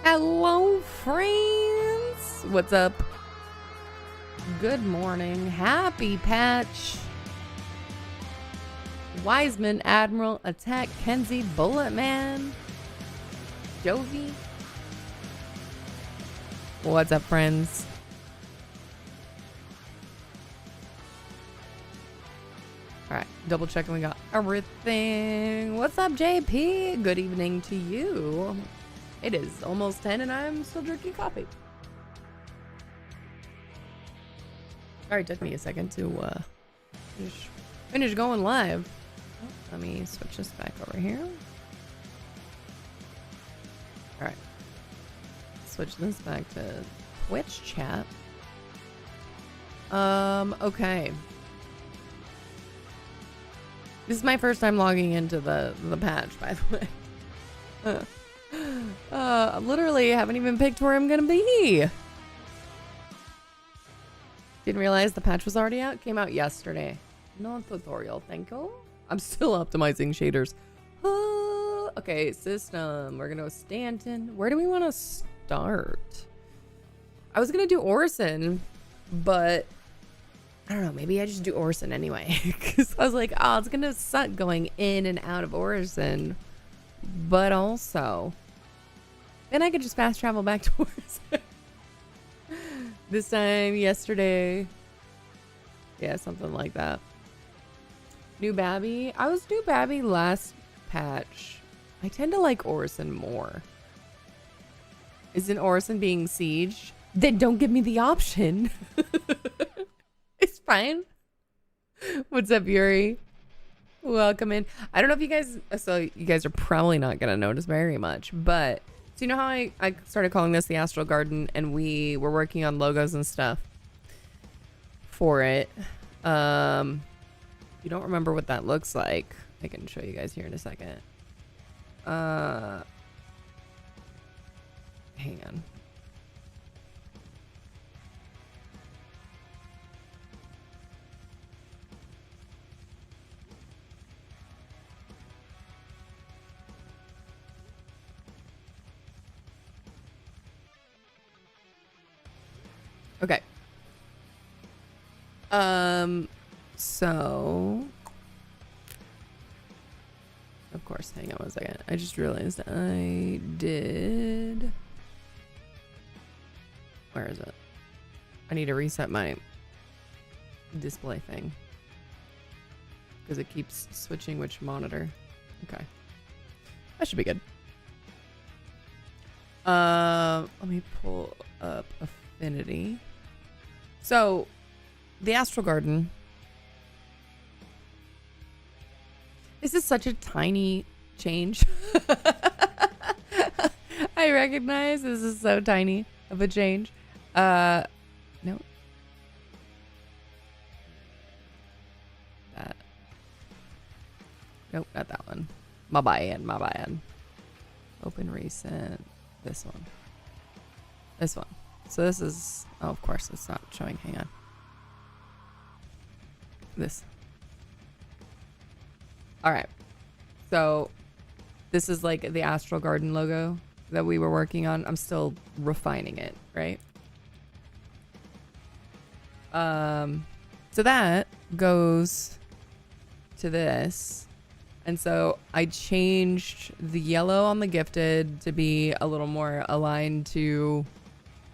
Hello, friends. What's up? Good morning. Happy patch. Wiseman, Admiral, Attack, Kenzie, Bullet Man, Jovi. What's up, friends? All right, double checking we got everything. What's up, JP? Good evening to you. It is almost 10 and I'm still drinking coffee. Sorry, it took me a second to finish going live. Oh, let me switch this back over here. All right. Switch this back to Twitch chat. Okay. This is my first time logging into the patch, by the way. Literally haven't even picked where I'm gonna be. Didn't realize the patch was already out. Came out yesterday. No tutorial, thank you. I'm still optimizing shaders. Okay, system. We're gonna go Stanton. Where do we want to start? I was gonna do Orison, but I don't know. Maybe I just do Orison anyway, because I was like, oh, it's gonna suck going in and out of Orison, but also then I could just fast travel back to Orison. This time, yesterday. Yeah, something like that. New Babby. I was New Babby last patch. I tend to like Orison more. Isn't Orison being sieged? Then don't give me the option. It's fine. What's up, Yuri? Welcome in. I don't know if you guys, so you guys are probably not going to notice very much, but so you know how I started calling this the Astral Garden and we were working on logos and stuff for it. You don't remember what that looks like. I can show you guys here in a second. Hang on. Okay. So of course, hang on one second. I just realized I did. Where is it? I need to reset my display thing because it keeps switching which monitor. Okay. That should be good. Let me pull up Affinity. So, the Astral Garden. This is such a tiny change. I recognize this is so tiny of a change. No. That. Nope, not that one. My bad. Open recent. This one. This one. So this is, oh, of course, it's not showing. Hang on. This. All right. So this is like the Astral Garden logo that we were working on. I'm still refining it, right? So that goes to this. And so I changed the yellow on the gifted to be a little more aligned to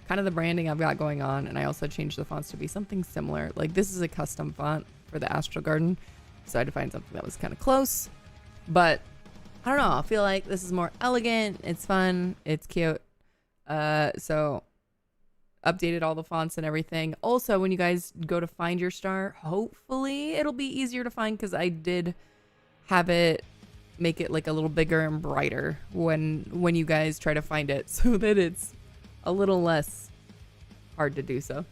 kind of the branding I've got going on. And I also changed the fonts to be something similar. Like this is a custom font for the Astral Garden. So I had to find something that was kind of close. But I don't know. I feel like this is more elegant. It's fun. It's cute. So updated all the fonts and everything. Also, when you guys go to find your star, hopefully it'll be easier to find because I did have it make it like a little bigger and brighter when you guys try to find it so that it's a little less hard to do so.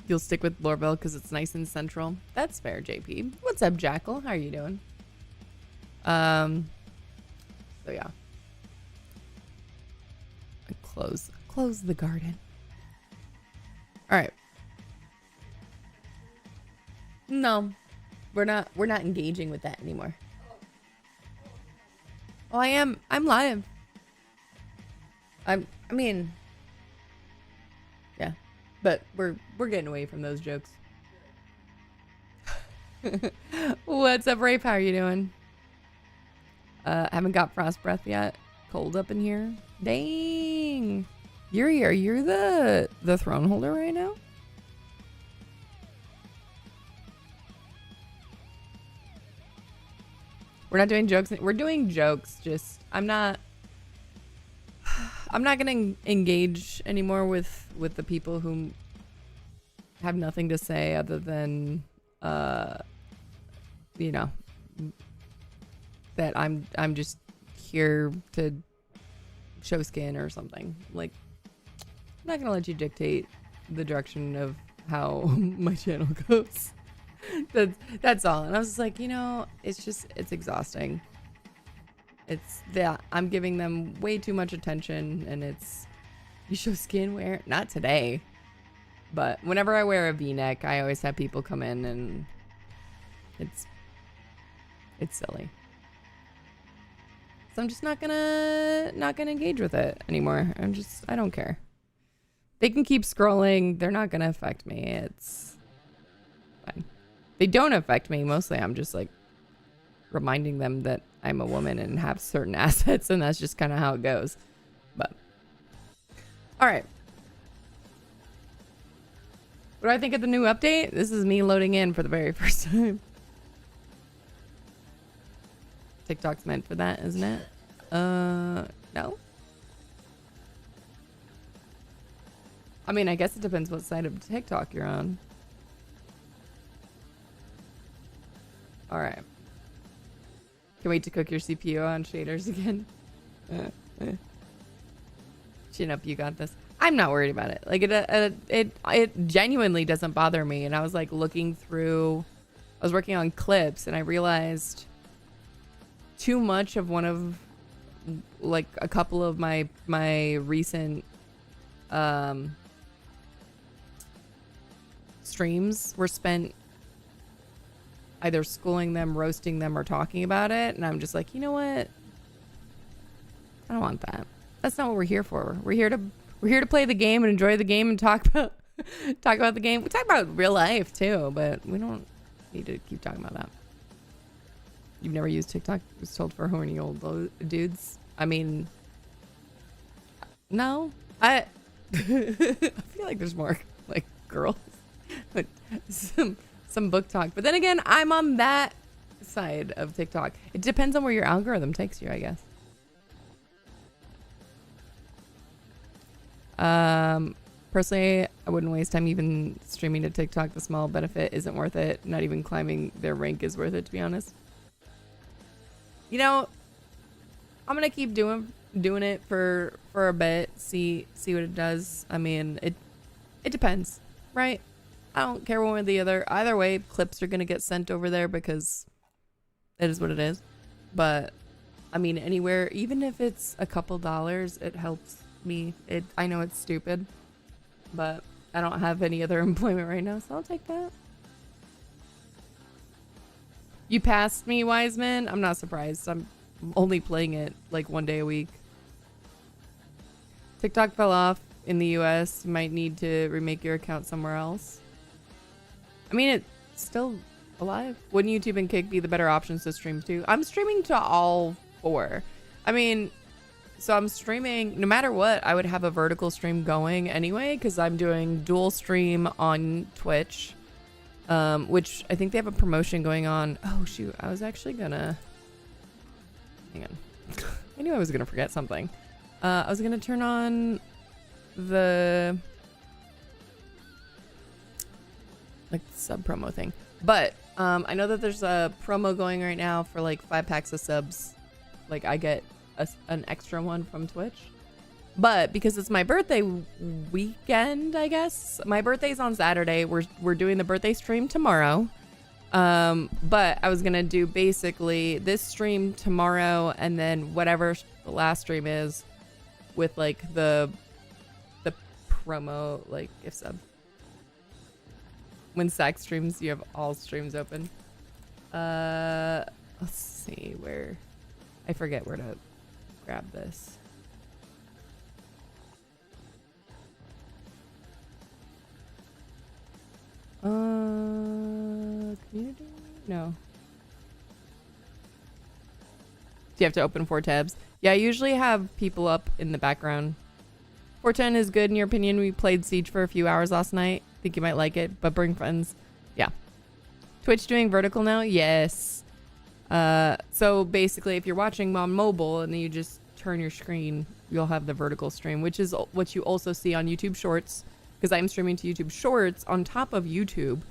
You'll stick with Lorville because it's nice and central. That's fair, JP. What's up, Jackal? How are you doing? So yeah. Close the garden. All right. No, we're not engaging with that anymore. Oh, I am. I'm live. I mean, yeah, but we're getting away from those jokes. What's up, Rafe? How are you doing? Haven't got frost breath yet. Cold up in here. Dang. Yuri, are you the throne holder right now? We're not doing jokes. We're doing jokes. Just I'm not gonna engage anymore with the people who have nothing to say other than you know, that I'm just here to show skin or something. Like, I'm not gonna let you dictate the direction of how my channel goes. That's all. And I was just like, you know, it's exhausting. It's that I'm giving them way too much attention, and it's, you show skin wear, not today, but whenever I wear a V-neck, I always have people come in, and it's silly. So I'm just not gonna engage with it anymore. I don't care. They can keep scrolling. They're not gonna affect me. It's fine. They don't affect me. Mostly I'm just like reminding them that I'm a woman and have certain assets, and that's just kind of how it goes. But all right. What do I think of the new update? This is me loading in for the very first time. TikTok's meant for that, isn't it? No. I mean, I guess it depends what side of TikTok you're on. All right. Can't wait to cook your CPU on shaders again. Chin up, you got this. I'm not worried about it. Like it genuinely doesn't bother me. And I was like looking through, I was working on clips, and I realized too much of one of like a couple of my recent streams were spent either schooling them, roasting them, or talking about it. And I'm just like, you know what? I don't want that. That's not what we're here for. We're here to play the game and enjoy the game and talk about the game. We talk about real life too, but we don't need to keep talking about that. You've never used TikTok? It was told for horny old dudes. I mean, no. I feel like there's more like girls, but some book talk. But then again, I'm on that side of TikTok. It depends on where your algorithm takes you, I guess. Personally, I wouldn't waste time even streaming to TikTok. The small benefit isn't worth it. Not even climbing their rank is worth it, to be honest. You know, I'm gonna keep doing it for a bit. See what it does. I mean, it depends, right? I don't care one way or the other. Either way, clips are gonna get sent over there because it is what it is. But I mean, anywhere, even if it's a couple dollars, it helps me. I know it's stupid, but I don't have any other employment right now, so I'll take that. You passed me, Wiseman. I'm not surprised. I'm only playing it like one day a week. TikTok fell off in the US. You might need to remake your account somewhere else. I mean, it's still alive. Wouldn't YouTube and Kick be the better options to stream to? I'm streaming to all four. I mean, so I'm streaming, no matter what, I would have a vertical stream going anyway, because I'm doing dual stream on Twitch. Which I think they have a promotion going on. Oh shoot, I was actually gonna, hang on. I knew I was gonna forget something. I was gonna turn on the like sub promo thing, but I know that there's a promo going right now for like 5 packs of subs. Like I get an extra one from Twitch. But because it's my birthday weekend, I guess. My birthday's on Saturday. We're doing the birthday stream tomorrow. But I was going to do basically this stream tomorrow, and then whatever the last stream is with like the promo, like gift sub. When Sack streams, you have all streams open. Let's see where. I forget where to grab this. Community? No. Do you have to open 4 tabs? Yeah, I usually have people up in the background. 410 is good in your opinion. We played Siege for a few hours last night. Think you might like it, but bring friends. Yeah. Twitch doing vertical now? Yes. So basically, if you're watching on mobile and then you just turn your screen, you'll have the vertical stream, which is what you also see on YouTube Shorts, because I'm streaming to YouTube Shorts on top of YouTube.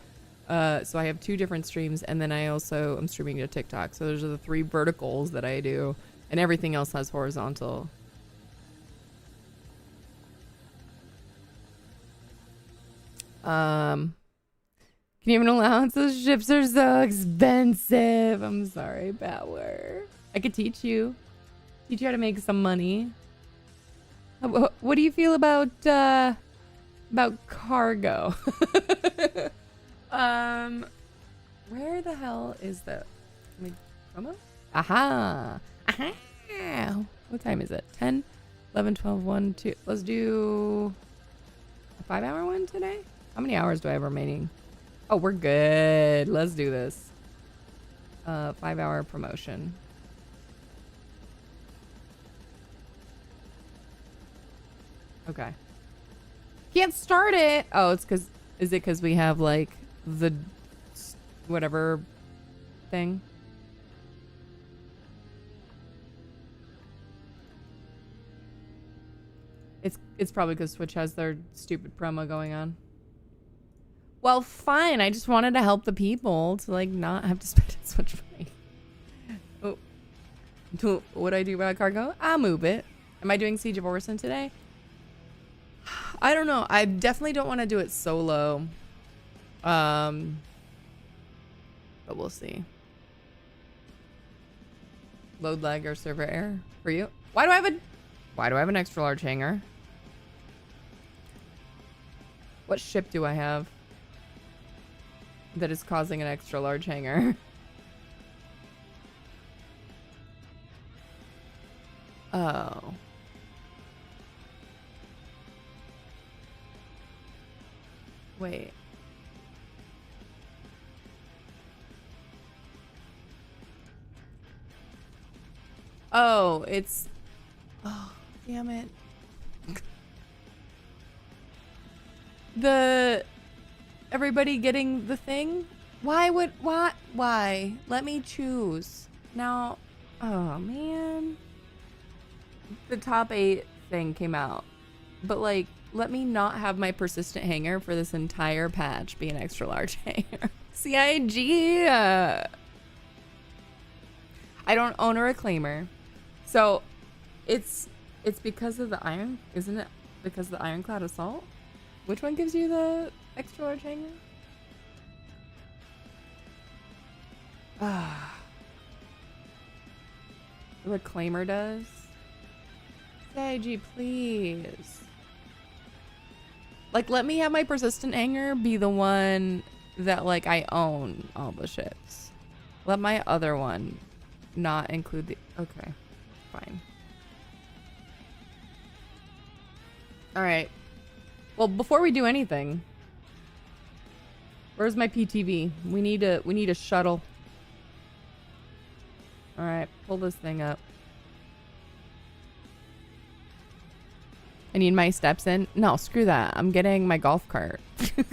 So I have 2 different streams, and then I also am streaming to TikTok. So those are the 3 verticals that I do, and everything else has horizontal. Can you have an allowance? Those ships are so expensive. I'm sorry, Power. I could teach you how to make some money. What do you feel about cargo? Where the hell is the promo? Aha. What time is it? 10, 11, 12, 1, 2. Let's do a 5-hour one today. How many hours do I have remaining? Oh, we're good. Let's do this. 5-hour promotion. Okay. Can't start it. Oh, it's because... Is it because we have, like, the... whatever thing? It's probably because Twitch has their stupid promo going on. Well, fine. I just wanted to help the people to, like, not have to spend as much money. Oh. What I do about cargo? I'll move it. Am I doing Siege of Orison today? I don't know. I definitely don't want to do it solo. But we'll see. Load lag or server error for you. Why do I have an extra large hangar? What ship do I have that is causing an extra large hangar? Oh. Wait. Oh, it's... Oh, damn it. Everybody getting the thing? Why? Let me choose. Now... Oh, man. The top 8 thing came out. But, like, let me not have my persistent hanger for this entire patch be an extra large hanger. CIG! I don't own a reclaimer. So, it's because of the iron... Isn't it because of the Ironclad Assault? Which one gives you the extra large hanger? Ah. The reclaimer does? CIG, please. Like, let me have my persistent hanger be the one that, like, I own all the ships. Let my other one not include the... Okay. Fine. Alright. Well, before we do anything... Where's my PTV? We need a shuttle. Alright, pull this thing up. I need my steps in. No, screw that. I'm getting my golf cart. That's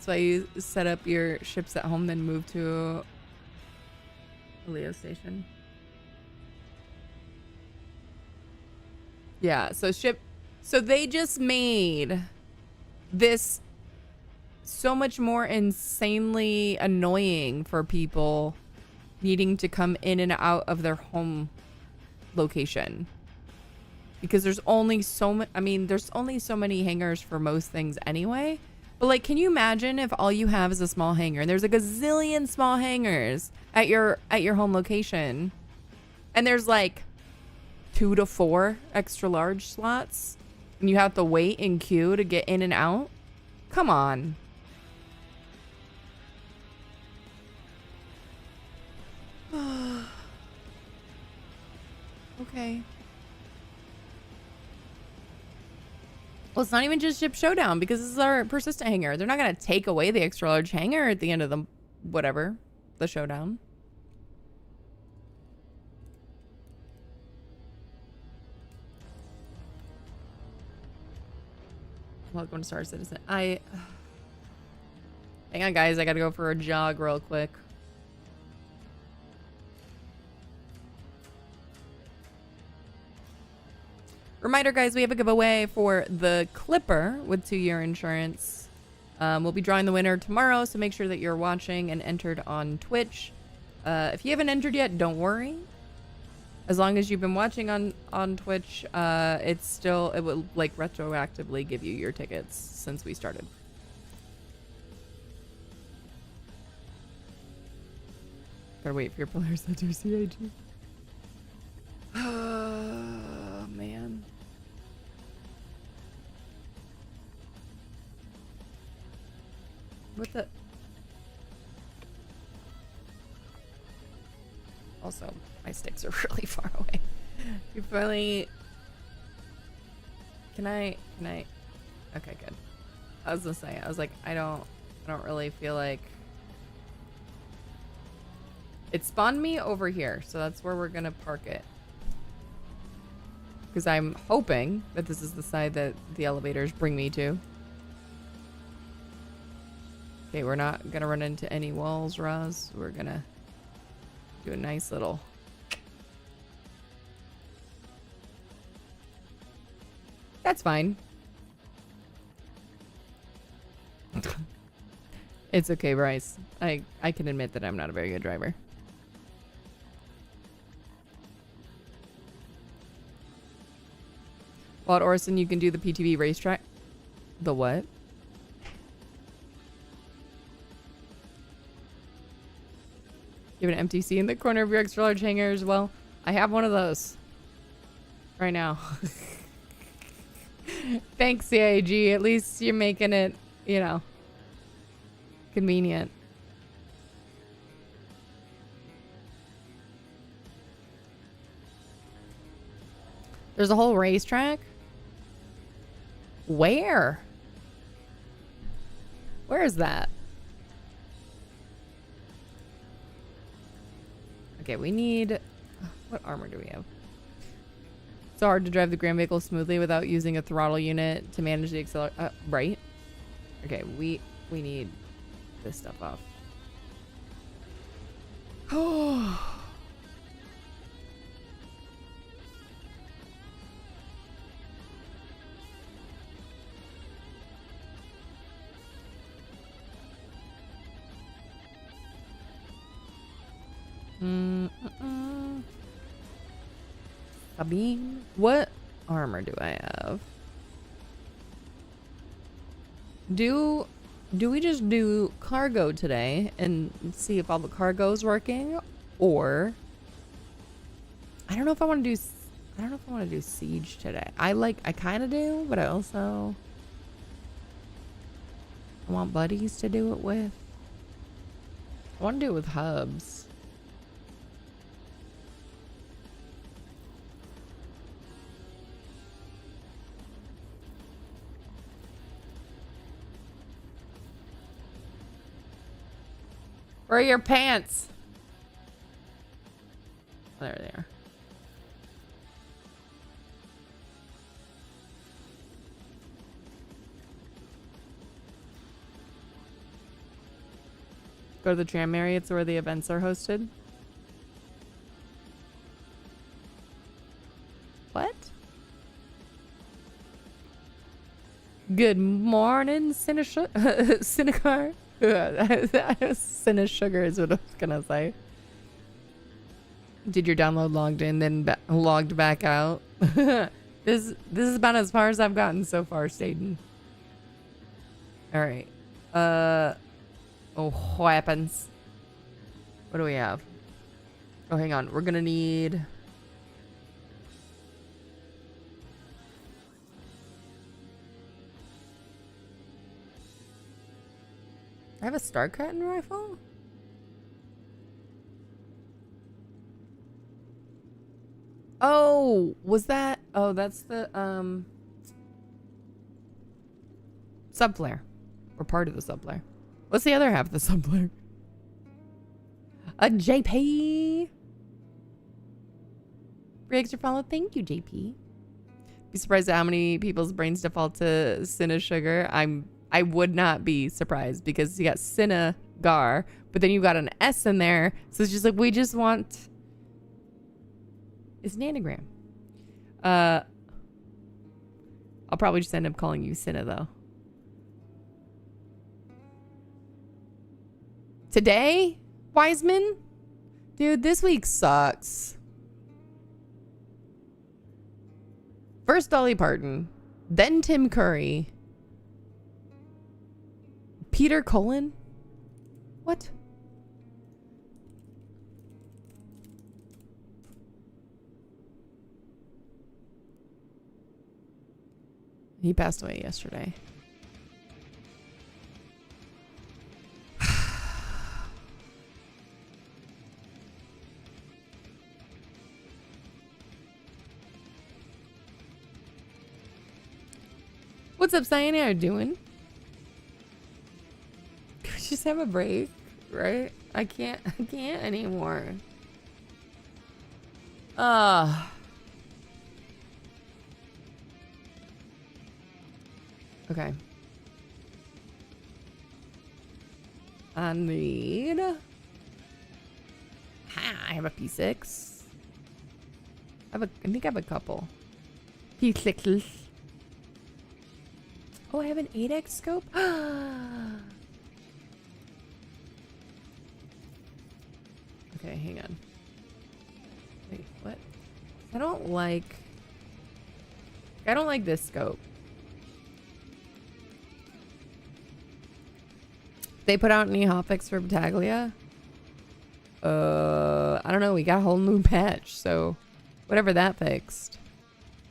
why you set up your ships at home, then move to a Leo station. Yeah, so they just made this so much more insanely annoying for people needing to come in and out of their home location, because there's only there's only so many hangars for most things anyway. But, like, can you imagine if all you have is a small hangar and there's a gazillion small hangars at your home location, and there's like 2 to 4 extra large slots and you have to wait in queue to get in and out? Come on. Okay. Well, it's not even just ship showdown because this is our persistent hangar. They're not going to take away the extra large hangar at the end of the whatever, the showdown. Welcome to Star Citizen. Hang on, guys. I got to go for a jog real quick. Reminder, guys, we have a giveaway for the Clipper with 2-year insurance. We'll be drawing the winner tomorrow, so make sure that you're watching and entered on Twitch. If you haven't entered yet, don't worry. As long as you've been watching on Twitch, it will like retroactively give you your tickets since we started. Gotta wait for your players to do CIG. Oh, man. What the? Also, my sticks are really far away. You finally... Can I... Okay, good. I was gonna say, I was like, I don't really feel like... It spawned me over here, so that's where we're gonna park it. Because I'm hoping that this is the side that the elevators bring me to. Okay, we're not gonna run into any walls, Roz. We're gonna do a nice little... That's fine. It's okay, Bryce. I can admit that I'm not a very good driver. Well, at Orson, you can do the PTV racetrack. The what? You have an MTC in the corner of your extra large hangar as well. I have one of those right now. Thanks, CIG. At least you're making it, you know, convenient. There's a whole racetrack? Where? Where is that? Okay, we need... What armor do we have? It's hard to drive the Grand vehicle smoothly without using a throttle unit to manage the acceleration. Right? Okay, we need this stuff off. Oh. Sabine, what armor do I have? Do we just do cargo today and see if all the cargo is working, or I don't know if I want to do siege today. I kind of do, but I also want buddies to do it with. I want to do it with hubs. Where are your pants? There they are. Go to the tram area. It's where the events are hosted. What? Good morning, Cinecar. Sugar is what I was gonna say. Did your download logged in, then logged back out? This is about as far as I've gotten so far, Staden. All right. Oh, weapons. What do we have? Oh, hang on. We're gonna need... I have a Star Cutting rifle? Oh, was that? Oh, that's the subflare. Or part of the subflare. What's the other half of the subflare? A JP. Briggs your follow. Thank you, JP. Be surprised at how many people's brains default to Cinna Sugar. I would not be surprised because you got Cinna Gar, but then you got an S in there, so it's just like we just want. It's an anagram. I'll probably just end up calling you Cinna though. Today, Wiseman, dude, this week sucks. First Dolly Parton, then Tim Curry, Peter Cullen. What? He passed away yesterday. What's up, Cyan? How you doing? Could we just have a break, right? I can't anymore. Okay. I need... I have a P6. I think I have a couple. P6s. Oh, I have an 8x scope? Okay, hang on. Wait, what? I don't like this scope. They put out any hotfix for Battaglia? I don't know. We got a whole new patch, so whatever that fixed.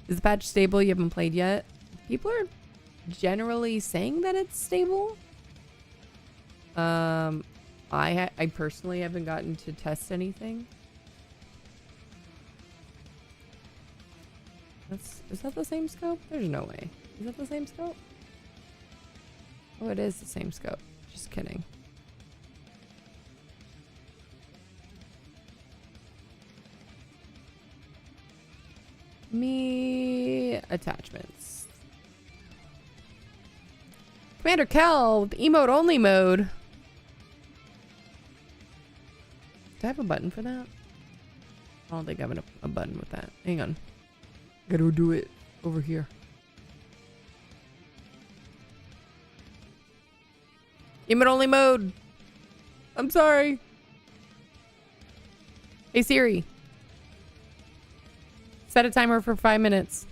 Is the patch stable? You haven't played yet? People are generally saying that it's stable. I personally haven't gotten to test anything. Is that the same scope? There's no way. Is that the same scope? Oh, it is the same scope. Just kidding. Me attachments. Commander Kel with emote only mode. Do I have a button for that? I don't think I have a button with that. Hang on. Gotta do it over here. Emote only mode. I'm sorry. Hey Siri. Set a timer for 5 minutes.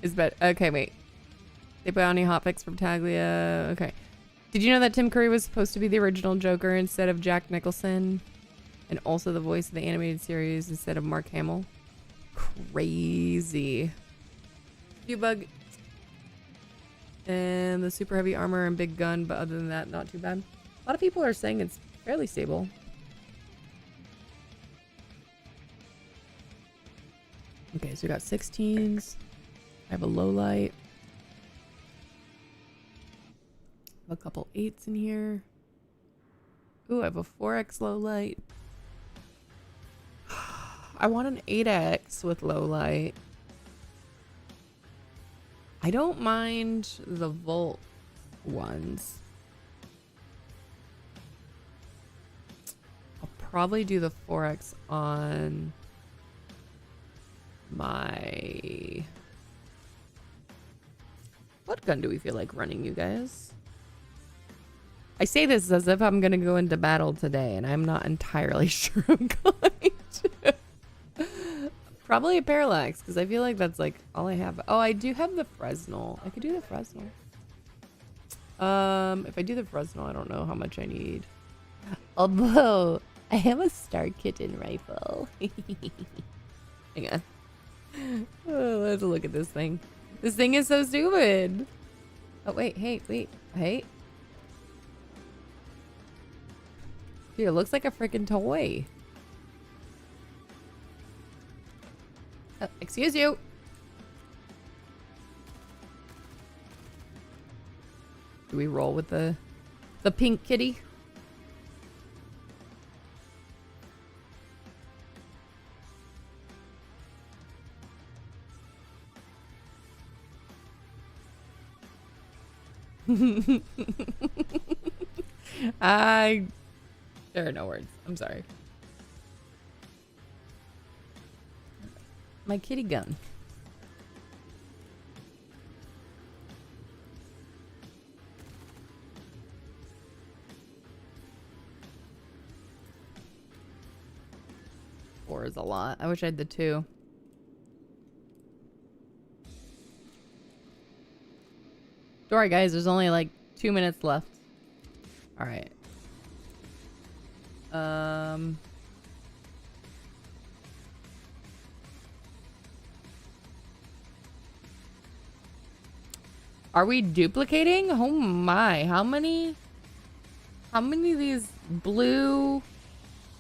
Is bet okay, wait. They put on any hotfix from Taglia. Okay. Did you know that Tim Curry was supposed to be the original Joker instead of Jack Nicholson? And also the voice of the animated series instead of Mark Hamill? Crazy. Bug. And the super heavy armor and big gun, but other than that, not too bad. A lot of people are saying it's fairly stable. Okay, so we got 16s. I have a low light. I have a couple 8s in here. Ooh, I have a 4x low light. I want an 8x with low light. I don't mind the Volt ones. I'll probably do the 4x on my... What gun do we feel like running, you guys? I say this as if I'm going to go into battle today, and I'm not entirely sure I'm going to. Probably a Parallax, because I feel like that's like all I have. Oh, I do have the Fresnel. I could do the Fresnel. If I do the Fresnel, I don't know how much I need. Although, I have a Star Kitten rifle. Hang on. Oh, let's look at this thing. This thing is so stupid. Oh, wait. Hey. Dude, it looks like a freaking toy. Excuse you. Do we roll with the pink kitty? There are no words. I'm sorry. My kitty gun. Four is a lot. I wish I had the 2. Don't worry, guys. There's only like 2 minutes left. All right. Are we duplicating? Oh my. How many of these blue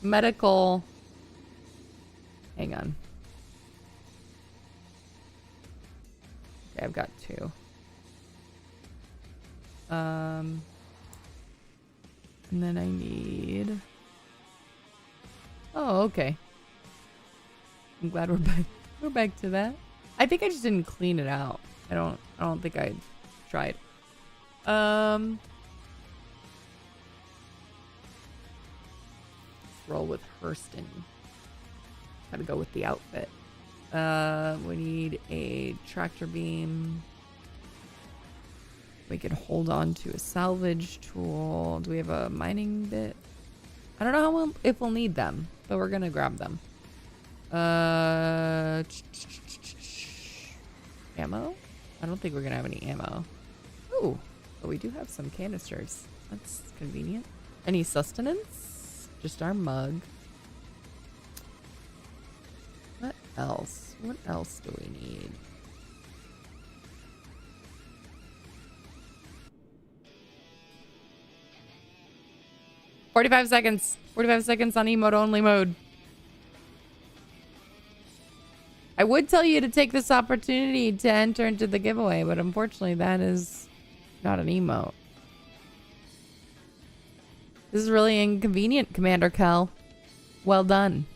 medical... Hang on. Okay, I've got 2. And then I need... Oh, okay. I'm glad we're back to that. I think I just didn't clean it out. I don't think I tried. Let's roll with Hurston. Gotta go with the outfit. We need a tractor beam. We can hold on to a salvage tool. Do we have a mining bit? I don't know if we'll need them, but we're gonna grab them. Ammo? I don't think we're gonna have any ammo. Ooh, but we do have some canisters. That's convenient. Any sustenance? Just our mug. What else? What else do we need? "45 seconds. 45 seconds on emote only mode." I would tell you to take this opportunity to enter into the giveaway, but unfortunately that is not an emote. This is really inconvenient, Commander Kel. Well done.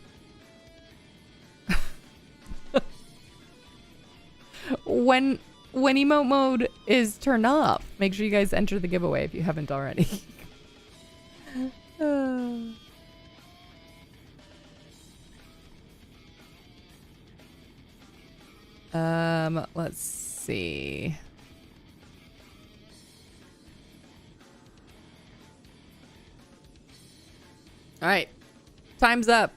When emote mode is turned off, make sure you guys enter the giveaway if you haven't already. Let's see. All right. Time's up.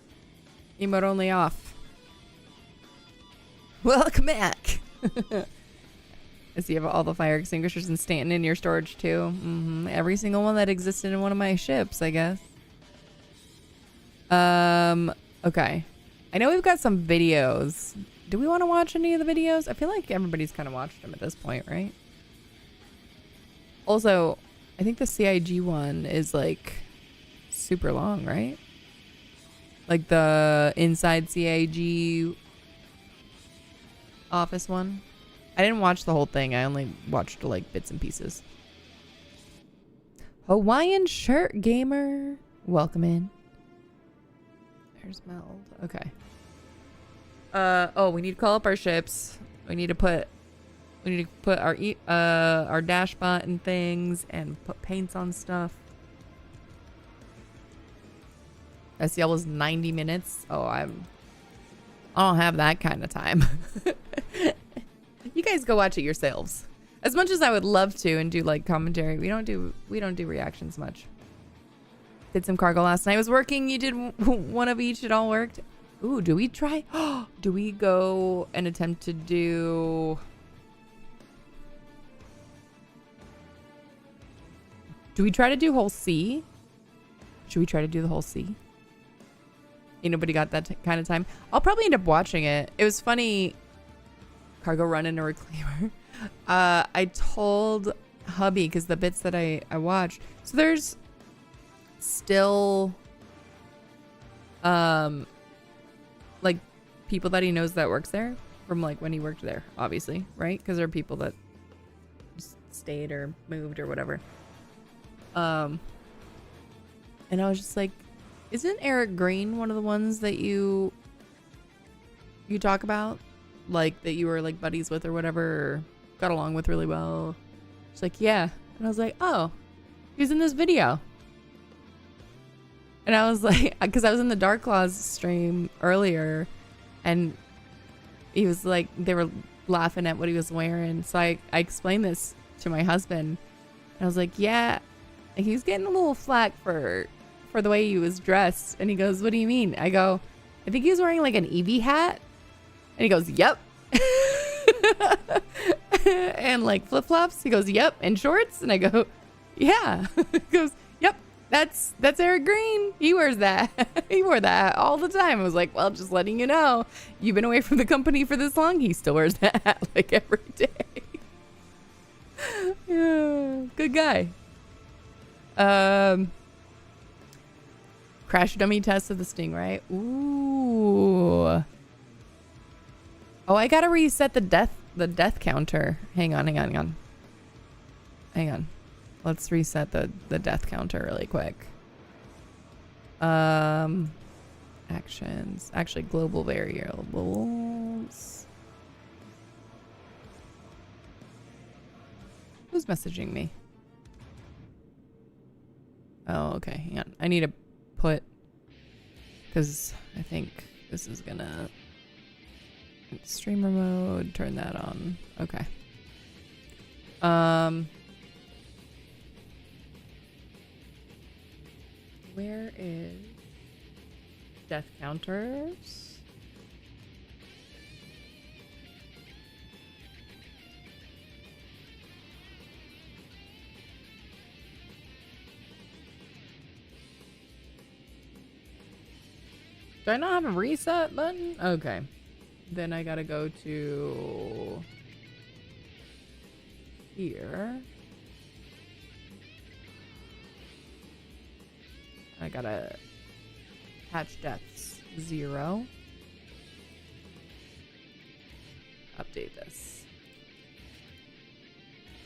Emote only off. Welcome back. I see you have all the fire extinguishers in Stanton in your storage too. Every single one that existed in one of my ships, I guess. Okay. I know we've got some videos. Do we want to watch any of the videos? I feel like everybody's kind of watched them at this point, right? Also, I think the CIG one is like super long, right? Like the inside CIG office one. I didn't watch the whole thing. I only watched like bits and pieces. Hawaiian shirt gamer. Welcome in. There's Meld. Okay. Oh, we need to call up our ships. We need to put our dash bot and things and put paints on stuff. SEL was 90 minutes. Oh, I don't have that kind of time. You guys go watch it yourselves. As much as I would love to and do like commentary, we don't do reactions much. Did some cargo last night. It was working. You did one of each. It all worked. Ooh, do we try? Do we go and attempt to do... Do we try to do whole C? Should we try to do the whole C? Ain't nobody got that kind of time. I'll probably end up watching it. It was funny. Cargo run in a reclaimer. I told hubby, because the bits that I watched, so there's still like people that he knows that works there from like when he worked there, obviously, right? Because there are people that just stayed or moved or whatever. And I was just like, isn't Eric Green one of the ones that you talk about, like that you were like buddies with or whatever, or got along with really well? She's like, yeah. And I was like, oh, he's in this video. And I was like, because I was in the Dark Claws stream earlier, and he was like, they were laughing at what he was wearing. So I explained this to my husband, and I was like, yeah, he's getting a little flack for the way he was dressed. And he goes, what do you mean? I go, I think he was wearing like an Eevee hat. And he goes, yep. And like flip-flops. He goes, yep. And shorts. And I go, yeah. He goes, yep. That's Eric Green. He wears that. He wore that all the time. I was like, well, just letting you know, you've been away from the company for this long. He still wears that hat like every day. Yeah, good guy. Crash dummy test of the Stingray. Ooh. Oh, I gotta reset the death counter. Hang on. Let's reset the death counter really quick. Actions. Actually, global variables. Who's messaging me? Oh, okay. Hang on. I need to put, because I think this is gonna streamer mode, turn that on. Okay. Where is death counters? Do I not have a reset button? Okay. Then I gotta go to here. I gotta patch deaths 0. Update this.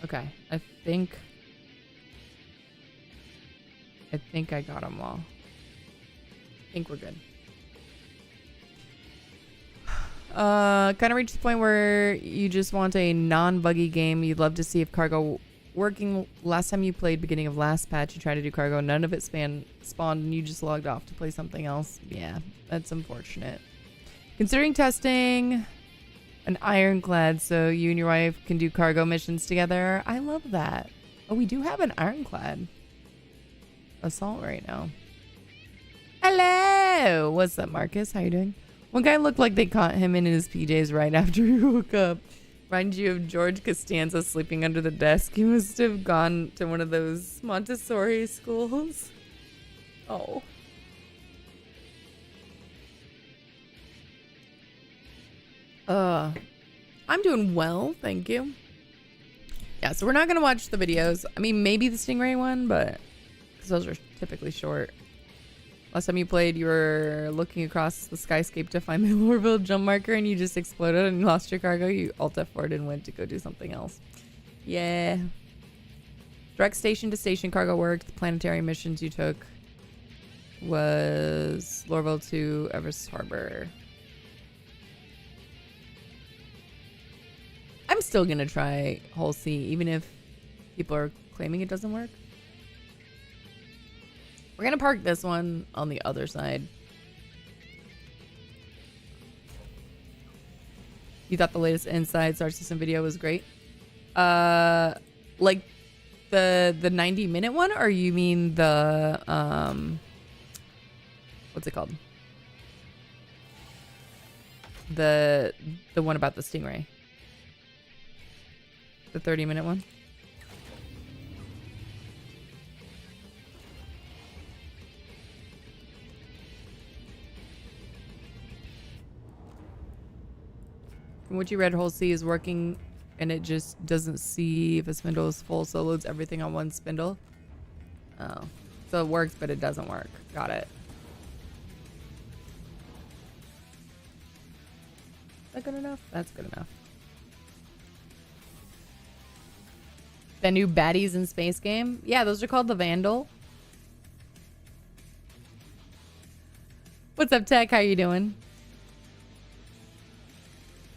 Okay, I think I got them all. I think we're good. Kind of reached the point where you just want a non-buggy game. You'd love to see if cargo working. Last time you played, beginning of last patch, you tried to do cargo, none of it spawned, and you just logged off to play something else. Yeah, that's unfortunate. Considering testing an ironclad so you and your wife can do cargo missions together. I love that. Oh, we do have an ironclad assault right now. Hello, what's up, Marcus? How you doing? One guy looked like they caught him in his PJs right after he woke up. Reminds you of George Costanza sleeping under the desk. He must have gone to one of those Montessori schools. Oh. I'm doing well, thank you. Yeah, so we're not gonna watch the videos. I mean, maybe the Stingray one, but because those are typically short. Last time you played, you were looking across the skyscape to find the Lorville jump marker, and you just exploded and lost your cargo. You alt F4'd and went to go do something else. Yeah. Direct station to station cargo worked. The planetary missions you took was Lorville to Everest Harbor. I'm still gonna try Hull C, even if people are claiming it doesn't work. We're gonna park this one on the other side. You thought the latest Inside Star System video was great? Like the 90-minute one, or you mean the what's it called? The one about the Stingray. The 30-minute one? From what you read, whole C is working and it just doesn't see if a spindle is full, so it loads everything on one spindle. Oh. So it works, but it doesn't work. Got it. Is that good enough? That's good enough. The new baddies in space game? Yeah, those are called the Vandal. What's up, Tech? How you doing?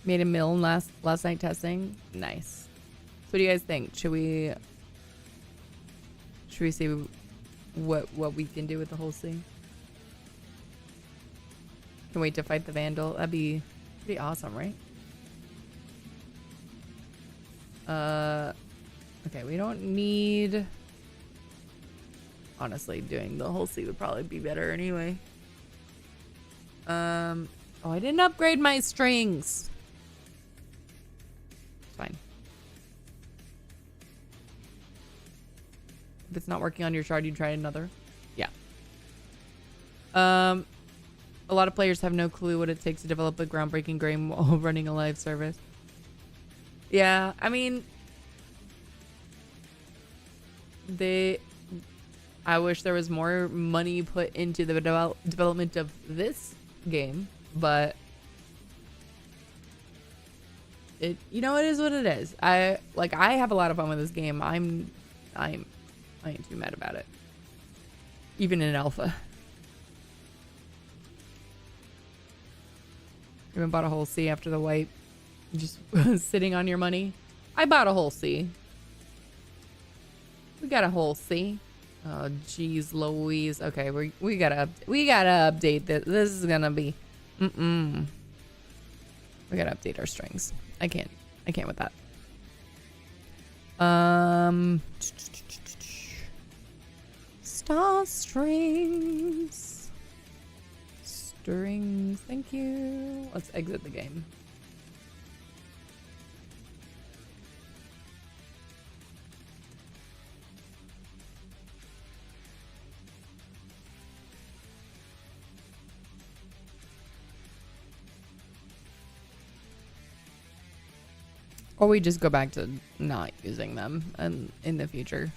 Made a mill last night testing. Nice. So what do you guys think? Should we see what we can do with the whole thing? Can wait to fight the Vandal. That'd be pretty awesome, right? Okay, we don't need... Honestly, doing the whole C would probably be better anyway. Oh, I didn't upgrade my strings. It's fine. If it's not working on your shard, you try another. Yeah. A lot of players have no clue what it takes to develop a groundbreaking game while running a live service. Yeah, I mean... I wish there was more money put into the development of this game, but it, you know, it is what it is. I have a lot of fun with this game. I ain't too mad about it, even in alpha. You haven't bought a whole C after the wipe, just sitting on your money. I bought a whole C. We got a whole C. Oh, jeez, Louise. Okay, we gotta update this. This is gonna be, we gotta update our strings. I can't with that. Star strings. Strings. Thank you. Let's exit the game. Or we just go back to not using them and in the future.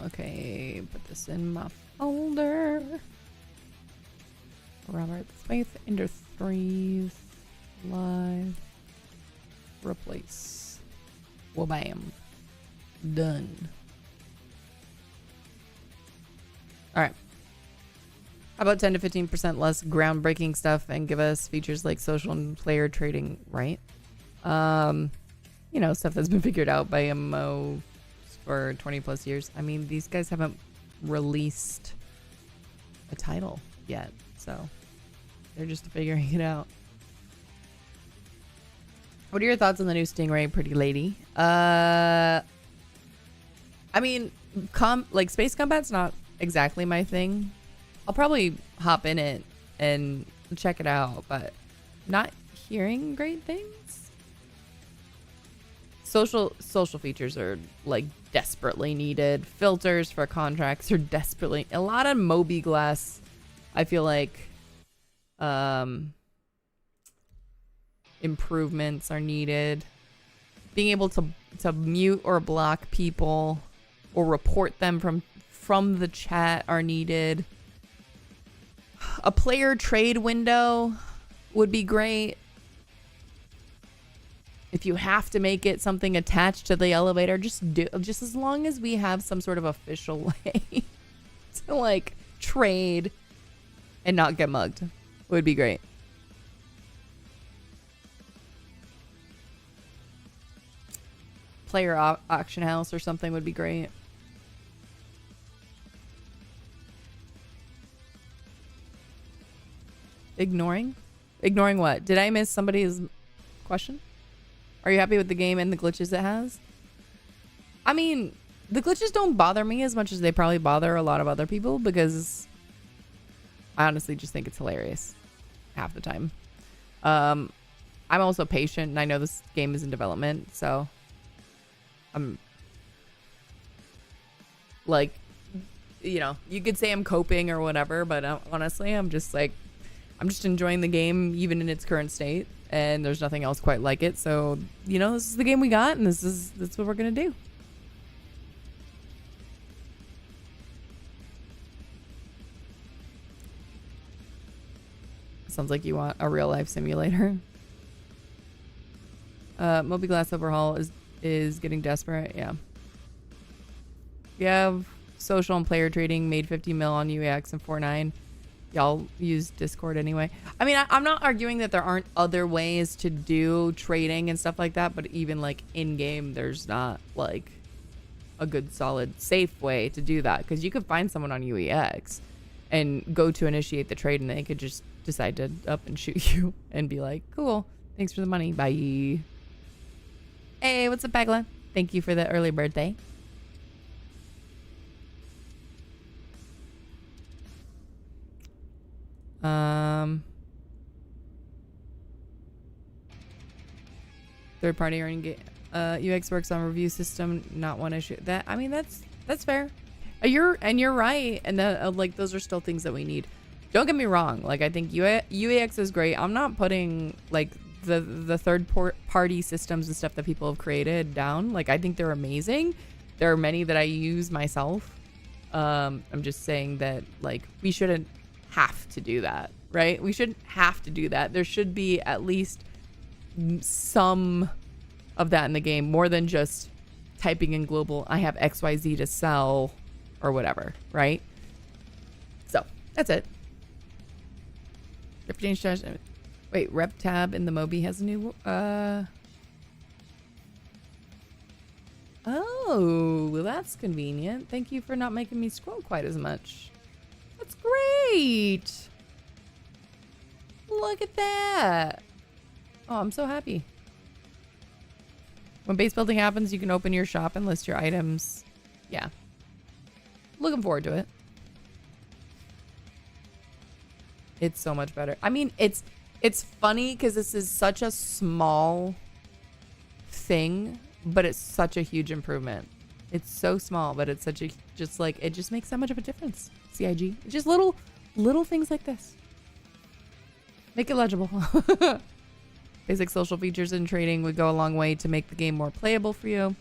Okay, put this in my folder. Robert Smith, Industries, Live, replace. Well, bam. Done. All right. How about 10 to 15% less groundbreaking stuff and give us features like social and player trading, right? You know, stuff that's been figured out by MMO for 20 plus years. I mean, these guys haven't released a title yet, so they're just figuring it out. What are your thoughts on the new Stingray, pretty lady? I mean, like space combat's not exactly my thing. I'll probably hop in it and check it out, but not hearing great things. Social features are like desperately needed. Filters for contracts are desperately. A lot of Moby Glass, I feel like, improvements are needed. Being able to mute or block people or report them from the chat are needed. A player trade window would be great. If you have to make it something attached to the elevator, just as long as we have some sort of official way to like trade and not get mugged would be great. Player auction house or something would be great. Ignoring what? Did I miss somebody's question? Are you happy with the game and the glitches it has? I mean, the glitches don't bother me as much as they probably bother a lot of other people, because I honestly just think it's hilarious half the time. I'm also patient, and I know this game is in development, so I'm like, you know, you could say I'm coping or whatever, but honestly, I'm just enjoying the game even in its current state, and there's nothing else quite like it. So, you know, this is the game we got, and that's what we're gonna do. Sounds like you want a real life simulator. Moby Glass overhaul is getting desperate. Yeah. We have social and player trading, made 50 mil on UAX and 4.9. Y'all use Discord anyway. I mean, I'm not arguing that there aren't other ways to do trading and stuff like that, but even like in game, there's not like a good, solid, safe way to do that, because you could find someone on UEX and go to initiate the trade, and they could just decide to up and shoot you and be like, cool, thanks for the money, bye. Hey, what's up, Bagla? Thank you for the early birthday. Third party earning UX works on review system, not one issue. That, I mean, that's fair. You're right, and like those are still things that we need. Don't get me wrong. Like, I think UAX is great. I'm not putting like the third party systems and stuff that people have created down. Like, I think they're amazing. There are many that I use myself. I'm just saying that like we shouldn't have to do that, right? We shouldn't have to do that. There should be at least some of that in the game, more than just typing in global, I have XYZ to sell or whatever, right? So that's it. Wait, rep tab in the Moby has a new oh, well, that's convenient. Thank you for not making me scroll quite as much. That's great. Look at that. Oh, I'm so happy. When base building happens, you can open your shop and list your items. Yeah. Looking forward to it. It's so much better. I mean, it's funny because this is such a small thing, but it's such a huge improvement. It's so small, but it's such a, just like, it just makes so much of a difference. CIG. It's just little things like this. Make it legible. Basic social features and trading would go a long way to make the game more playable for you.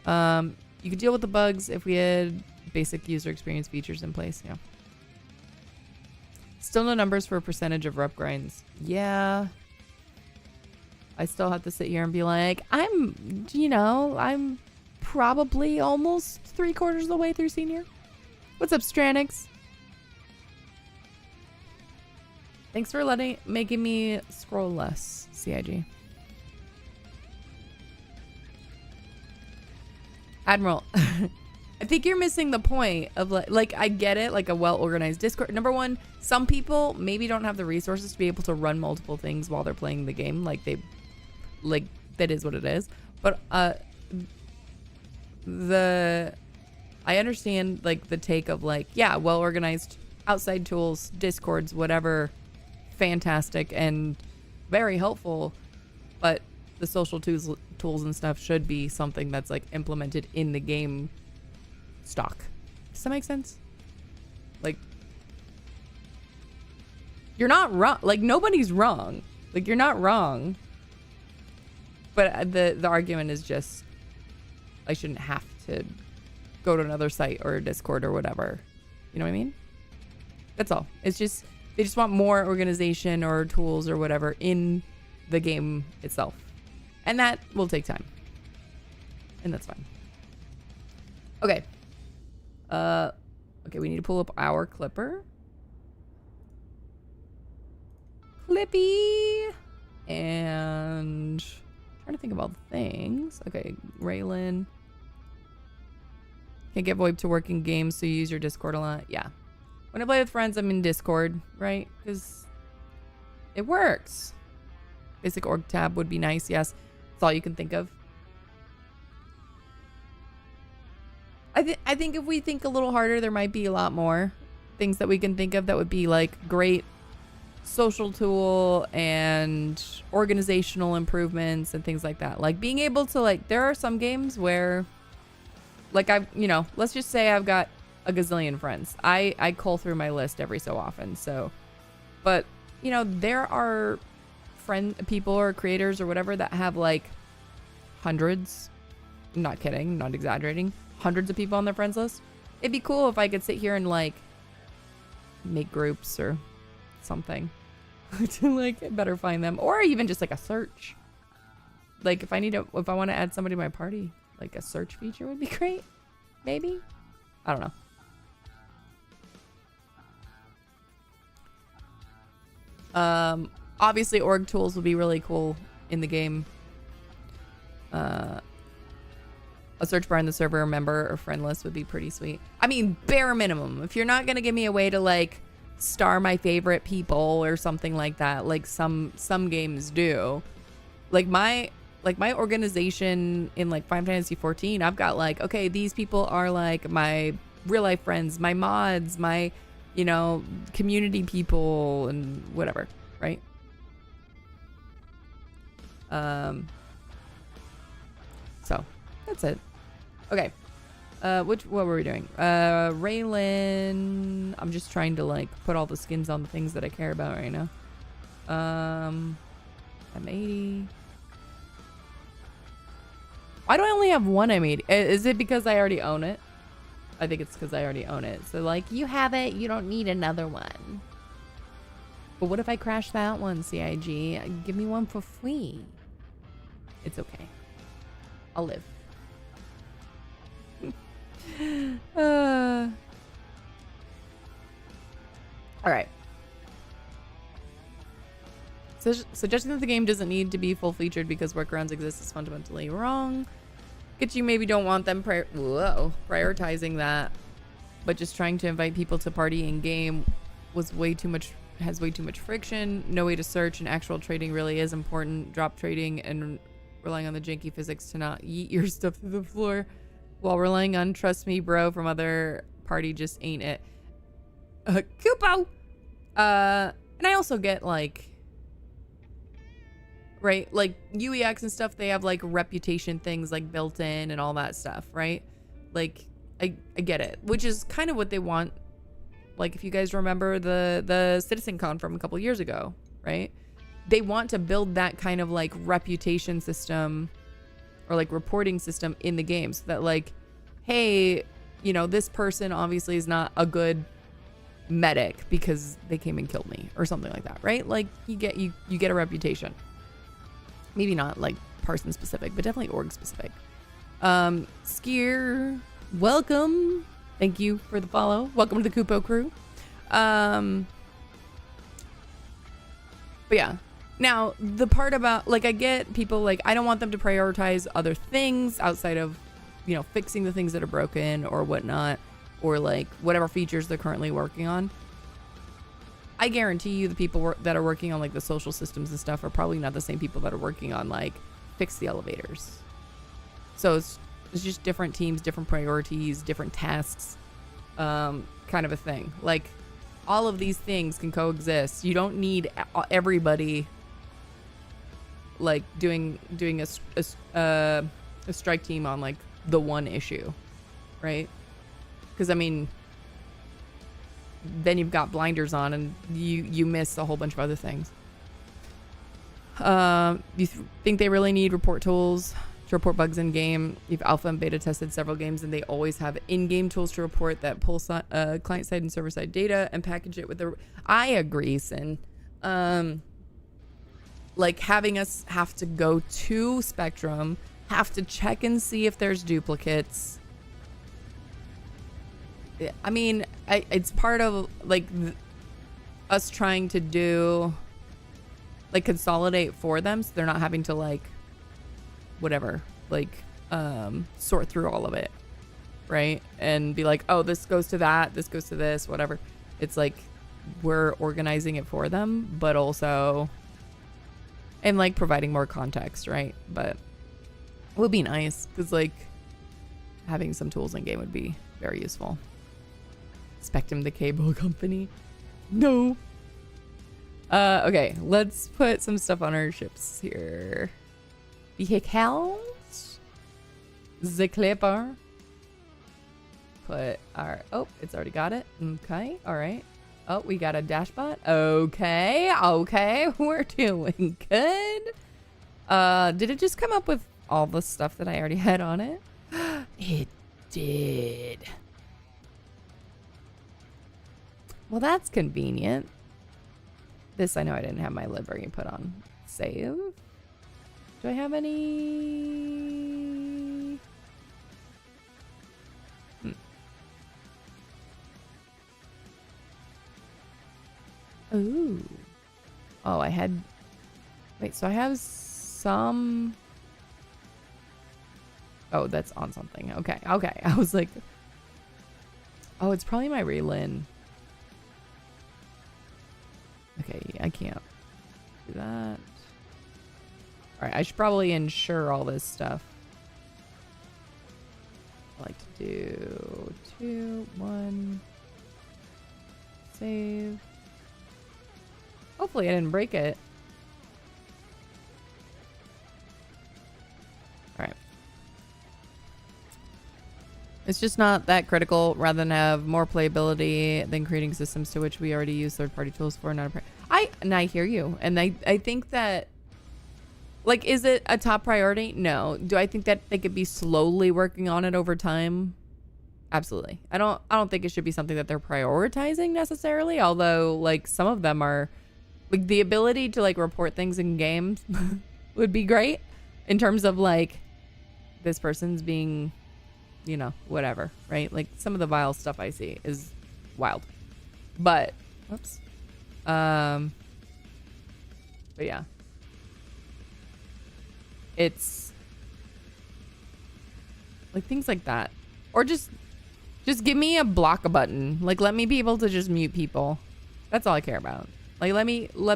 You could deal with the bugs if we had basic user experience features in place. Yeah. Still no numbers for a percentage of rep grinds. Yeah. I still have to sit here and be like, I'm probably almost 3/4 of the way through senior. What's up, Stranix? Thanks for making me scroll less, CIG. Admiral, I think you're missing the point of like I get it, like a well-organized Discord. Number one, some people maybe don't have the resources to be able to run multiple things while they're playing the game. Like that is what it is. But I understand like the take of like, yeah, well-organized outside tools, Discords, whatever, fantastic and very helpful, but the social tools and stuff should be something that's like implemented in the game stock. Does that make sense? Like, you're not wrong. Like, nobody's wrong. Like, you're not wrong. But the argument is just, I shouldn't have to go to another site or a Discord or whatever. You know what I mean? That's all. It's just, they just want more organization or tools or whatever in the game itself. And that will take time. And that's fine. Okay. Okay, we need to pull up our clipper. Clippy! And trying to think about things. Okay, Raylan. Can't get VoIP to work in games, so you use your Discord a lot. Yeah. When I play with friends, I'm in Discord, right? Because it works. Basic org tab would be nice, yes. That's all you can think of. I think if we think a little harder, there might be a lot more things that we can think of that would be like great social tool and organizational improvements and things like that. Like being able to like, there are some games where like let's just say I've got a gazillion friends. I cull through my list every so often. So, but you know, there are people or creators or whatever that have like hundreds. I'm not kidding, not exaggerating. Hundreds of people on their friends list. It'd be cool if I could sit here and like make groups or something to like better find them, or even just like a search. Like if I want to add somebody to my party, like a search feature would be great. Maybe. I don't know. Obviously org tools will be really cool in the game. A search bar in the server member or friend list would be pretty sweet. I mean, bare minimum. If you're not gonna give me a way to like star my favorite people or something like that, like some games do. Like my organization in like Final Fantasy 14, I've got like, okay, these people are like my real life friends, my mods, my, you know, community people and whatever, right? So that's it. Okay. What were we doing? Raylan. I'm just trying to like put all the skins on the things that I care about right now. M80. Why do I only have one M80? Is it because I already own it? I think it's because I already own it. So like, you have it, you don't need another one. But what if I crash that one, CIG? Give me one for free. It's okay. I'll live. All right. So suggesting that the game doesn't need to be full featured because workarounds exist is fundamentally wrong. Get you maybe don't want them prioritizing that, but just trying to invite people to party in game has way too much friction. No way to search, and actual trading really is important. Drop trading and relying on the janky physics to not yeet your stuff through the floor while relying on trust me bro from other party just ain't it. Kupo! And I also get like, right, like UEX and stuff, they have like reputation things like built in and all that stuff, right? Like I get it, which is kind of what they want. Like if you guys remember the CitizenCon from a couple years ago, right? They want to build that kind of like reputation system or like reporting system in the game so that like, hey, you know, this person obviously is not a good medic because they came and killed me or something like that, right? Like you get a reputation. Maybe not like person specific, but definitely org specific. Skier, welcome. Thank you for the follow. Welcome to the Kupo crew. But yeah. Now, the part about, like, I get people, like, I don't want them to prioritize other things outside of, you know, fixing the things that are broken or whatnot, or, like, whatever features they're currently working on. I guarantee you the people that are working on, like, the social systems and stuff are probably not the same people that are working on, like, fix the elevators. So it's just different teams, different priorities, different tasks, kind of a thing. Like, all of these things can coexist. You don't need everybody like doing a strike team on like the one issue, right? Because I mean, then you've got blinders on and you miss a whole bunch of other things. You think they really need report tools to report bugs in game? You've alpha and beta tested several games and they always have in-game tools to report that pull client side and server side data and package it with the. I agree, Sin. Like having us have to go to Spectrum, have to check and see if there's duplicates. I mean, it's part of like us trying to do like consolidate for them so they're not having to like whatever, like sort through all of it, right? And be like, oh, this goes to that, this goes to this, whatever. It's like we're organizing it for them, but also and like providing more context, right? But it would be nice because like having some tools in game would be very useful. Spectrum the cable company. No. Okay, let's put some stuff on our ships here. Vehicles. The Clipper. put our... Oh, it's already got it. Okay. All right. Oh, we got a dashbot. Okay. Okay. We're doing good. Did it just come up with all the stuff that I already had on it? It did. Well, that's convenient. This, I know I didn't have my livery put on. Save. Do I have any? Ooh. Oh, I had... Wait, so I have some... Oh, that's on something. Okay, okay. I was like... Oh, it's probably my relin. Okay, I can't do that. Alright, I should probably insure all this stuff. I like to do 2, 1. Save. Hopefully I didn't break it. Alright. It's just not that critical. Rather than have more playability than creating systems to which we already use third-party tools for. And I hear you. And I think that... Like, is it a top priority? No. Do I think that they could be slowly working on it over time? Absolutely. I don't think it should be something that they're prioritizing necessarily. Although, like, some of them are... Like, the ability to, like, report things in games would be great. In terms of, like, this person's being, you know, whatever, right? Like, some of the vile stuff I see is wild. But, whoops. But yeah. It's, like, things like that. Or just give me a block a button. Like, let me be able to just mute people. That's all I care about. Like, let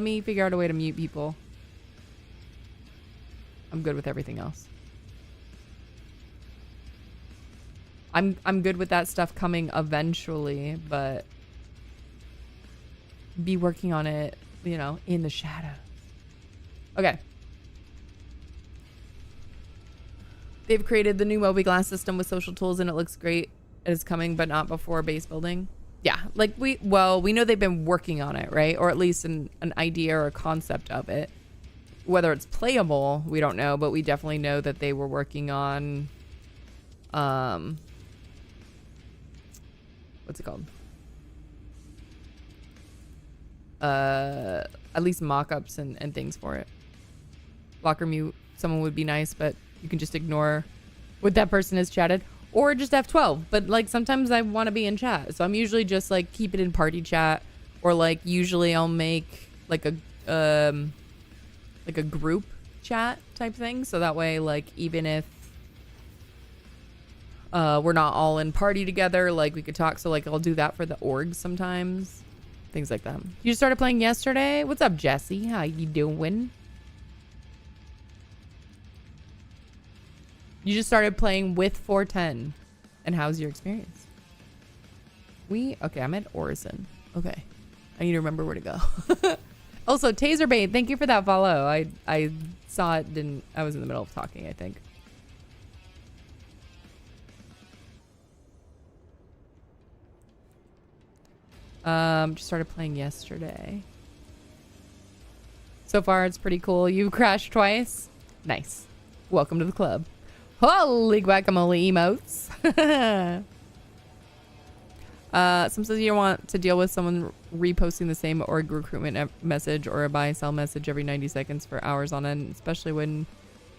me figure out a way to mute people. I'm good with everything else. I'm good with that stuff coming eventually, but be working on it, you know, in the shadows. Okay. They've created the new Moby-Glass system with social tools and it looks great. It is coming, but not before base building. Yeah, like we know they've been working on it, right? Or at least an idea or a concept of it. Whether it's playable, we don't know, but we definitely know that they were working on, what's it called? At least mock-ups and things for it. Blocker mute someone would be nice, but you can just ignore what that person has chatted. Or just F12. But, like, sometimes I want to be in chat. So I'm usually just, like, keep it in party chat. Or, like, usually I'll make, like, a group chat type thing. So that way, like, even if we're not all in party together, like, we could talk. So, like, I'll do that for the orgs sometimes. Things like that. You just started playing yesterday? What's up, Jesse? How you doing? You just started playing with 410. And how's your experience? Okay, I'm at Orison. Okay. I need to remember where to go. Also, Taserbait, thank you for that follow. I saw it, I was in the middle of talking, I think. Just started playing yesterday. So far, it's pretty cool. You crashed twice? Nice. Welcome to the club. Holy guacamole emotes. Some says you don't want to deal with someone reposting the same org recruitment message or a buy and sell message every 90 seconds for hours on end, especially when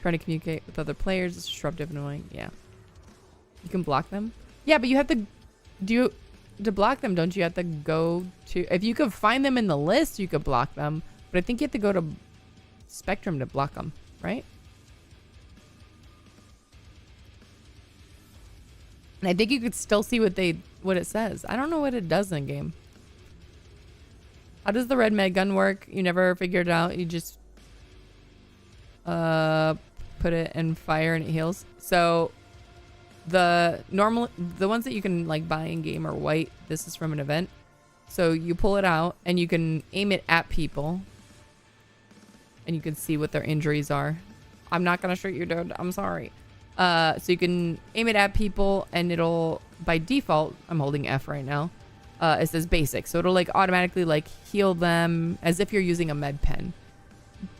trying to communicate with other players. It's disruptive and annoying. Yeah. You can block them? Yeah, but you have to to block them, don't you have to go to... If you could find them in the list, you could block them. But I think you have to go to Spectrum to block them, right? And I think you could still see what it says. I don't know what it does in game. How does the red med gun work? You never figured it out. You just put it and fire and it heals. So the ones that you can like buy in game are white. This is from an event. So you pull it out and you can aim it at people. And you can see what their injuries are. I'm not gonna shoot you, dude. I'm sorry. So you can aim it at people and it'll by default, I'm holding F right now. It says basic. So it'll like automatically like heal them as if you're using a med pen.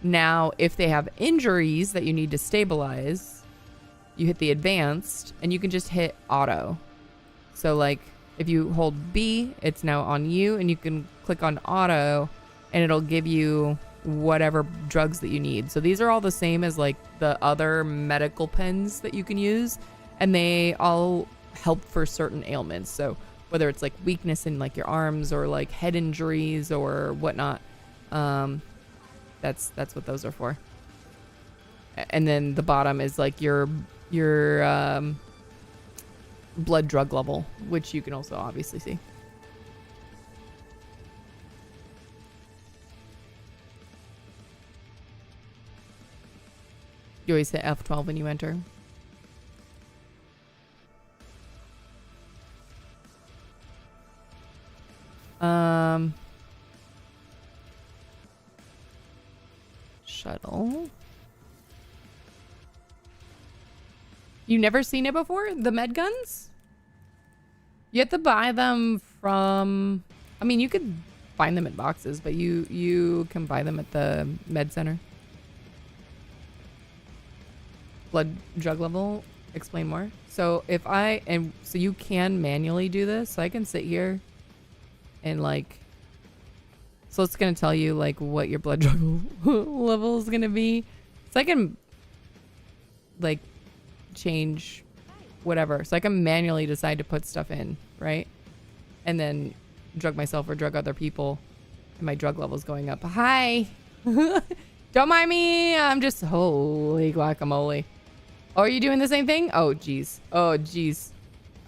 Now, if they have injuries that you need to stabilize, you hit the advanced and you can just hit auto. So like if you hold B, it's now on you and you can click on auto and it'll give you whatever drugs that you need. So these are all the same as like the other medical pens that you can use, and they all help for certain ailments. So whether it's like weakness in like your arms or like head injuries or whatnot, that's what those are for. And then the bottom is like your blood drug level, which you can also obviously see. You always hit F12 when you enter. Shuttle. You never seen it before? The med guns? You have to buy them from... I mean, you could find them in boxes, but you can buy them at the med center. Blood drug level. Explain more. So if I... And so you can manually do this. So I can sit here and like... So it's going to tell you like what your blood drug level is going to be. So I can like change whatever. So I can manually decide to put stuff in, right? And then drug myself or drug other people. And my drug level is going up. Hi. Don't mind me. I'm just... Holy guacamole. Oh, are you doing the same thing? Oh, geez. Oh, geez.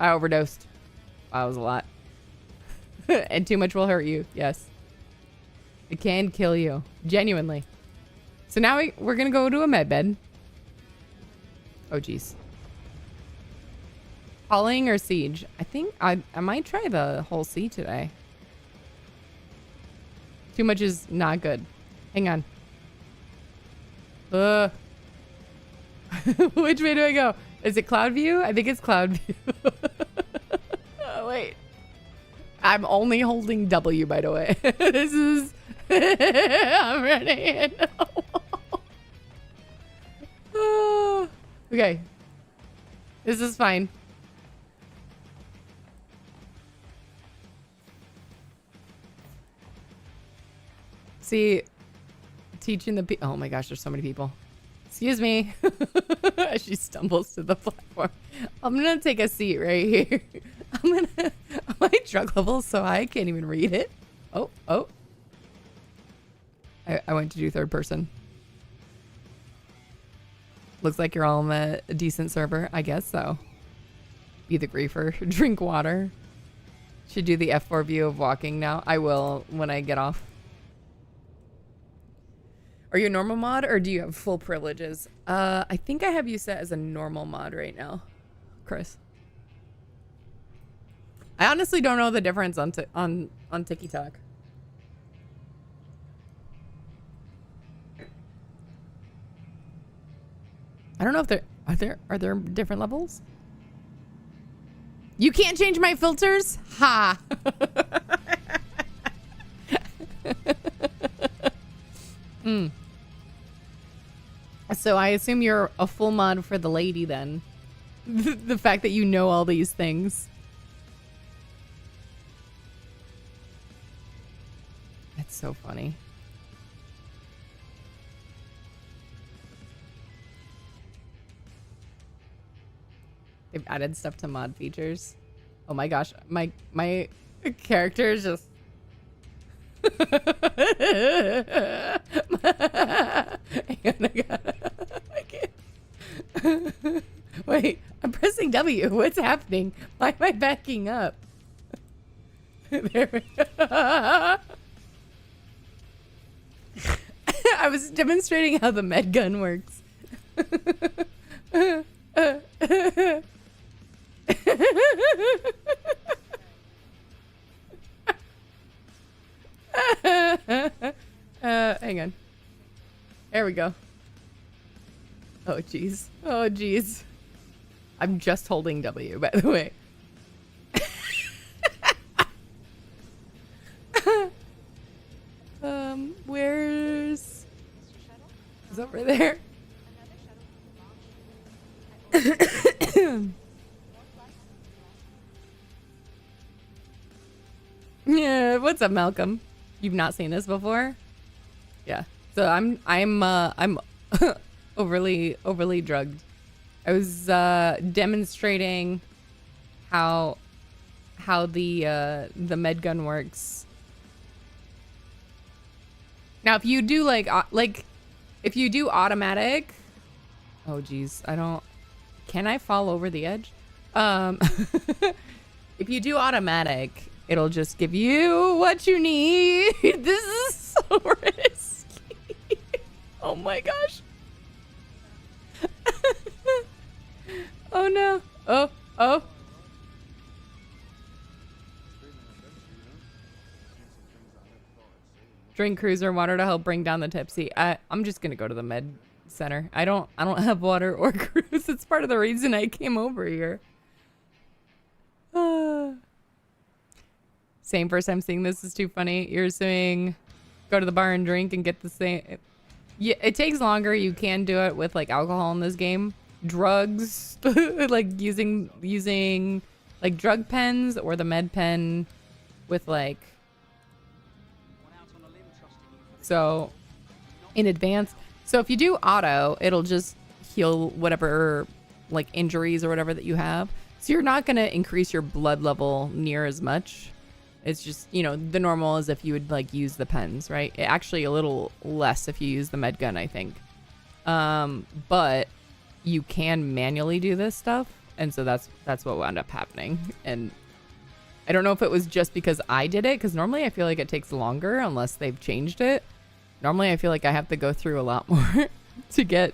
I overdosed. That was a lot. And too much will hurt you. Yes. It can kill you. Genuinely. So now we're going to go to a med bed. Oh, geez. Calling or siege? I think I might try the whole C today. Too much is not good. Hang on. Which way do I go? Is it cloud view? I think it's cloud view. Oh, wait. I'm only holding W, by the way. This is... I'm ready. Oh, okay. This is fine. See, teaching the oh my gosh, there's so many people. Excuse me. As she stumbles to the platform. I'm gonna take a seat right here. My drug level so high I can't even read it. Oh. I went to do third person. Looks like you're all on a decent server. I guess so. Be the griefer. Drink water. Should do the F4 view of walking now. I will when I get off. Are you a normal mod or do you have full privileges? I think I have you set as a normal mod right now, Chris. I honestly don't know the difference on TikTok. I don't know if are there different levels? You can't change my filters? Ha. So I assume you're a full mod for the lady then. The fact that you know all these things. That's so funny. They've added stuff to mod features. Oh my gosh, my character is just I can't. Wait, I'm pressing W. What's happening? Why am I backing up? There we go. I was demonstrating how the med gun works. Hang on. There we go. Oh, jeez. Oh, jeez. I'm just holding W, by the way. It's over there. Yeah, what's up, Malcolm? You've not seen this before? Yeah. So I'm overly drugged. I was demonstrating how the med gun works. Now, if you do if you do automatic, oh geez, can I fall over the edge? If you do automatic, it'll just give you what you need. This is so risky. Oh my gosh. Oh no. Oh. Drink cruiser water to help bring down the tipsy. I'm just gonna go to the med center. I don't have water or cruise. It's part of the reason I came over here. Same, first time seeing this is too funny. You're assuming go to the bar and drink and get the same. Yeah, it takes longer. You can do it with like alcohol in this game. Drugs, like using like drug pens or the med pen with like, so in advance. So if you do auto, it'll just heal whatever like injuries or whatever that you have. So you're not going to increase your blood level near as much. It's just, you know, the normal is if you would like use the pens, right? Actually a little less if you use the med gun, I think. But you can manually do this stuff. And so that's what wound up happening. And I don't know if it was just because I did it, because normally I feel like it takes longer unless they've changed it. Normally I feel like I have to go through a lot more to get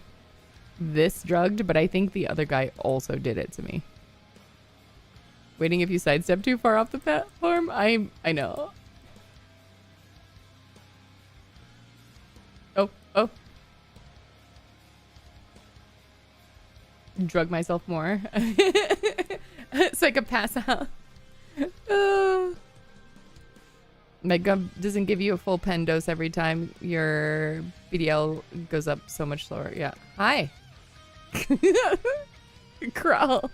this drugged, but I think the other guy also did it to me. Waiting if you sidestep too far off the platform. I know. Oh. Drug myself more. So I could pass out. Medgum doesn't give you a full pen dose every time. Your BDL goes up so much slower. Yeah. Hi. Crawl.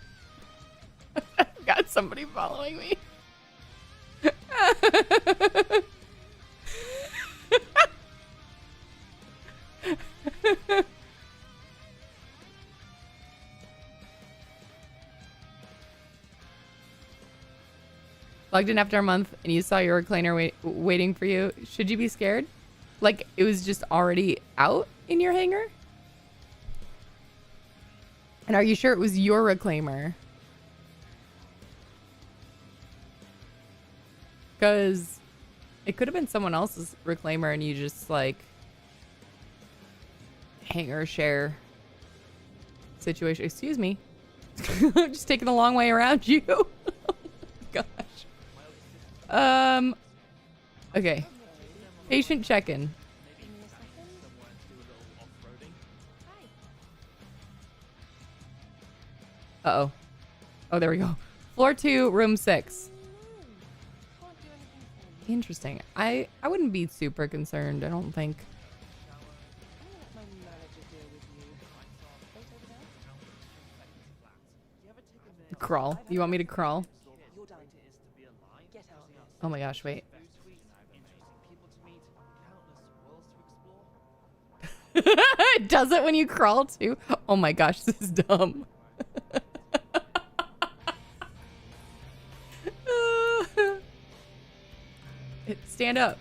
I've got somebody following me. Logged in after a month and you saw your recliner waiting for you. Should you be scared? Like it was just already out in your hangar? And are you sure it was your reclaimer? Because it could have been someone else's reclaimer and you just like hangar share situation. Excuse me. I'm just taking the long way around you. Oh my gosh. Okay. Patient check-in. Uh-oh. Oh, there we go. Floor 2, room 6. Interesting. I wouldn't be super concerned, I don't think. Crawl. You want me to crawl? Oh my gosh, wait. It does it when you crawl too? Oh my gosh, this is dumb. Stand up.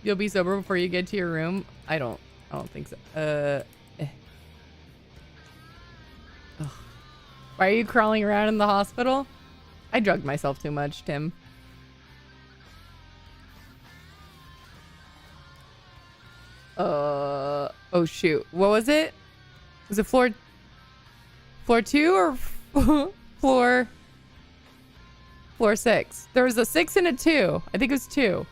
You'll be sober before you get to your room? I don't think so. Why are you crawling around in the hospital? I drugged myself too much, Tim. Oh shoot. What was it? Was it floor 2 or floor 6? There was a 6 and a 2. I think it was 2.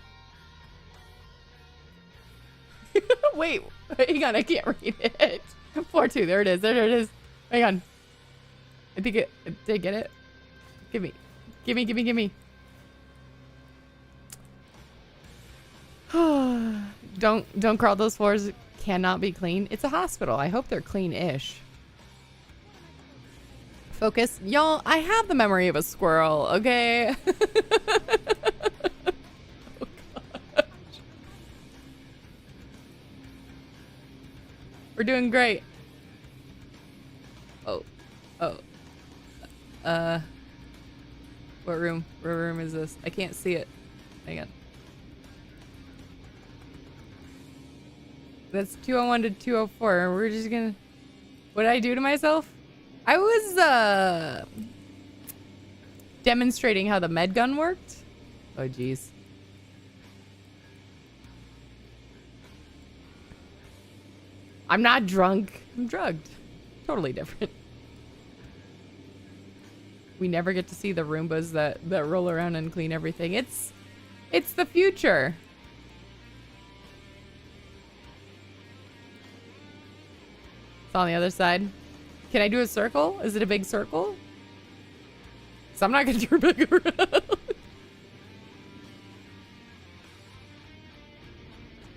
Wait, hang on, I can't read it. Floor 2, there it is. There it is. Hang on. I think it, did I get it? Gimme. Don't crawl. Those floors cannot be clean. It's a hospital. I hope they're clean-ish. Focus. Y'all, I have the memory of a squirrel, okay? Oh, gosh. We're doing great. Oh. What room? What room is this? I can't see it. Hang on. That's 201 to 204. We're just gonna... What did I do to myself? I was, demonstrating how the med gun worked. Oh, jeez. I'm not drunk. I'm drugged. Totally different. We never get to see the Roombas that roll around and clean everything. It's the future. It's on the other side. Can I do a circle? Is it a big circle? So I'm not gonna turn back around.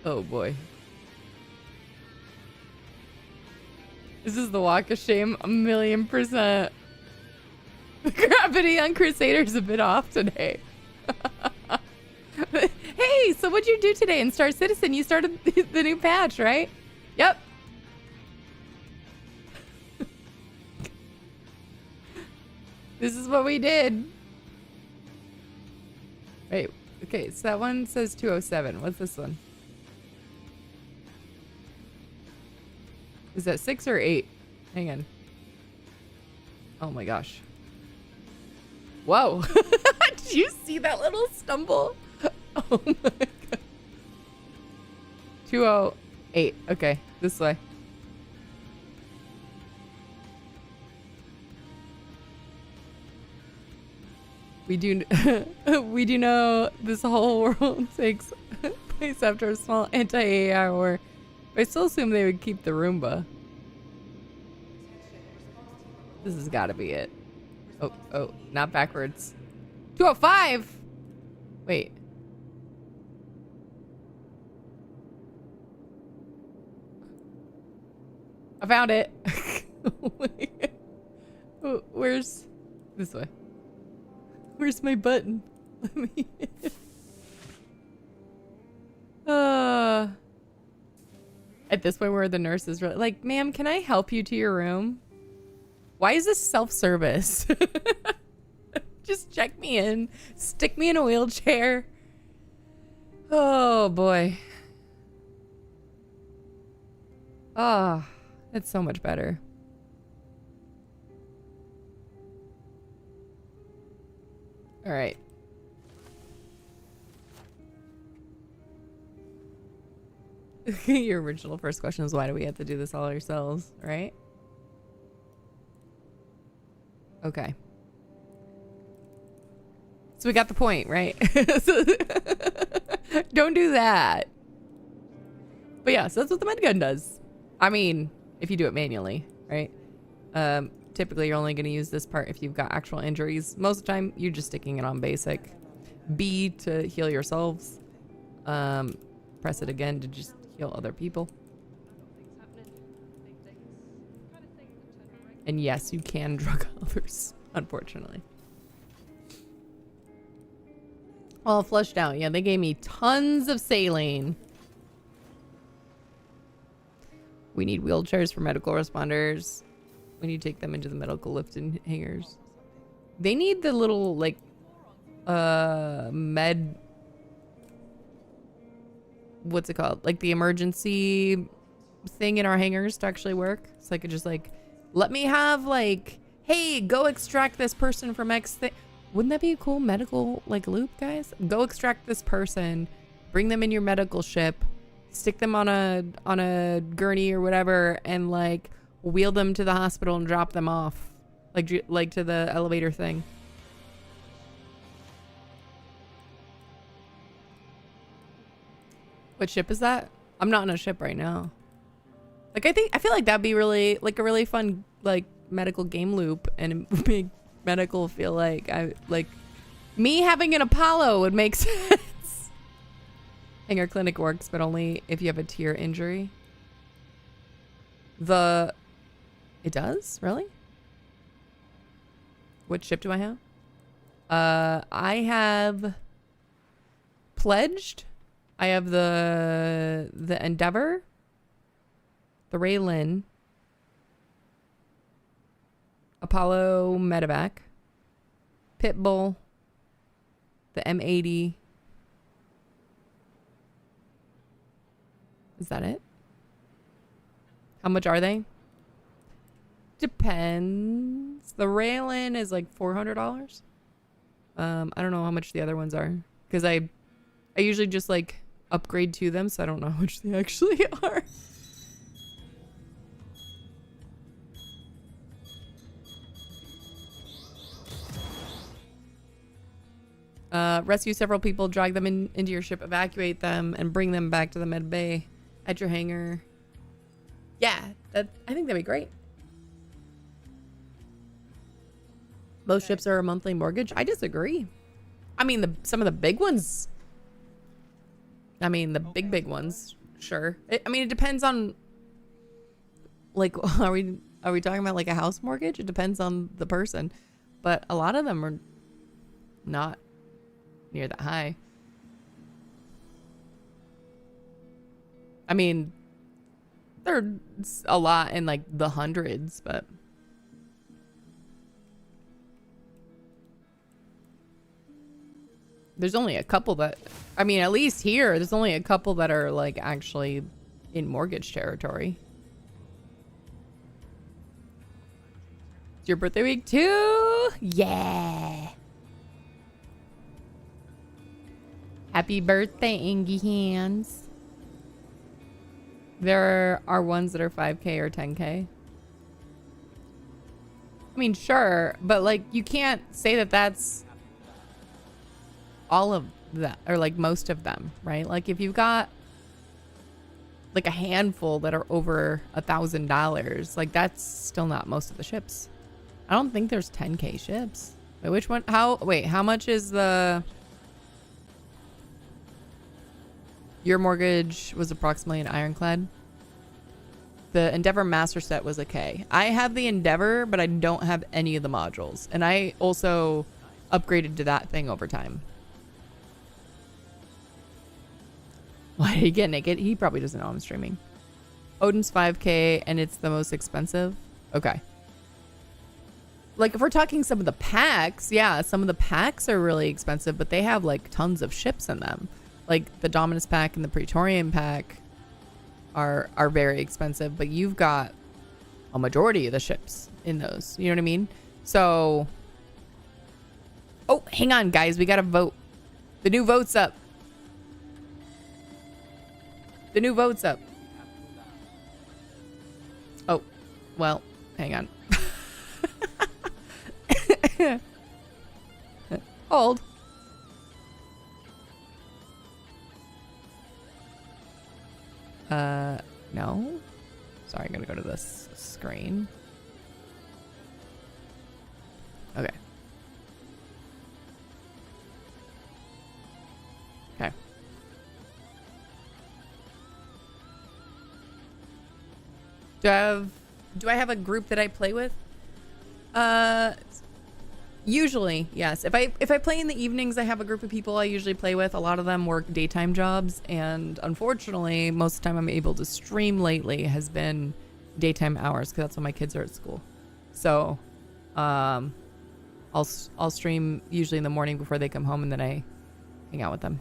Oh boy. This is the walk of shame 1,000,000%. The gravity on Crusader's a bit off today. Hey, so what'd you do today in Star Citizen? You started the new patch, right? Yep. This is what we did. Wait, okay, so that one says 207. What's this one? Is that 6 or 8? Hang on. Oh my gosh. Whoa. Did you see that little stumble? Oh my god. 208. Okay, this way. We do we do know this whole world takes place after a small anti-AI war. I still assume they would keep the Roomba. This has got to be it. Oh, not backwards. 205! Wait. I found it. Where's... This way. Where's my button? Let me... At this point where the nurse is really like, ma'am, can I help you to your room? Why is this self-service? Just check me in. Stick me in a wheelchair. Oh, boy. Oh, it's so much better. All right. Your original first question is why do we have to do this all ourselves, right? Okay. So we got the point, right? Don't do that. But yeah, so that's what the med gun does. I mean, if you do it manually, right? Typically you're only going to use this part if you've got actual injuries. Most of the time, you're just sticking it on basic. B to heal yourselves. Press it again to just heal other people. And yes, you can drug others, unfortunately. All flushed out. Yeah, they gave me tons of saline. We need wheelchairs for medical responders. We need to take them into the medical lift and hangers. They need the little, like, med... What's it called? Like the emergency thing in our hangars to actually work. So I could just, like, let me have, like, hey, go extract this person from X thing. Wouldn't that be a cool medical, like, loop, guys? Go extract this person. Bring them in your medical ship. Stick them on a gurney or whatever and, like, wheel them to the hospital and drop them off. Like to the elevator thing. What ship is that? I'm not on a ship right now. Like, I feel like that'd be really, like, a really fun, like, medical game loop, and it would make medical feel like me having an Apollo would make sense. Hangar clinic works, but only if you have a tear injury. It does? Really? What ship do I have? I have Pledged. I have the Endeavor, the Raylin, Apollo Medevac, Pitbull, the M80. Is that it? How much are they? Depends. The Raylin is like $400. I don't know how much the other ones are because I usually just like upgrade to them, so I don't know how much they actually are. Rescue several people, drag them into your ship, evacuate them, and bring them back to the med bay at your hangar. Yeah, I think that'd be great. Most ships are a monthly mortgage. I disagree. I mean, some of the big ones. I mean, the big ones. Sure. I mean, it depends on. Like, are we talking about like a house mortgage? It depends on the person, but a lot of them are not near that high. I mean, there's a lot in like the hundreds, but. There's only a couple that, I mean, at least here, there's only a couple that are like actually in mortgage territory. It's your birthday week too? Yeah. Happy birthday, Ingy Hands. There are ones that are 5K or 10K. I mean, sure, but like you can't say that that's all of that or like most of them, right? Like if you've got like a handful that are over $1,000, like that's still not most of the ships. I don't think there's 10K ships. Wait, which one? How much is your mortgage was approximately an ironclad? The Endeavor Master Set was a K. I have the Endeavor, but I don't have any of the modules. And I also upgraded to that thing over time. Why did he get naked? He probably doesn't know I'm streaming. Odin's 5K and it's the most expensive. Okay. Like if we're talking some of the packs, yeah, some of the packs are really expensive, but they have like tons of ships in them. Like the Dominus pack and the Praetorian pack are very expensive, but you've got a majority of the ships in those. You know what I mean? So, oh, hang on, guys. We got to vote. The new vote's up. The new vote's up. Oh, well, hang on. Hold. No. Sorry, I'm gonna go to this screen. Okay. Okay. Do I have a group that I play with? Usually, yes. If I play in the evenings, I have a group of people I usually play with. A lot of them work daytime jobs, and unfortunately, most of the time I'm able to stream lately has been daytime hours because that's when my kids are at school. So, I'll stream usually in the morning before they come home, and then I hang out with them.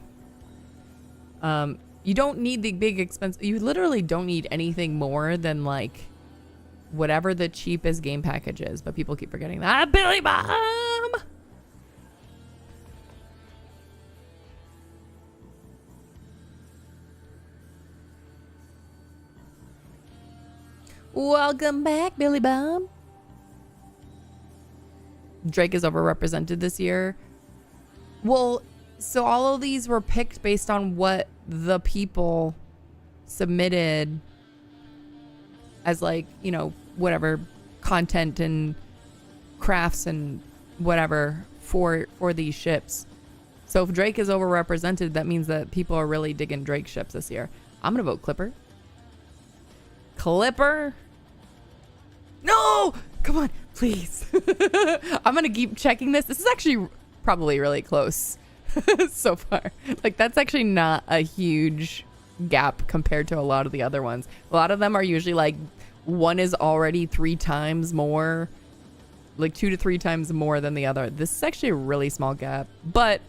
You don't need the big expense. You literally don't need anything more than like whatever the cheapest game package is, but people keep forgetting that. Billy Bomb! Welcome back, Billy Bomb. Drake is overrepresented this year. Well, so all of these were picked based on what the people submitted as like, you know, whatever content and crafts and whatever for these ships. So if Drake is overrepresented, that means that people are really digging Drake ships this year. I'm gonna vote Clipper. Clipper? No! Come on, please. I'm gonna keep checking this. This is actually probably really close so far. Like, that's actually not a huge gap compared to a lot of the other ones. A lot of them are usually like, one is already 3 times more, like 2 to 3 times more than the other. This is actually a really small gap, but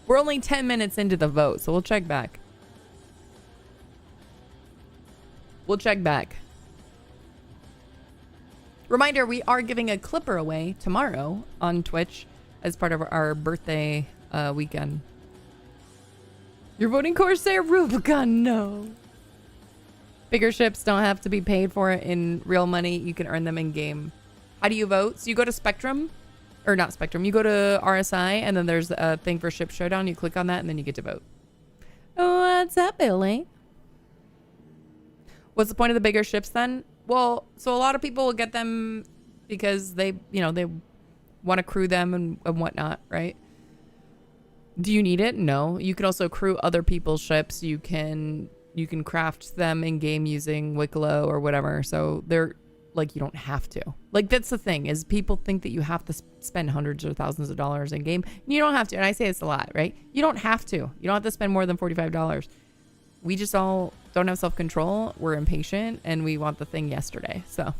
we're only 10 minutes into the vote, so we'll check back. We'll check back. Reminder, we are giving a Clipper away tomorrow on Twitch as part of our birthday weekend. You're voting Corsair Rubicon? No. Bigger ships don't have to be paid for in real money. You can earn them in game. How do you vote? So you go to Spectrum, or not Spectrum. You go to RSI, and then there's a thing for Ship Showdown. You click on that, and then you get to vote. What's up, Billy? What's the point of the bigger ships then? Well, so a lot of people will get them because they, you know, they want to crew them and whatnot, right? Do you need it? No. You can also crew other people's ships. You can craft them in game using Wicklow or whatever. So they're like, you don't have to. Like, that's the thing, is people think that you have to spend hundreds or thousands of dollars in game. You don't have to. And I say this a lot, right? You don't have to. You don't have to spend more than $45. We just all don't have self-control. We're impatient and we want the thing yesterday. So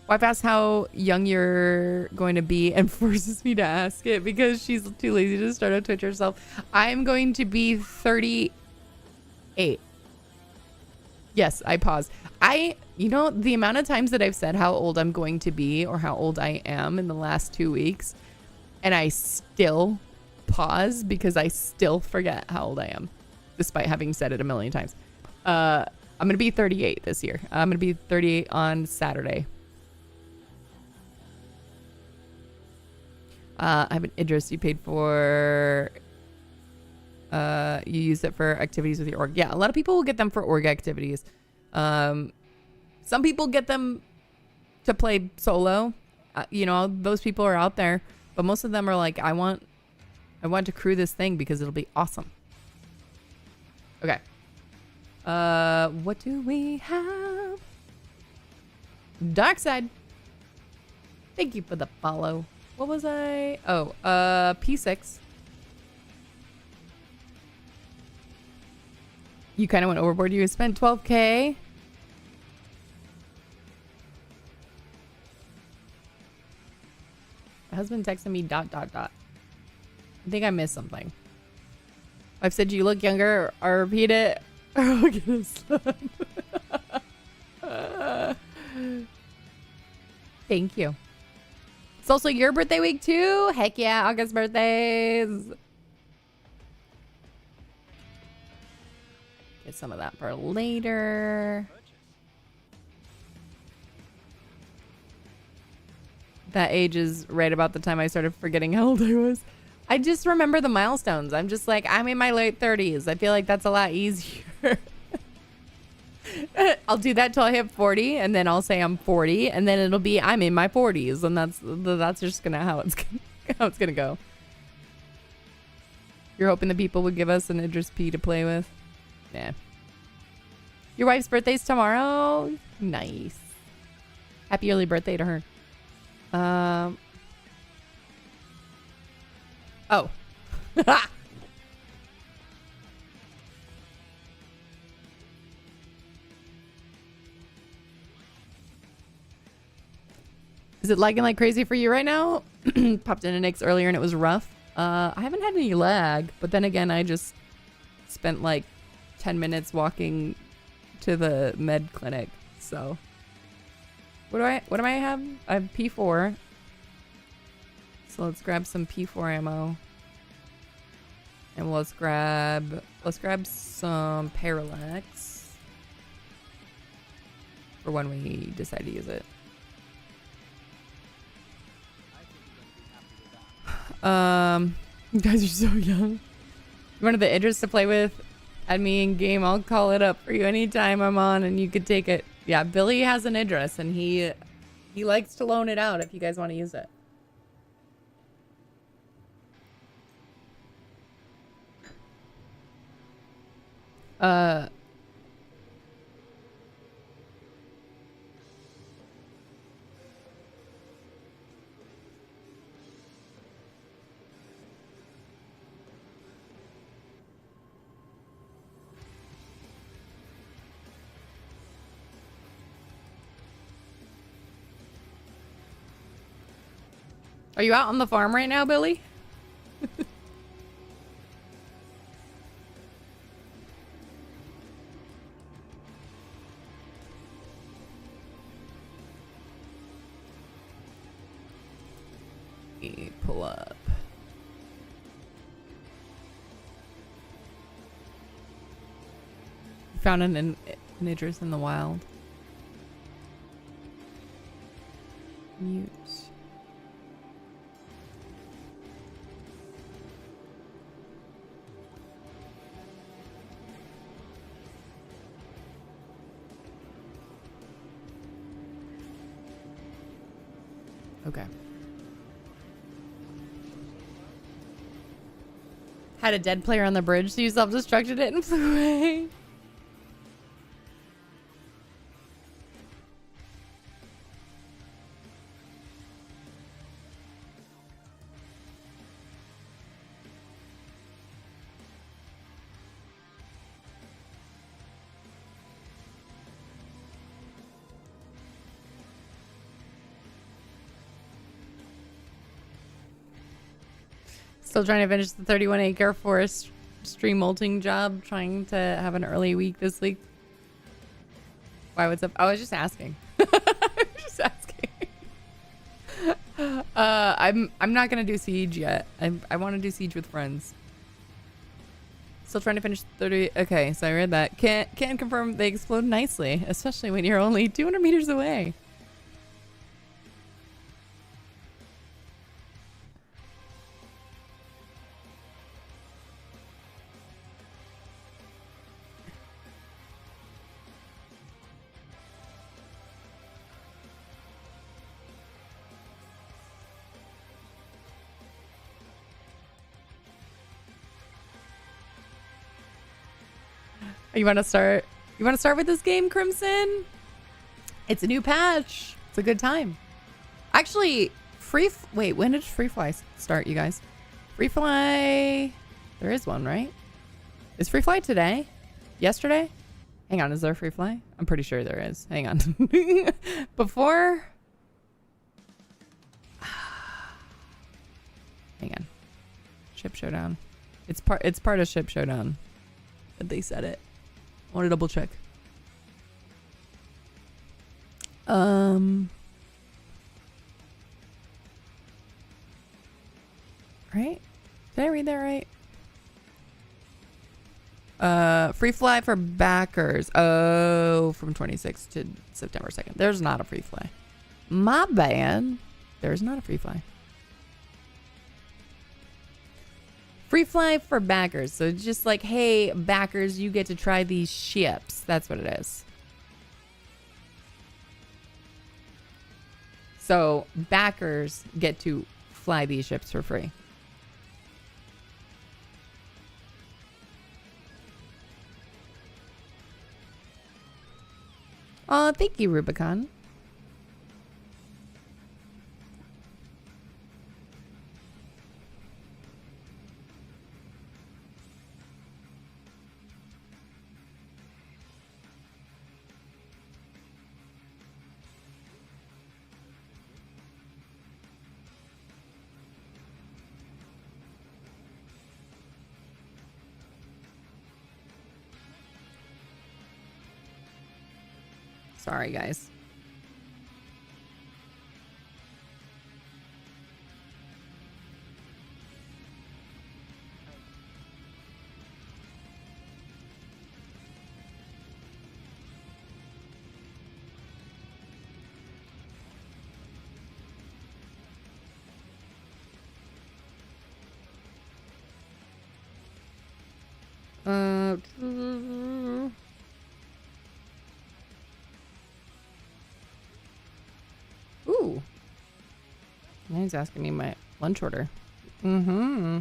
wife asks how young you're going to be and forces me to ask it because she's too lazy to start a Twitch herself. I'm going to be 38. Yes, I paused. You know, the amount of times that I've said how old I'm going to be or how old I am in the last 2 weeks, and I still pause because I still forget how old I am, despite having said it a million times. I'm going to be 38 this year. I'm going to be 38 on Saturday. I have an Idris you paid for. You use it for activities with your org. Yeah, a lot of people will get them for org activities. Some people get them to play solo. You know, those people are out there, but most of them are like, I want to crew this thing because it'll be awesome. Okay. What do we have? Darkside. Thank you for the follow. What was I? Oh, P6. You kind of went overboard. You spent 12K. My husband texted me ... I think I missed something. I've said you look younger. I'll repeat it. Or get a son. Thank you. It's also your birthday week too. Heck yeah, August birthdays. Get some of that for later. That age is right about the time I started forgetting how old I was. I just remember the milestones. I'm just like, I'm in my late 30s. I feel like that's a lot easier. I'll do that till I hit 40, and then I'll say I'm 40, and then it'll be I'm in my 40s, and that's just how it's gonna go. You're hoping the people would give us an Idris P to play with? Nah. Your wife's birthday's tomorrow? Nice. Happy early birthday to her. Oh. Is it lagging like crazy for you right now? Popped in an Nix earlier and it was rough. I haven't had any lag, but then again, I just spent like 10 minutes walking to the med clinic. So what do I have? I have P4. So let's grab some P4 ammo. And let's grab some parallax for when we decide to use it. You guys are so young. You wanted the Idris to play with? Add me in game. I'll call it up for you anytime I'm on, and you could take it. Yeah, Billy has an Idris, and he likes to loan it out if you guys want to use it. Uh, are you out on the farm right now, Billy? Let me pull up. Found an Idris in the wild. Mute. Okay. Had a dead player on the bridge, so you self-destructed it and flew away. Still trying to finish the 31-acre forest stream molting job. Trying to have an early week this week. Why? What's up? I was just asking. I was just asking. I'm not gonna do siege yet. I want to do siege with friends. Still trying to finish 30. Okay, so I read that. Can't confirm they explode nicely, especially when you're only 200 meters away. You want to start? You want to start with this game, Crimson? It's a new patch. It's a good time. Actually, wait, when did Free Fly start, you guys? Free Fly. There is one, right? Is Free Fly today? Yesterday? Hang on, is there a Free Fly? I'm pretty sure there is. Hang on. Before. Hang on. Ship Showdown. It's part of Ship Showdown. But they said it. I want to double check. Right? Did I read that right? Free Fly for backers. Oh, from 26th to September 2nd. There's not a Free Fly. My bad. There's not a Free Fly. Free Fly for backers. So just like, hey, backers, you get to try these ships. That's what it is. So backers get to fly these ships for free. Oh, thank you, Rubicon. Sorry, guys. Ooh. Now he's asking me my lunch order. Mm-hmm.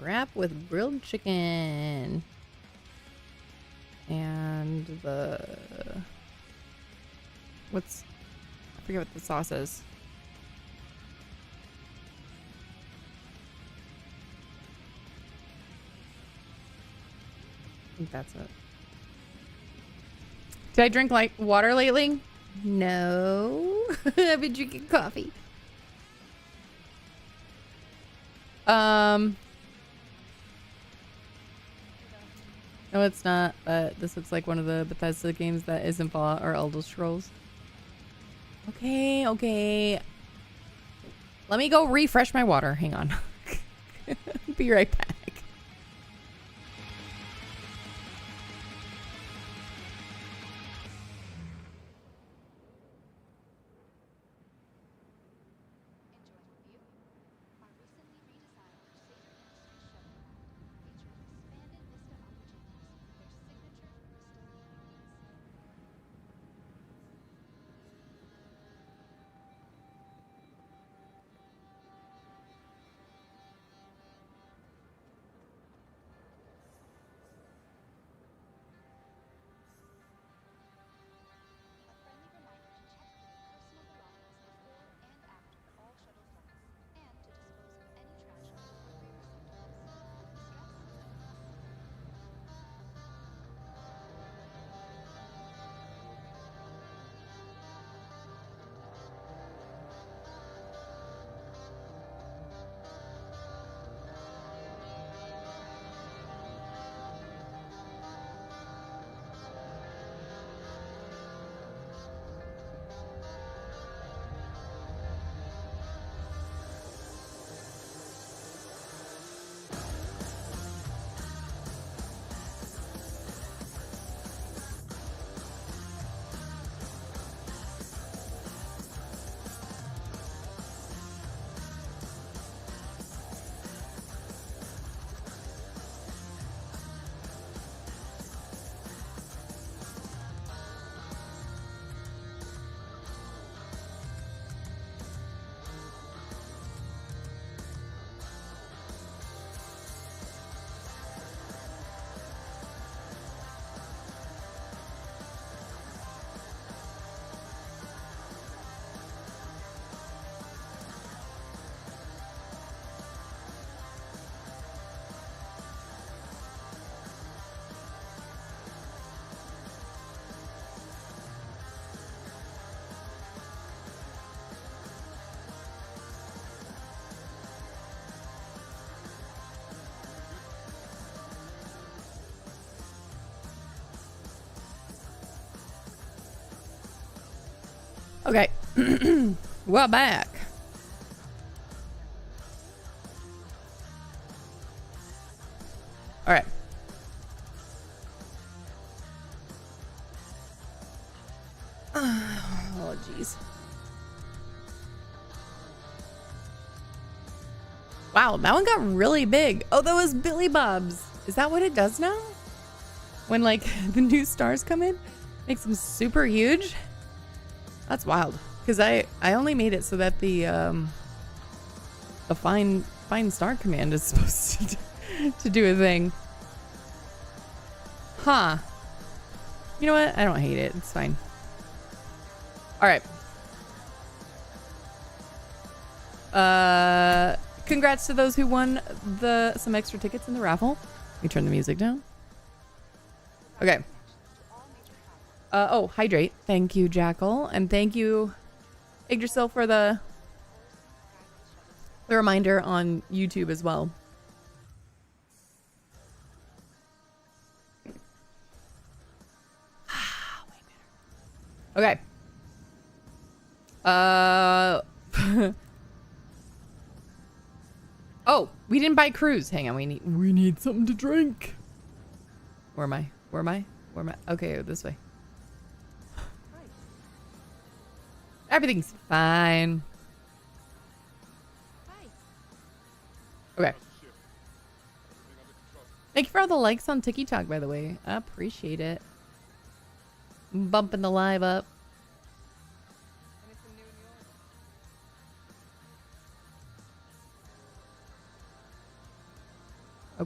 wrap with grilled chicken. And the... What's... I forget what the sauce is. I think that's it. Did I drink like water lately? No. I've been drinking coffee. No, it's not, but this looks like one of the Bethesda games that isn't Fallout or Elder Scrolls. Okay, okay. Let me go refresh my water. Hang on. Be right back. Okay. We're back. All right. Oh, jeez. Wow, that one got really big. Oh, that was Billy Bob's. Is that what it does now? When, like, the new stars come in? Makes them super huge? That's wild. Because I only made it so that the find star command is supposed to do a thing. Huh. You know what? I don't hate it. It's fine. All right. Congrats to those who won some extra tickets in the raffle. Let me turn the music down. Okay. Oh, hydrate. Thank you, Jackal. And thank you, Yggdrasil, for the reminder on YouTube as well. Okay. Oh, we didn't buy cruise. Hang on, we need something to drink. Where am I? Okay, this way. Everything's fine. Okay. Thank you for all the likes on TikTok, by the way. I appreciate it. I'm bumping the live up.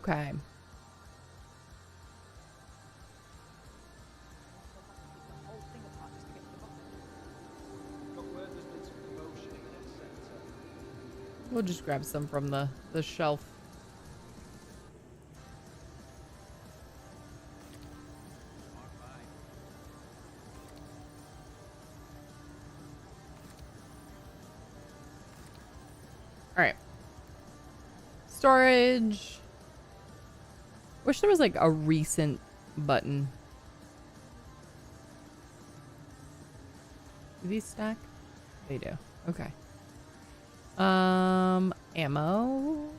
Okay. We'll just grab some from the shelf. All right. Storage. Wish there was like a recent button. Do these stack? They do. Okay. Ammo.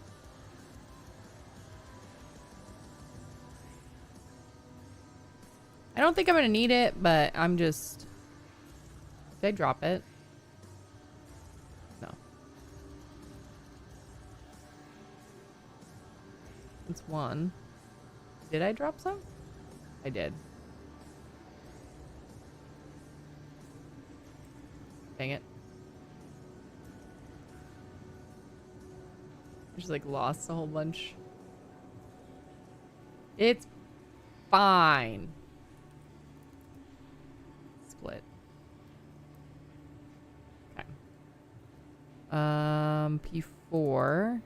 I don't think I'm gonna need it, but I'm just... Did I drop it? No. It's one. Did I drop some? I did. Dang it. I just like lost a whole bunch. It's fine. Split. Okay. P4.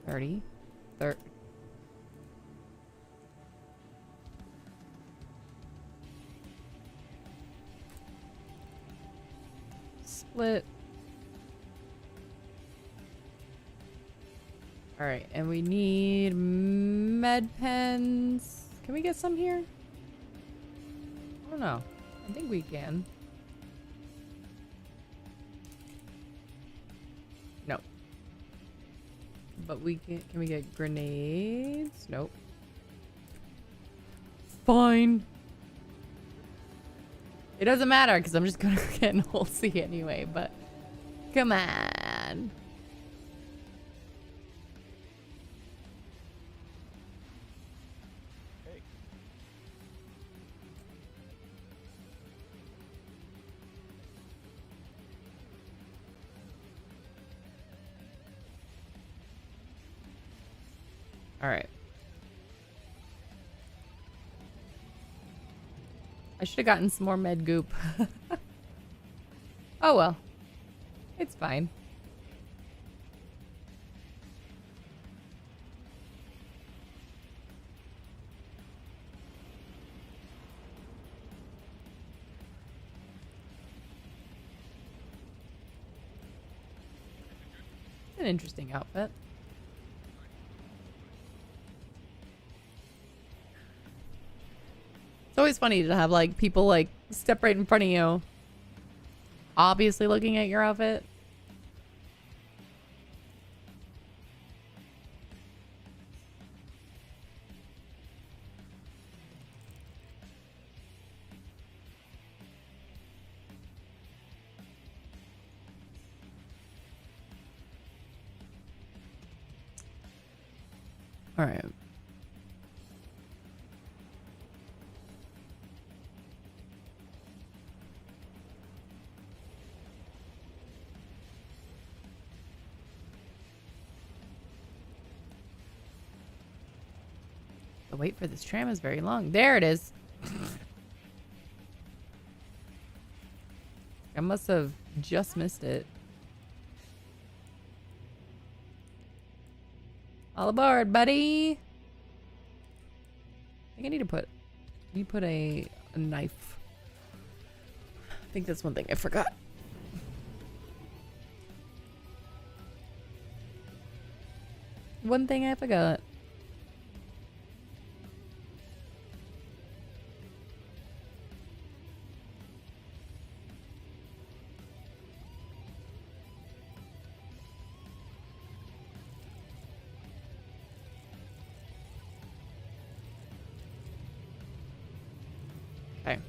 30. 30. Split. All right, and we need med pens. Can we get some here? I don't know. I think we can. No. But we can we get grenades? Nope. Fine. It doesn't matter because I'm just gonna get an whole C anyway, but come on. All right. I should have gotten some more med goop. Oh well. It's fine. An interesting outfit. It's always funny to have like people like step right in front of you, obviously looking at your outfit. All right. The wait for this tram is very long. There it is. I must have just missed it. All aboard, buddy. I think I need to put a knife. I think that's one thing I forgot. One thing I forgot. Okay.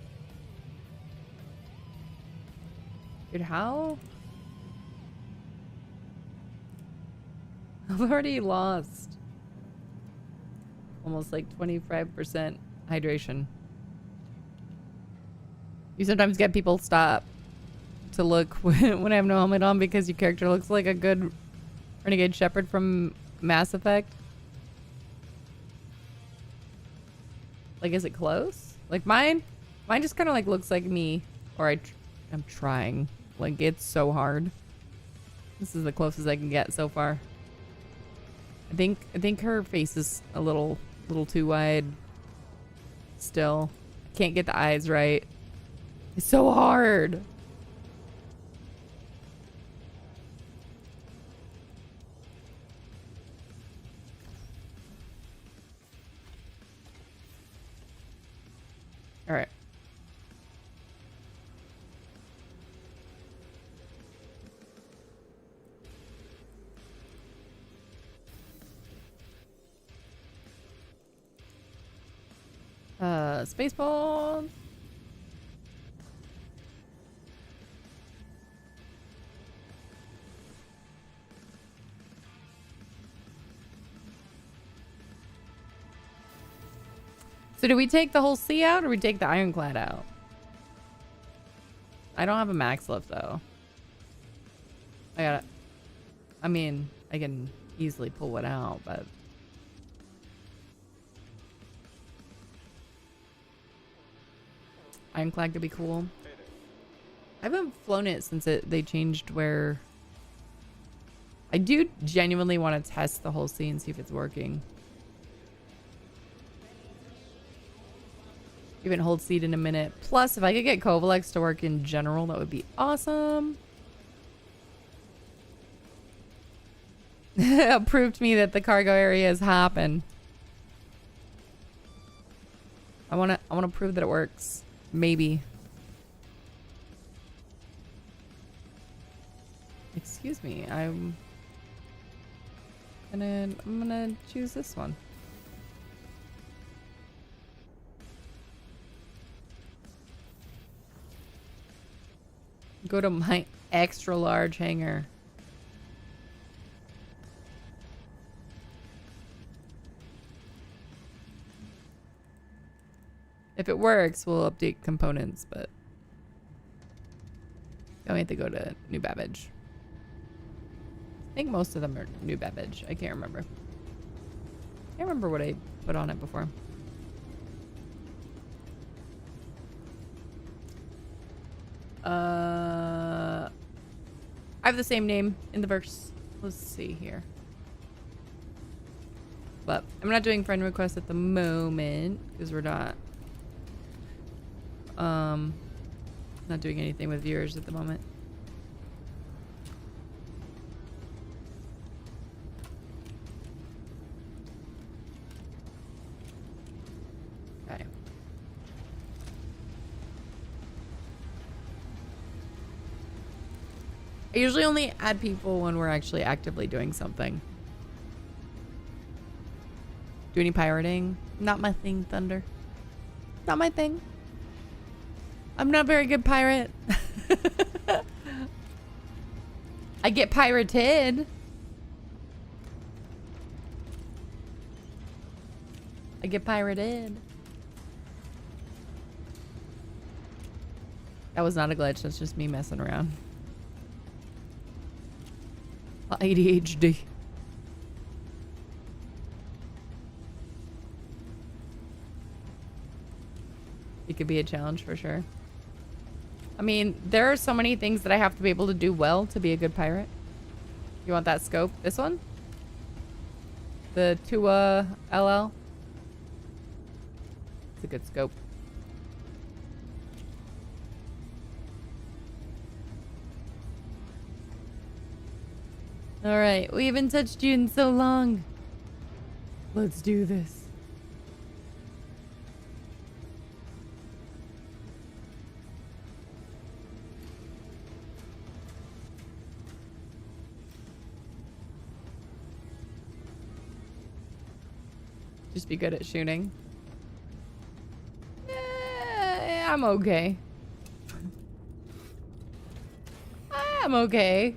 Dude, how? I've already lost almost like 25% hydration. You sometimes get people stop to look when I have no helmet on because your character looks like a good Renegade Shepherd from Mass Effect. Like, is it close? Like mine just kind of like looks like me, or I'm trying. Like, it's so hard. This is the closest I can get so far. I think her face is a little too wide. Still, can't get the eyes right. It's so hard. All right. Spaceballs. So do we take the whole sea out, or we take the ironclad out? I don't have a max lift though. I mean, I can easily pull it out, but ironclad could be cool. I haven't flown it since they changed where. I do genuinely want to test the whole sea and see if it's working. Even hold seat in a minute. Plus, if I could get Kovalex to work in general, that would be awesome. Prove to me that the cargo area is hopping. I wanna prove that it works. Maybe. Excuse me. I'm gonna choose this one. Go to my extra large hangar. If it works, we'll update components, but I have to go to New Babbage. I think most of them are New Babbage. I can't remember. I can't remember what I put on it before. I have the same name in the verse. Let's see here. But I'm not doing friend requests at the moment because we're not doing anything with viewers at the moment. Okay. I usually only add people when we're actually actively doing something. Do any pirating? Not my thing, Thunder. Not my thing. I'm not a very good pirate. I get pirated. I get pirated. That was not a glitch. That's just me messing around. ADHD. It could be a challenge for sure. I mean, there are so many things that I have to be able to do well to be a good pirate. You want that scope? This one? The Tua LL? It's a good scope. Alright, we haven't touched you in so long. Let's do this. Just be good at shooting. I'm okay. I'm okay.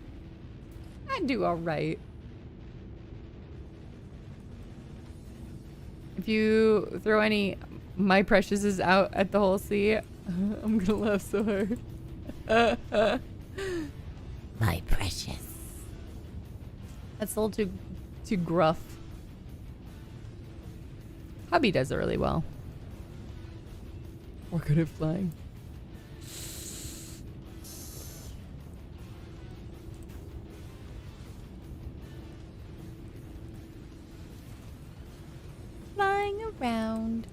I do all right. If you throw any my preciouses out at the whole sea, I'm gonna laugh so hard. My precious. That's a little too gruff. Hubby does it really well. We're good at flying. Flying around.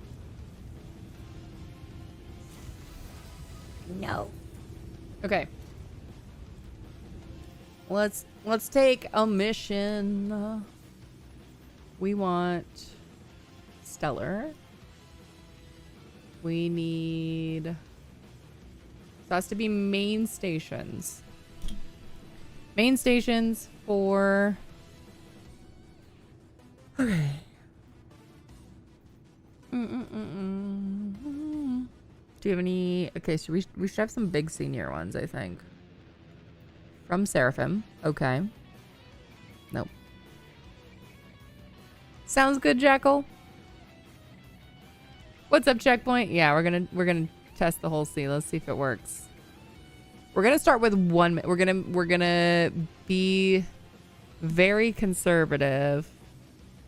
No. Okay. Let's take a mission. We want stellar. We need... So it has to be main stations. Main stations for... Okay. Do you have any... Okay, so we should have some big senior ones, I think. From Seraphim. Okay. Nope. Sounds good, Jackal. What's up, Checkpoint? Yeah, we're gonna test the whole sea. Let's see if it works. We're gonna start with one. We're gonna be very conservative.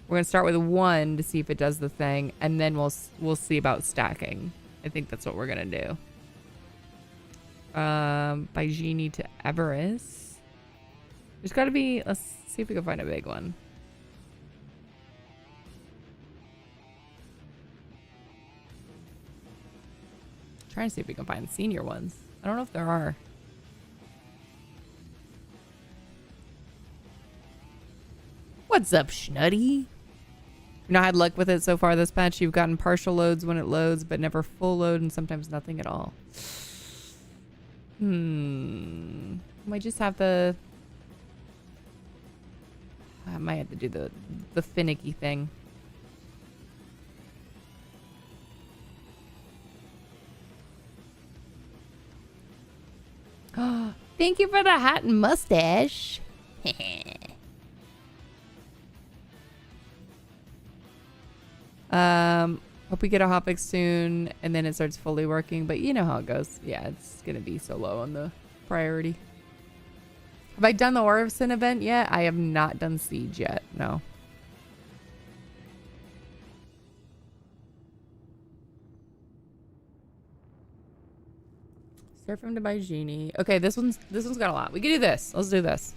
We're gonna start with one to see if it does the thing, and then we'll see about stacking. I think that's what we're gonna do. By Genie to Everest. There's got to be. Let's see if we can find a big one. Trying to see if we can find senior ones. I don't know if there are. What's up, Schnuddy? You not had luck with it so far this patch. You've gotten partial loads when it loads, but never full load, and sometimes nothing at all. Might just have the... I might have to do the finicky thing. Thank you for the hat and mustache. Hope we get a hotfix soon and then it starts fully working, but you know how it goes. Yeah, it's gonna be so low on the priority. Have I done the Orison event yet? I have not done Siege yet. No. Seraphim to buy Genie. Okay, this one's got a lot. We can do this. Let's do this.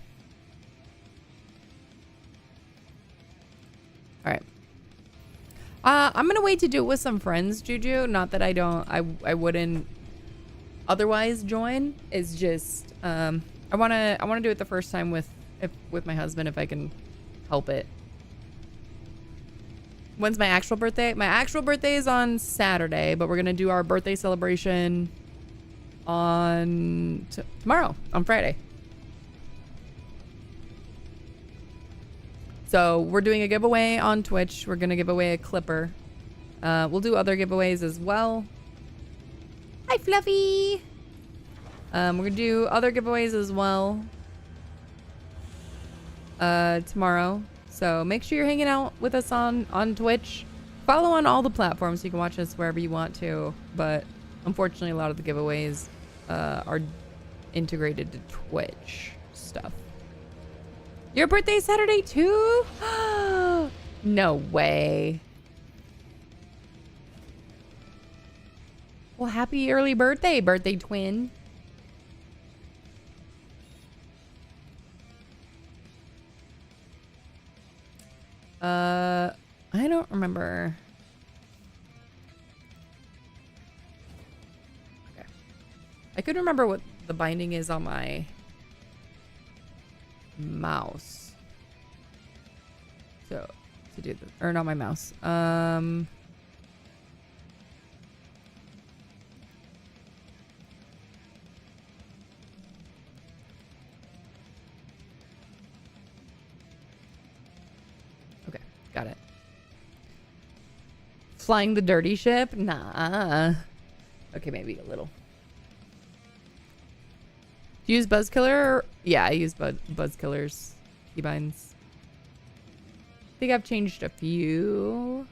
All right. I'm gonna wait to do it with some friends, Juju. Not that I wouldn't otherwise join. It's just I wanna do it the first time with my husband if I can help it. When's my actual birthday? My actual birthday is on Saturday, but we're gonna do our birthday celebration on tomorrow, on Friday. So we're doing a giveaway on Twitch. We're gonna give away a clipper. We'll do other giveaways as well. Hi, Fluffy. We're gonna do other giveaways as well tomorrow. So make sure you're hanging out with us on Twitch. Follow on all the platforms so you can watch us wherever you want to. But unfortunately, a lot of the giveaways are integrated to Twitch stuff. Your birthday Saturday too? No way. Well, happy early birthday, birthday twin. I don't remember. Okay. I could remember what the binding is on my mouse. So to do this, or not my mouse. Okay, got it. Flying the dirty ship? Nah. Okay, maybe a little. Do you use Buzzkiller? Yeah, I use Buzzkillers keybinds. I think I've changed a few.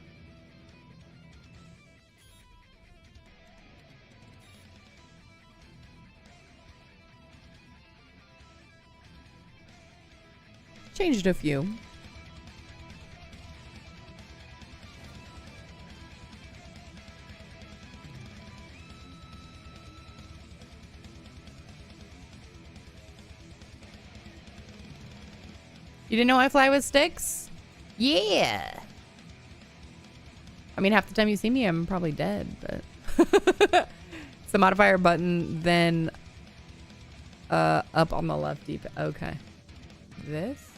changed a few. You didn't know I fly with sticks? Yeah. I mean, half the time you see me, I'm probably dead, but it's the modifier button, then up on the left deep. Okay. This?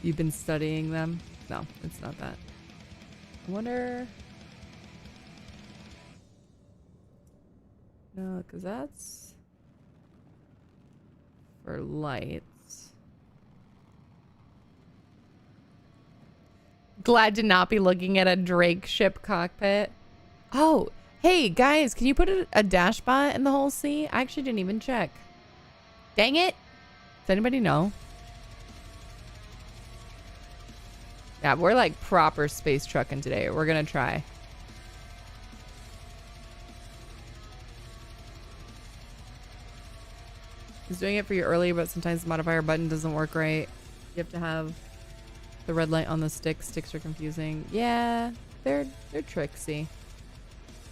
You've been studying them? No, it's not that. I wonder... No, because that's for lights. Glad to not be looking at a Drake ship cockpit. Oh, hey guys, can you put a dash bot in the whole sea? I actually didn't even check. Dang it. Does anybody know? Yeah, we're like proper space trucking today. We're gonna try. He's doing it for you early, but sometimes the modifier button doesn't work right. You have to have the red light on the sticks. Sticks are confusing. Yeah, they're tricksy.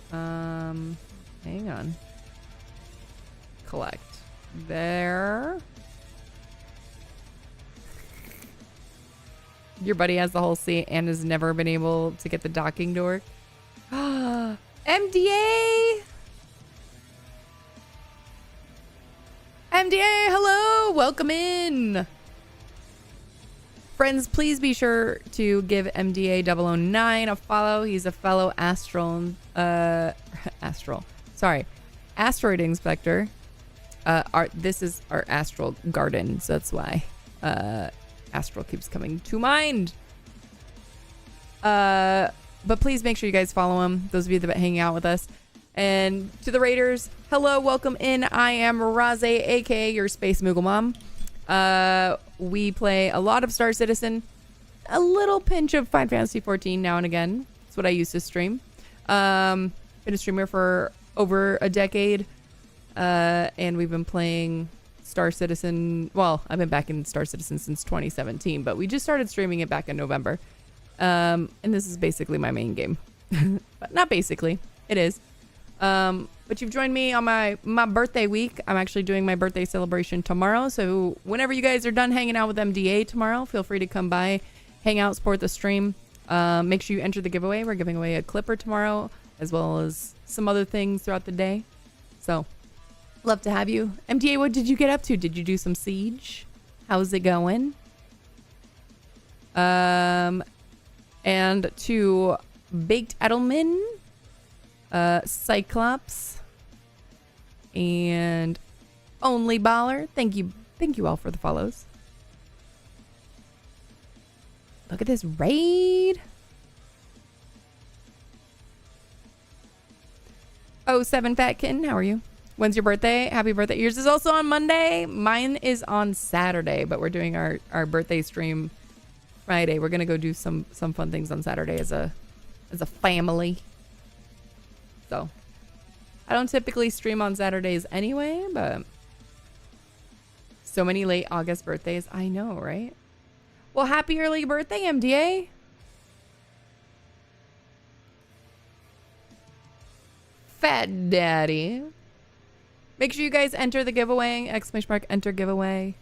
Hang on. Collect. There. Your buddy has the whole seat and has never been able to get the docking to work. MDA! MDA, hello! Welcome in! Friends, please be sure to give MDA 009 a follow. He's a fellow asteroid inspector. This is our astral garden, so that's why astral keeps coming to mind. But please make sure you guys follow him, those of you that have been hanging out with us. And to the raiders, hello, welcome in. I am Rahhzay, aka your Space Moogle Mom. We play a lot of Star Citizen, a little pinch of Final Fantasy 14 now and again. That's what I used to stream. Been a streamer for over a decade, and we've been playing Star Citizen. Well, I've been back in Star Citizen since 2017, but we just started streaming it back in November. And this is basically my main game. But not basically, it is. But you've joined me on my birthday week. I'm actually doing my birthday celebration tomorrow. So whenever you guys are done hanging out with MDA tomorrow, feel free to come by, hang out, support the stream. Make sure you enter the giveaway. We're giving away a clipper tomorrow, as well as some other things throughout the day. So love to have you. MDA, what did you get up to? Did you do some Siege? How's it going? And to Baked Edelman, Cyclops, and Only Baller. Thank you all for the follows. Look at this raid. Oh, 7 Fat Kitten, how are you? When's your birthday? Happy birthday. Yours is also on Monday. Mine is on Saturday, but we're doing our birthday stream Friday. We're gonna go do some fun things on Saturday as a family. So I don't typically stream on Saturdays anyway, but so many late August birthdays. I know, right? Well, happy early birthday, MDA. Fat Daddy. Make sure you guys enter the giveaway. ! Enter giveaway.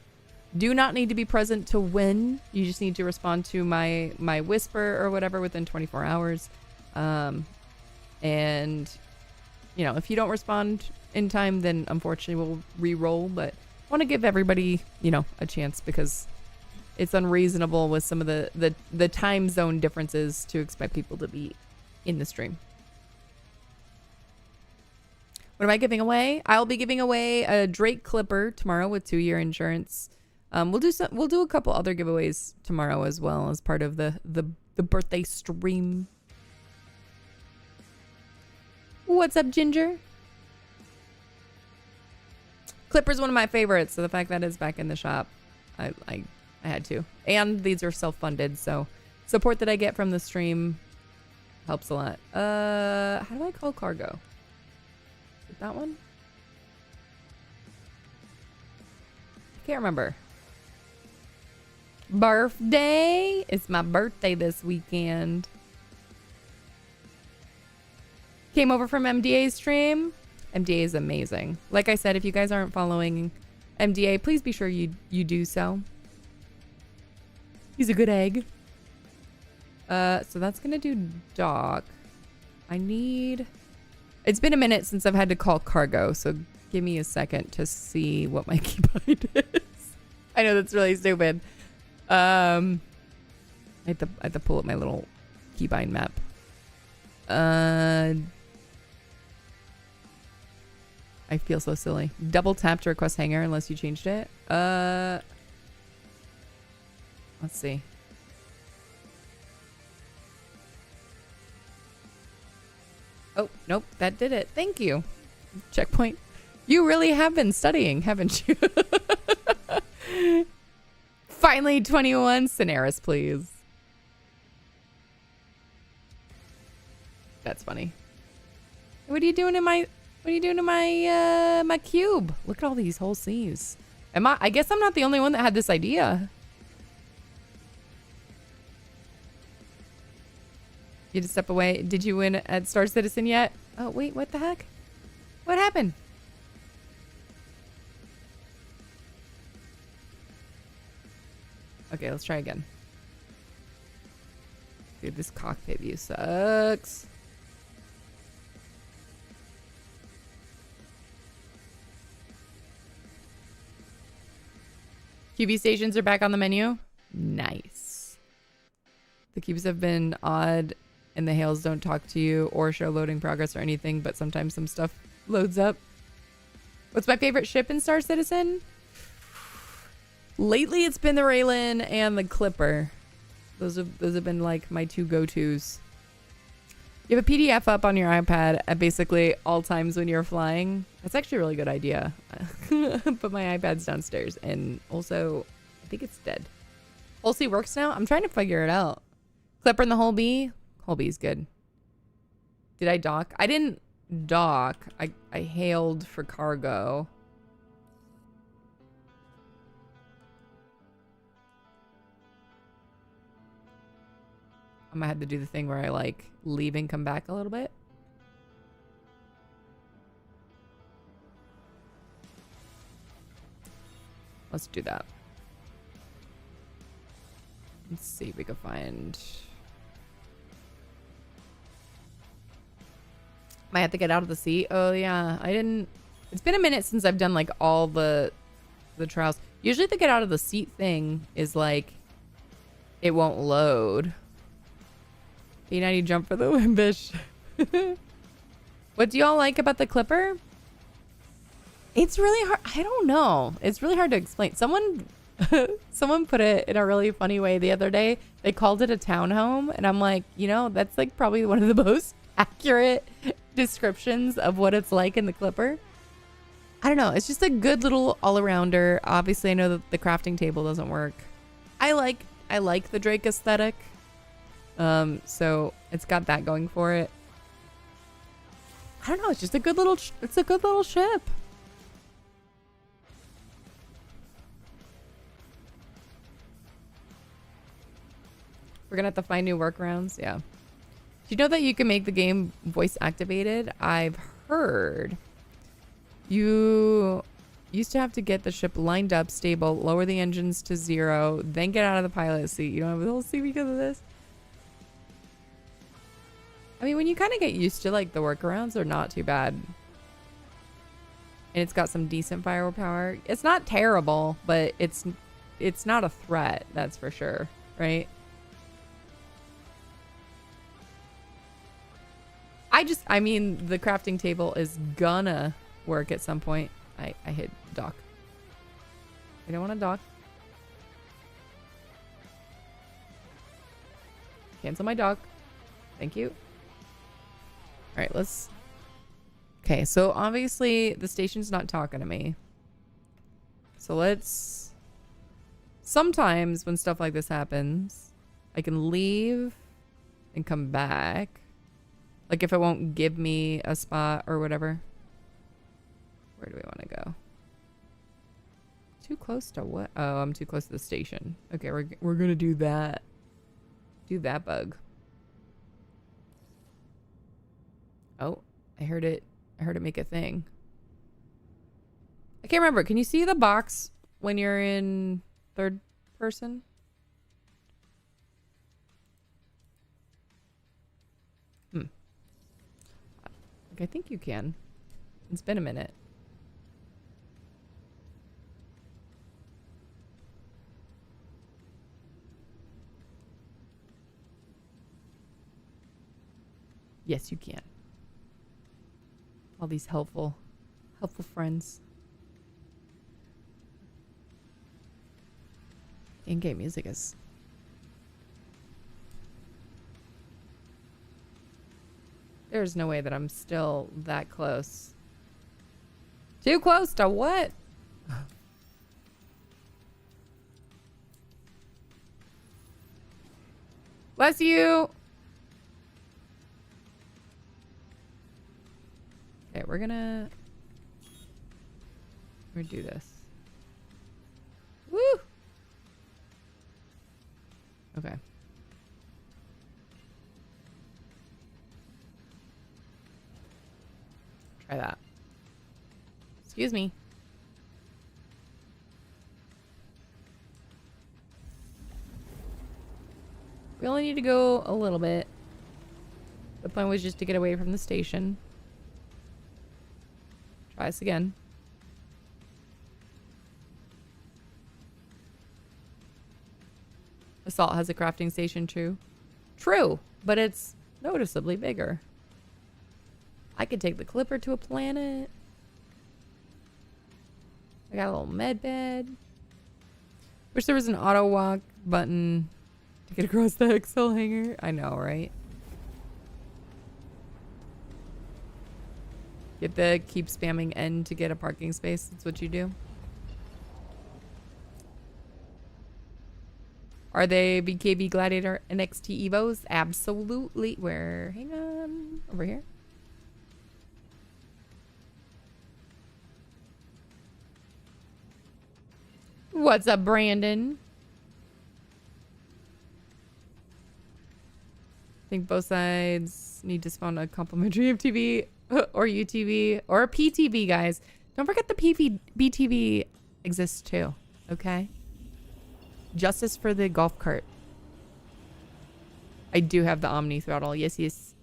Do not need to be present to win. You just need to respond to my whisper or whatever within 24 hours. And, you know, if you don't respond in time, then unfortunately we'll re-roll. But I want to give everybody, you know, a chance because it's unreasonable with some of the time zone differences to expect people to be in the stream. What am I giving away? I'll be giving away a Drake Clipper tomorrow with 2-year insurance. We'll do a couple other giveaways tomorrow as well as part of the birthday stream. What's up, Ginger? Clipper's one of my favorites, so the fact that it's back in the shop, I had to. And these are self-funded, so support that I get from the stream Helps a lot. How do I call cargo? Is it that one? I can't remember. Birthday? It's my birthday this weekend. Came over from MDA's stream. MDA is amazing. Like I said, if you guys aren't following MDA, please be sure you do so. He's a good egg. So that's gonna do dock. I need... It's been a minute since I've had to call cargo, so give me a second to see what my keybind is. I know that's really stupid. I have to pull up my little keybind map. I feel so silly. Double tap to request hangar unless you changed it. Let's see. Oh, nope. That did it. Thank you. Checkpoint. You really have been studying, haven't you? Finally, 21. Cineris, please. That's funny. What are you doing in my... What are you doing to my my cube? Look at all these whole C's. I guess I'm not the only one that had this idea. You just step away. Did you win at Star Citizen yet? Oh, wait, what the heck? What happened? Okay, let's try again. Dude, this cockpit view sucks. QB stations are back on the menu. Nice. The cubes have been odd and the hails don't talk to you or show loading progress or anything, but sometimes some stuff loads up. What's my favorite ship in Star Citizen? Lately it's been the Raylan and the Clipper. Those have been like my two go-tos. You have a PDF up on your iPad at basically all times when you're flying. That's actually a really good idea. But my iPad's downstairs and also I think it's dead. Whole C works now? I'm trying to figure it out. Clipper in the whole B? Whole B's good. Did I dock? I didn't dock. I hailed for cargo. I might have to do the thing where I like leave and come back a little bit. Let's do that. Let's see if we can find... Might have to get out of the seat. Oh yeah, I didn't... It's been a minute since I've done like all the trials. Usually the get out of the seat thing is like it won't load. P90 jump for the Wimbish. What do y'all like about the Clipper? It's really hard. I don't know. It's really hard to explain. Someone put it in a really funny way the other day. They called it a townhome. And I'm like, you know, that's like probably one of the most accurate descriptions of what it's like in the Clipper. I don't know. It's just a good little all-arounder. Obviously, I know that the crafting table doesn't work. I like the Drake aesthetic. So it's got that going for it. I don't know. It's just a good little, it's a good little ship. We're gonna have to find new workarounds. Yeah. Do you know that you can make the game voice activated? I've heard. You used to have to get the ship lined up, stable, lower the engines to 0, then get out of the pilot seat. You don't have a whole seat because of this. I mean, when you kind of get used to like the workarounds, they're not too bad. And it's got some decent firepower. It's not terrible, but it's not a threat, that's for sure, right? I mean, the crafting table is gonna work at some point. I hit dock. I don't want to dock. Cancel my dock. Thank you. All right, let's... Okay, so obviously the station's not talking to me. So let's... Sometimes when stuff like this happens, I can leave and come back. Like if it won't give me a spot or whatever. Where do we want to go? Too close to what? Oh, I'm too close to the station. Okay, we're gonna do that. Do that bug. Oh, I heard it make a thing. I can't remember. Can you see the box when you're in third person? I think you can. It's been a minute. Yes, you can. All these helpful friends. In-game music is... There's no way that I'm still that close. Too close to what? Bless you. Okay, we're gonna do this. Woo! Okay. Try that. Excuse me. We only need to go a little bit. The point was just to get away from the station. Try this again. Assault has a crafting station too. True, but it's noticeably bigger. I could take the clipper to a planet. I got a little med bed. Wish there was an auto walk button to get across the Excel hanger. I know, right? You have to keep spamming N to get a parking space. That's what you do. Are they BKB Gladiator NXT Evos? Absolutely. Where? Hang on. Over here. What's up, Brandon? I think both sides need to spawn a complimentary FTV or UTV or a PTV, guys. Don't forget the BTV exists too, okay? Justice for the golf cart. I do have the Omni throttle. Yes, yes.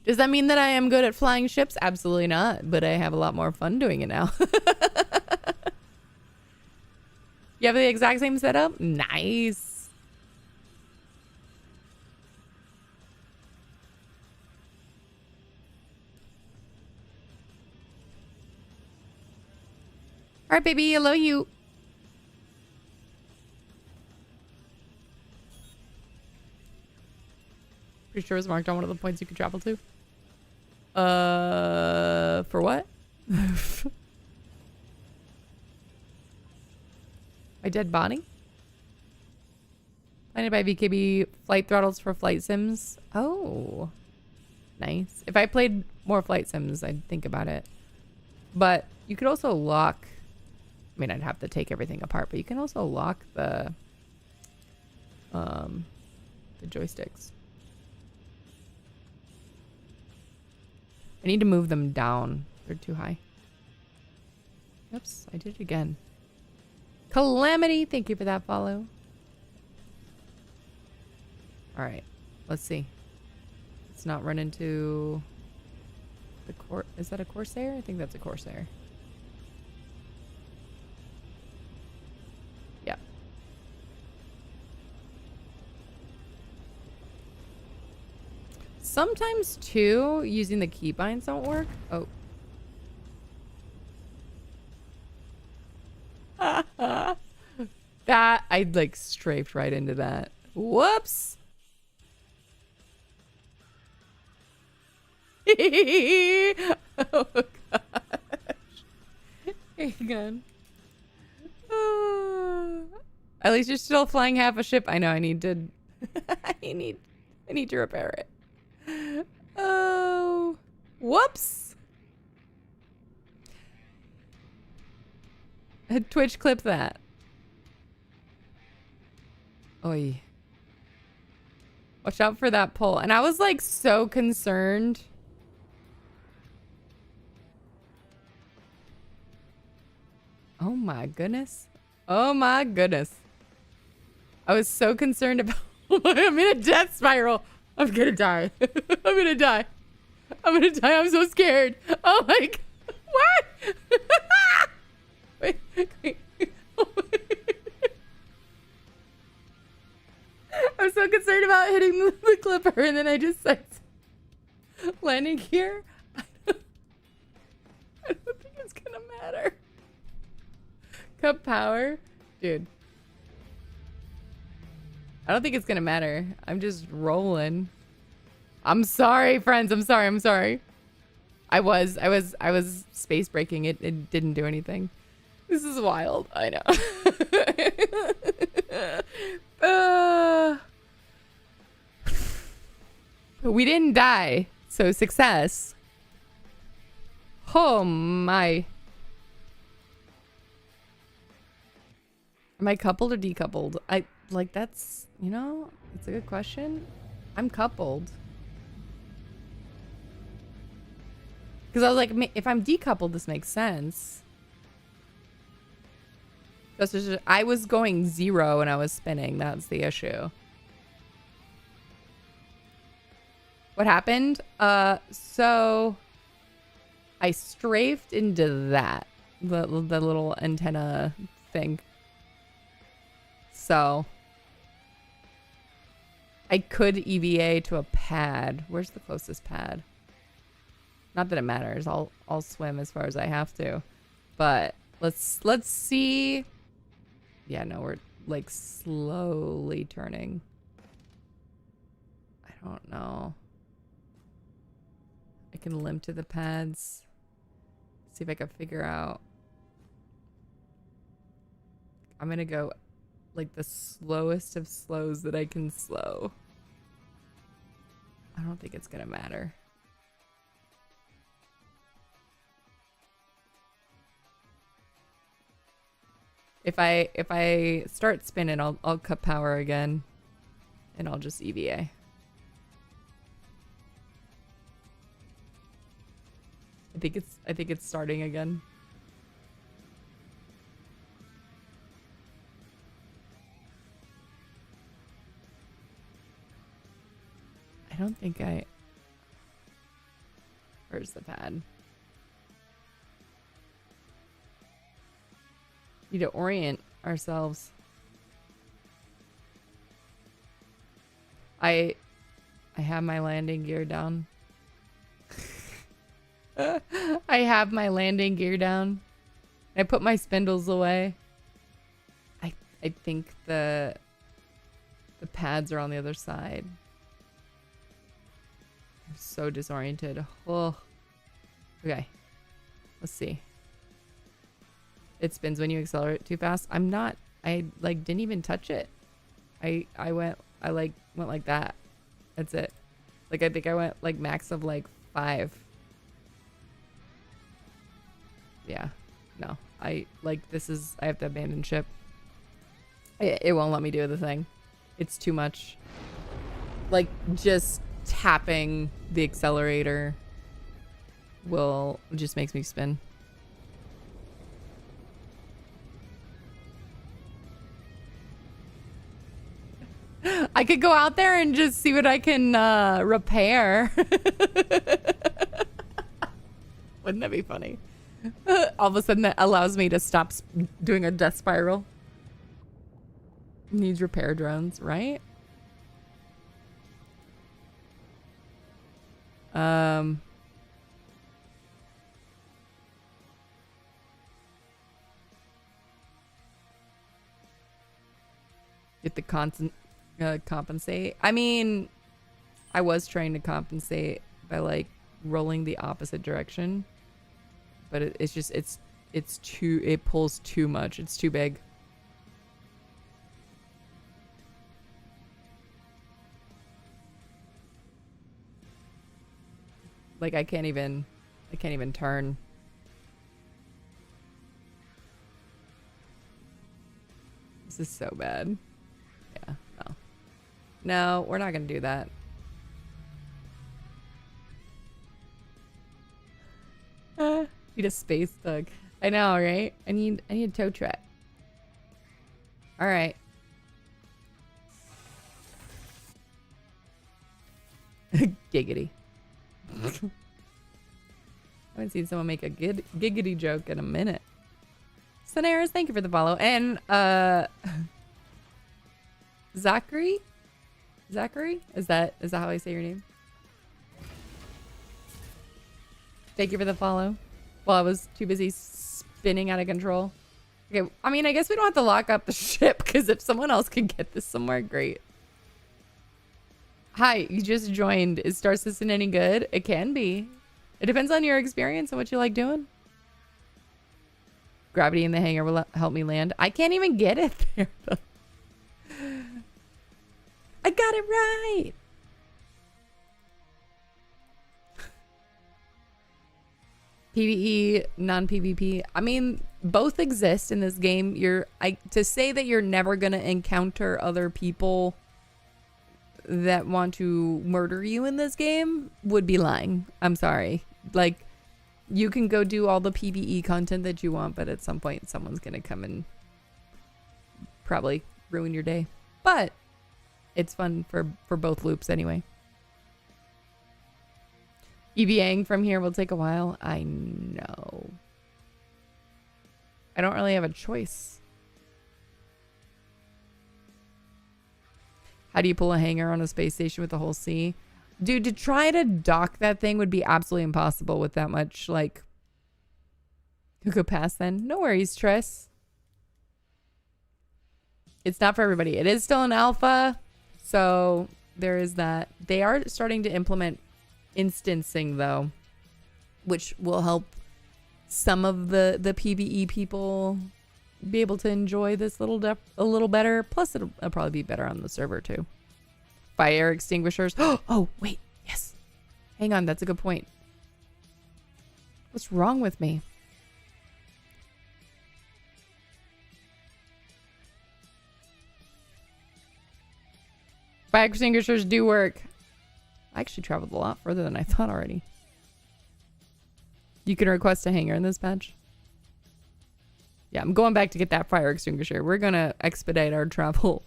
Does that mean that I am good at flying ships? Absolutely not, but I have a lot more fun doing it now. You have the exact same setup? Nice. All right, baby. Hello, you. Pretty sure it was marked on one of the points you could travel to. For what? My dead body? Planted by VKB flight throttles for flight sims. Oh, nice. If I played more flight sims, I'd think about it. But you could also lock. I mean, I'd have to take everything apart, but you can also lock the joysticks. I need to move them down. They're too high. Oops, I did it again. Calamity, thank you for that follow. All right, let's see. Let's not run into the Is that a Corsair? I think that's a Corsair. Yeah. Sometimes too, using the keybinds don't work. Oh. That I like strafed right into that. Whoops. Oh gosh. Hang on. At least you're still flying half a ship. I know I need to I need I need to repair it. Oh, whoops. Twitch clip that. Oy. Watch out for that pole. And I was like so concerned. Oh my goodness. Oh my goodness. I was so concerned about I'm in a death spiral. I'm gonna die. I'm gonna die. I'm gonna die. I'm so scared. Oh my god. What? Wait. I'm so concerned about hitting the clipper and then I just started landing here. I don't think it's gonna matter. Cup power? Dude. I don't think it's gonna matter. I'm just rolling. I'm sorry, friends. I'm sorry. I was space braking. It didn't do anything. This is wild. I know. We didn't die. So success. Oh my. Am I coupled or decoupled? That's, you know, it's a good question. I'm coupled. Because I was like, if I'm decoupled, this makes sense. That's just, I was going 0 when I was spinning. That's the issue. What happened? So I strafed into that. The little antenna thing. So I could EVA to a pad. Where's the closest pad? Not that it matters. I'll swim as far as I have to. But let's see. Yeah, no, we're like slowly turning. I don't know. I can limp to the pads. See if I can figure out. I'm gonna go like the slowest of slows that I can slow. I don't think it's gonna matter. If I start spinning, I'll cut power again, and I'll just EVA. I think it's starting again. I don't think I... Where's the pad? Need to orient ourselves. I have my landing gear down. I have my landing gear down. I put my spindles away. I think the pads are on the other side. I'm so disoriented. Oh. Okay. Let's see. It spins when you accelerate too fast. I'm not. I like didn't even touch it. I went like that. That's it. Like I think I went like max of like 5. Yeah. No. I have to abandon ship. It won't let me do the thing. It's too much. Like just tapping the accelerator just makes me spin. I could go out there and just see what I can repair. Wouldn't that be funny? All of a sudden that allows me to stop doing a death spiral. Needs repair drones, right? Get the compensate. I mean, I was trying to compensate by like rolling the opposite direction, but it's just it pulls too much. It's too big. Like I can't even turn. This is so bad. Yeah, no. No, we're not gonna do that. Need a space bug. I know, right? I need a tow truck. All right. Giggity. I haven't seen someone make a giggity joke in a minute. Sonaris, thank you for the follow. And Zachary? Is that how I say your name? Thank you for the follow. Well, I was too busy spinning out of control. Okay, I mean, I guess we don't have to lock up the ship because if someone else can get this somewhere, great. Hi, you just joined. Is Star Citizen any good? It can be. It depends on your experience and what you like doing. Gravity in the hangar will help me land. I can't even get it there. I got it right. PvE, non-PvP. I mean, both exist in this game. To say that you're never going to encounter other people that want to murder you in this game would be lying. I'm sorry. Like, you can go do all the PvE content that you want, but at some point someone's going to come and probably ruin your day. But it's fun for both loops anyway. EVAing from here will take a while. I know. I don't really have a choice. How do you pull a hangar on a space station with a whole sea? Dude, to try to dock that thing would be absolutely impossible with that much, like... Who could pass then? No worries, Triss. It's not for everybody. It is still an alpha, so there is that. They are starting to implement instancing, though, which will help some of the PvE people be able to enjoy this a little better. Plus, it'll probably be better on the server, too. Fire extinguishers. Oh, wait. Yes. Hang on. That's a good point. What's wrong with me? Fire extinguishers do work. I actually traveled a lot further than I thought already. You can request a hangar in this patch. Yeah, I'm going back to get that fire extinguisher. We're going to expedite our travel.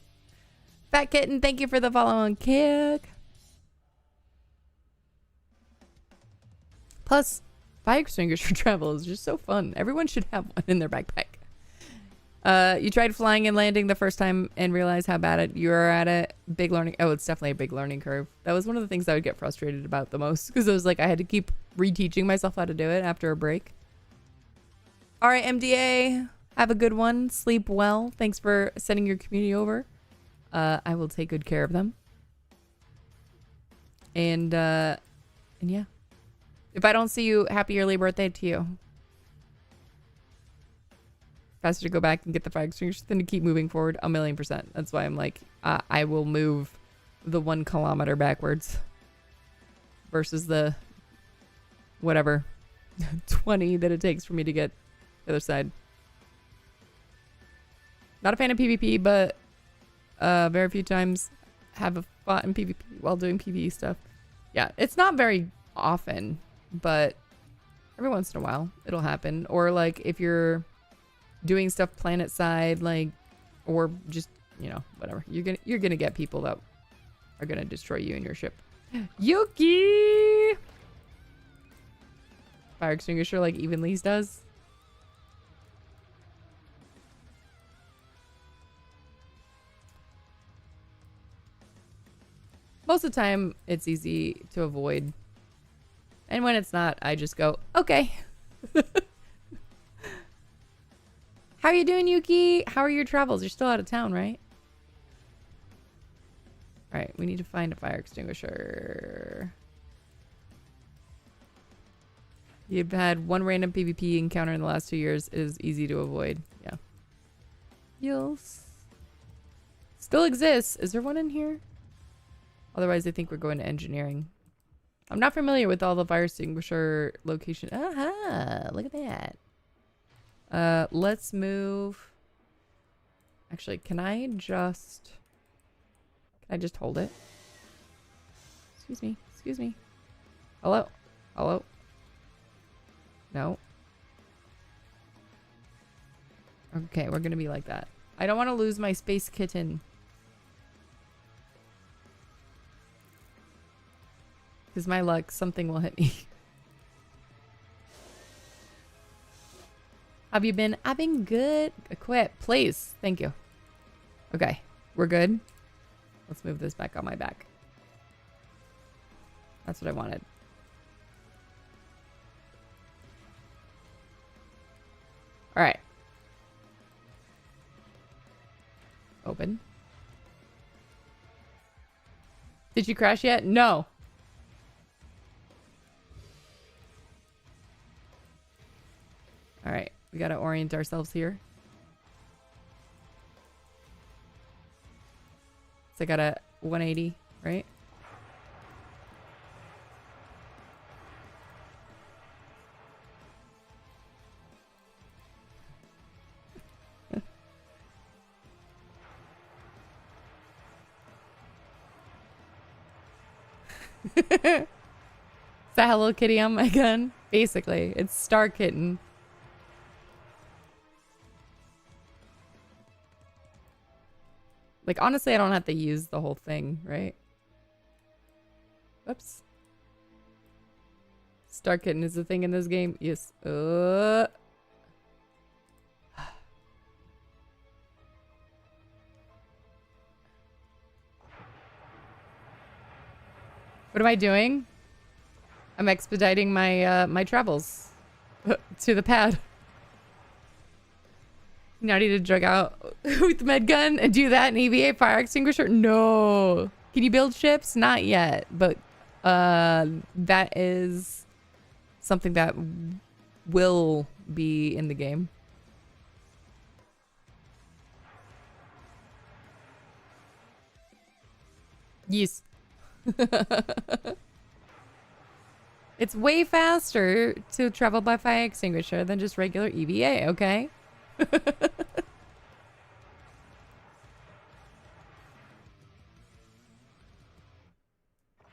Fat Kitten, thank you for the follow on Kick. Plus, fire extinguisher travel is just so fun. Everyone should have one in their backpack. You tried flying and landing the first time and realized how bad you are at it. Big learning. Oh, it's definitely a big learning curve. That was one of the things I would get frustrated about the most because it was like I had to keep reteaching myself how to do it after a break. All right, MDA, have a good one. Sleep well. Thanks for sending your community over. I will take good care of them. And yeah. If I don't see you, happy early birthday to you. Faster to go back and get the fire extinguisher than to keep moving forward 1,000,000%. That's why I'm like, I will move the 1 kilometer backwards versus the whatever 20 that it takes for me to get the other side. Not a fan of PvP, but very few times have fought in PvP while doing PvE stuff. Yeah, it's not very often, but every once in a while it'll happen. Or like if you're doing stuff planet side, like, or just, you know, whatever. You're gonna get people that are gonna destroy you and your ship. Yuki! Fire extinguisher like Evenly's does. Most of the time, it's easy to avoid. And when it's not, I just go, okay. How are you doing, Yuki? How are your travels? You're still out of town, right? All right, we need to find a fire extinguisher. You've had 1 random PvP encounter in the last 2 years. It is easy to avoid. Yeah. Yes. Still exists. Is there one in here? Otherwise, I think we're going to engineering. I'm not familiar with all the fire extinguisher location. Aha! Look at that. Let's move. Actually, can I just hold it? Excuse me. Excuse me. Hello? Hello? No. Okay, we're gonna be like that. I don't want to lose my space kitten. Because my luck, something will hit me. Have you been? I've been good. Equip, please. Thank you. Okay, we're good. Let's move this back on my back. That's what I wanted. All right. Open. Did you crash yet? No. All right. We got to orient ourselves here. So I got a 180, right? Is that Hello Kitty on my gun? Basically, it's Star Kitten. Like, honestly, I don't have to use the whole thing, right? Whoops. Star Kitten is the thing in this game. Yes. What am I doing? I'm expediting my my travels to the pad. Now I need to drug out with the med gun and do that in EVA fire extinguisher? No. Can you build ships? Not yet, but that is something that will be in the game. Yes. It's way faster to travel by fire extinguisher than just regular EVA, okay?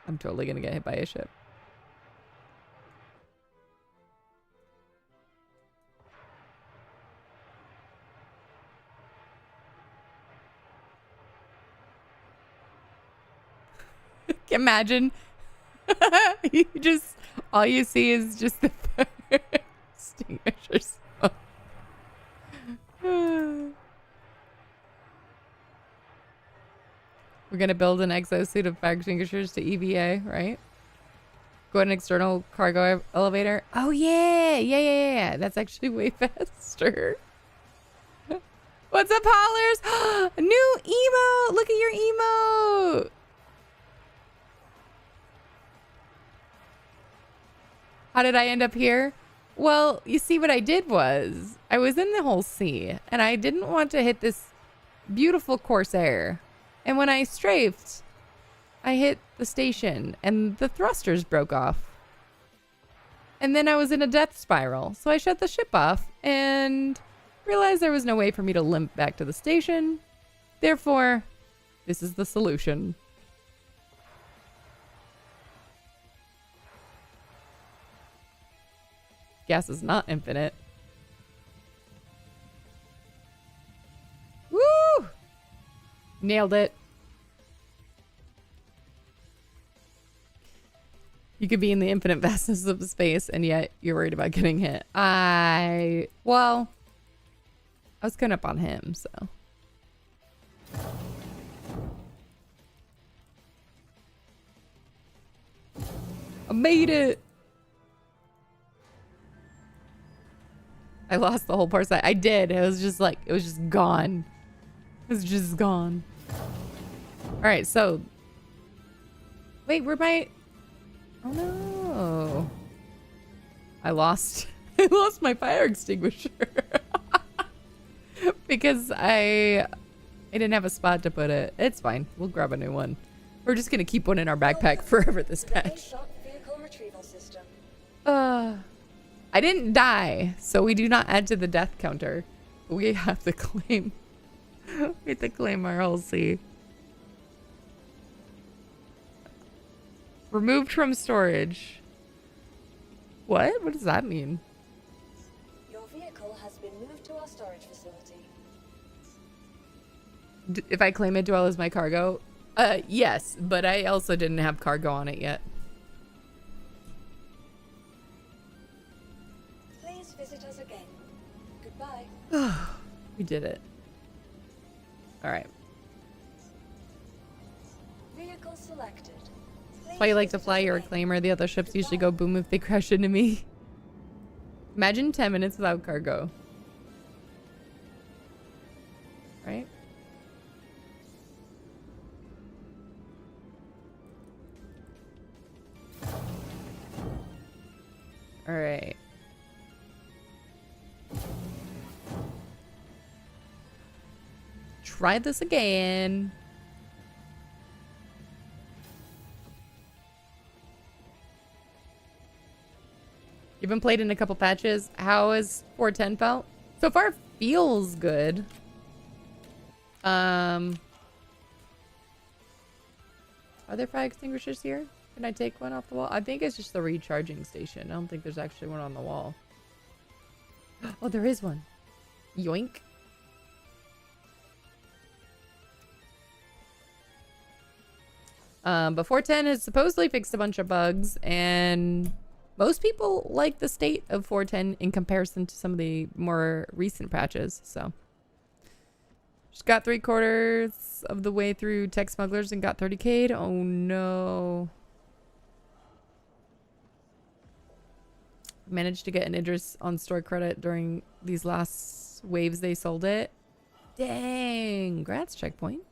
I'm totally gonna get hit by a ship. Imagine you just all you see is just the fire extinguishers. We're gonna build an exosuit of fire extinguishers to EVA, right? Go an external cargo elevator. Oh yeah. That's actually way faster. What's up, Hollers? New emote! Look at your emote! How did I end up here? Well, you see, what I did was I was in the whole sea and I didn't want to hit this beautiful Corsair. And when I strafed, I hit the station and the thrusters broke off. And then I was in a death spiral. So I shut the ship off and realized there was no way for me to limp back to the station. Therefore, this is the solution. Gas is not infinite. Woo! Nailed it. You could be in the infinite vastness of space and yet you're worried about getting hit. Well, I was going up on him, so. I made it. I lost the whole parcel. I did. It was just like, it was just gone. It was just gone. All right, so. Wait, where my... Oh no. I lost my fire extinguisher. Because I didn't have a spot to put it. It's fine. We'll grab a new one. We're just going to keep one in our backpack forever this patch. retrieval system. I didn't die, so we do not add to the death counter. We have to claim. We have to claim our LC. Removed from storage. What? What does that mean? Your vehicle has been moved to our storage facility. If I claim it, do I lose my cargo? Yes, but I also didn't have cargo on it yet. Please visit us again. Goodbye. We did it. All right. Vehicle selected. That's why you like to fly your reclaimer. The other ships usually go boom if they crash into me. Imagine 10 minutes without cargo. Right? All right. Try this again. You've been played in a couple patches. How has 410 felt? So far, feels good. Are there fire extinguishers here? Can I take one off the wall? I think it's just the recharging station. I don't think there's actually one on the wall. Oh, there is one. Yoink. But 410 has supposedly fixed a bunch of bugs, and most people like the state of 410 in comparison to some of the more recent patches, so. Just got 3/4 of the way through Tech Smugglers and got 30K'd. Oh no. Managed to get an Idris on store credit during these last waves they sold it. Dang. Congrats, Checkpoint.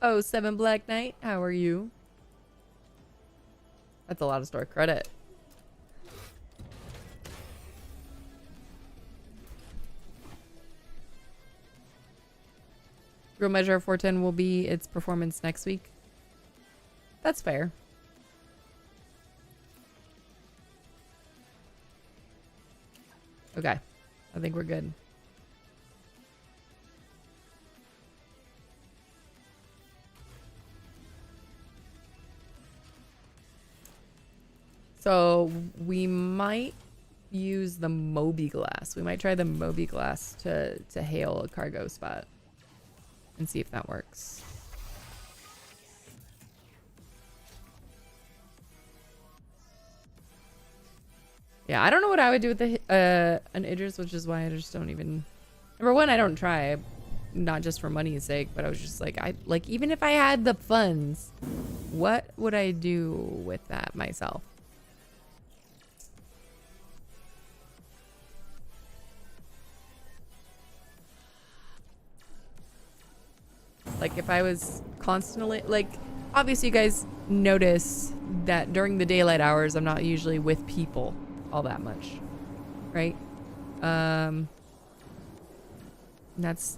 Oh, 7 Black Knight, how are you? That's a lot of store credit. Real measure of 410 will be its performance next week. That's fair. Okay. I think we're good. So we might use the Moby Glass. We might try the Moby Glass to hail a cargo spot and see if that works. Yeah, I don't know what I would do with the an Idris, which is why I just don't even. Number one, I don't try, not just for money's sake, but I was just like, even if I had the funds, what would I do with that myself? Like if I was constantly, like, obviously you guys notice that during the daylight hours, I'm not usually with people all that much, right? That's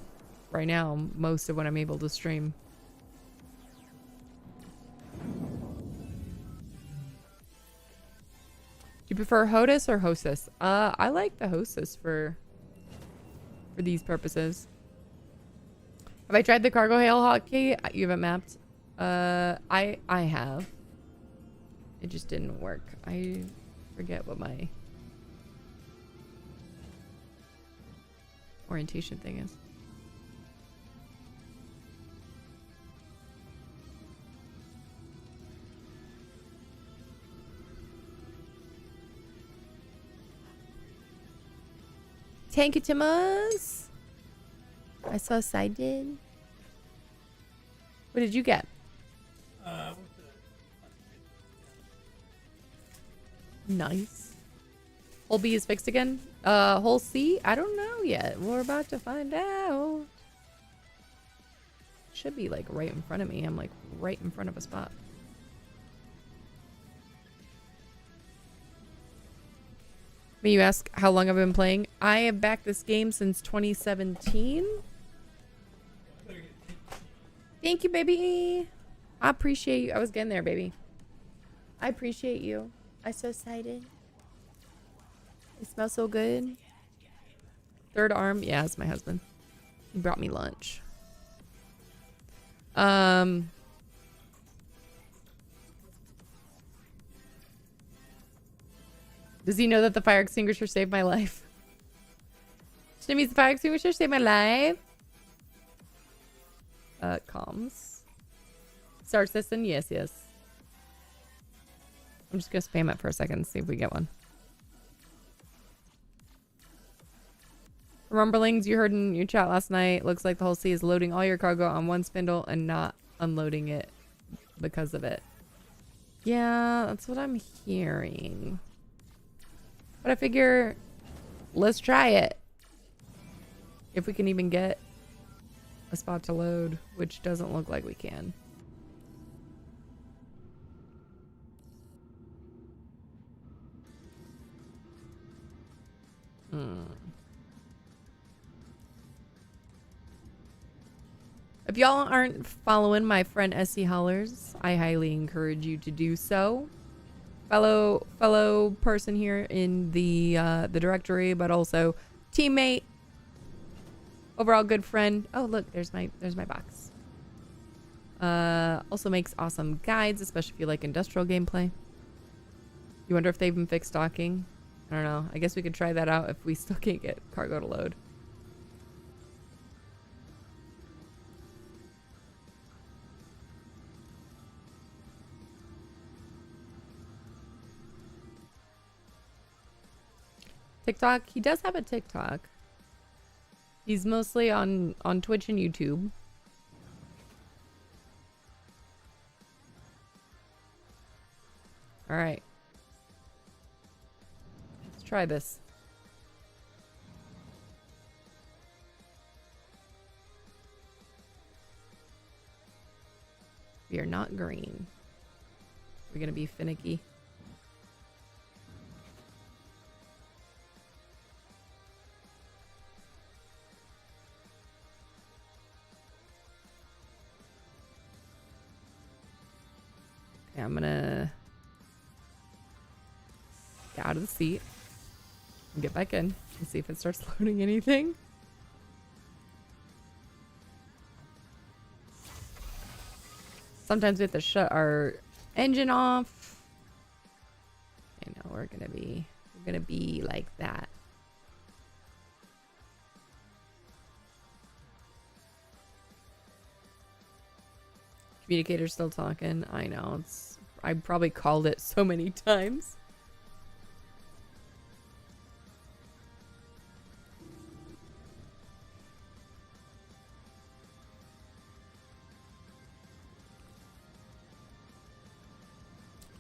right now most of what I'm able to stream. Do you prefer HOTUS or Hostess? I like the Hostess for these purposes. Have I tried the cargo hail hotkey? You haven't mapped. I have. It just didn't work. I forget what my orientation thing is. Thank you, Timas. I saw sided. What did you get? Nice. Hole B is fixed again. Hole C? I don't know yet. We're about to find out. Should be like right in front of me. I'm like right in front of a spot. May you ask how long I've been playing? I have backed this game since 2017. Thank you, baby. I appreciate you. I was getting there, baby. I appreciate you. I'm so excited. It smells so good. Third arm. Yeah, it's my husband. He brought me lunch. Does he know that the fire extinguisher saved my life? Jimmy's the fire extinguisher saved my life. Comms. Start system. Yes, yes. I'm just gonna spam it for a second and see if we get one. Rumblings you heard in your chat last night. Looks like the whole sea is loading all your cargo on one spindle and not unloading it because of it. Yeah, that's what I'm hearing. But I figure let's try it. If we can even get a spot to load, which doesn't look like we can. If y'all aren't following my friend SC Hollers, I highly encourage you to do so. Fellow person here in the directory, but also teammate, overall good friend. Oh look, there's my box. Also makes awesome guides, especially if you like industrial gameplay. You wonder if they even fixed docking. I don't know. I guess we could try that out if we still can't get cargo to load. TikTok. He does have a TikTok. He's mostly on Twitch and YouTube. All right. Let's try this. We are not green. We're going to be finicky. Okay, I'm gonna get out of the seat and get back in and see if it starts loading anything. Sometimes we have to shut our engine off. I know we're gonna be like that. Communicator's still talking. I know. I probably called it so many times.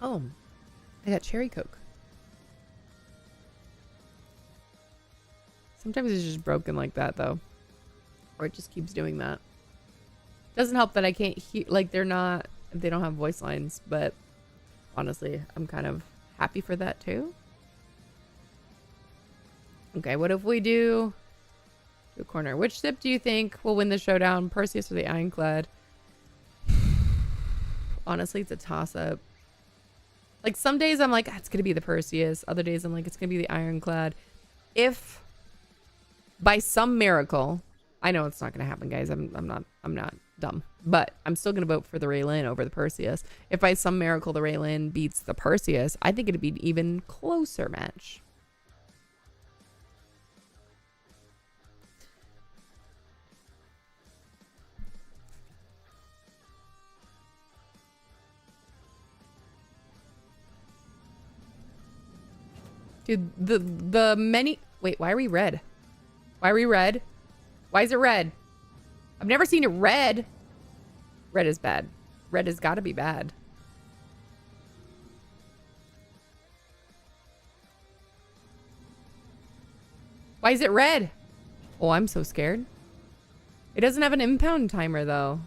Oh, I got cherry Coke. Sometimes it's just broken like that though. Or it just keeps doing that. Doesn't help that I can't hear, like they don't have voice lines, but honestly, I'm kind of happy for that too. Okay, what if we do a corner? Which ship do you think will win the showdown, Perseus or the Ironclad? Honestly, it's a toss-up. Like some days I'm like, it's gonna be the Perseus. Other days I'm like, it's gonna be the Ironclad. If by some miracle, I know it's not gonna happen, guys. I'm not dumb, but I'm still gonna vote for the Raylin over the Perseus. If by some miracle the Raylin beats the Perseus, I think it'd be an even closer match. Dude, the many... Wait, why are we red? Why are we red? Why is it red? I've never seen it red. Red is bad. Red has got to be bad. Why is it red? Oh, I'm so scared. It doesn't have an impound timer, though.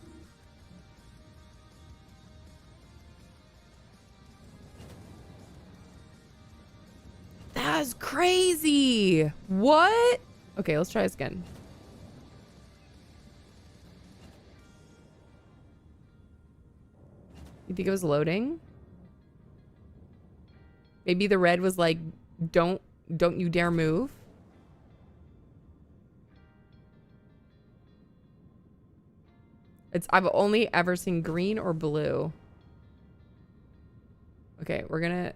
That's crazy. What? Okay, let's try this again. You think it was loading? Maybe the red was like, don't you dare move. I've only ever seen green or blue. Okay, we're gonna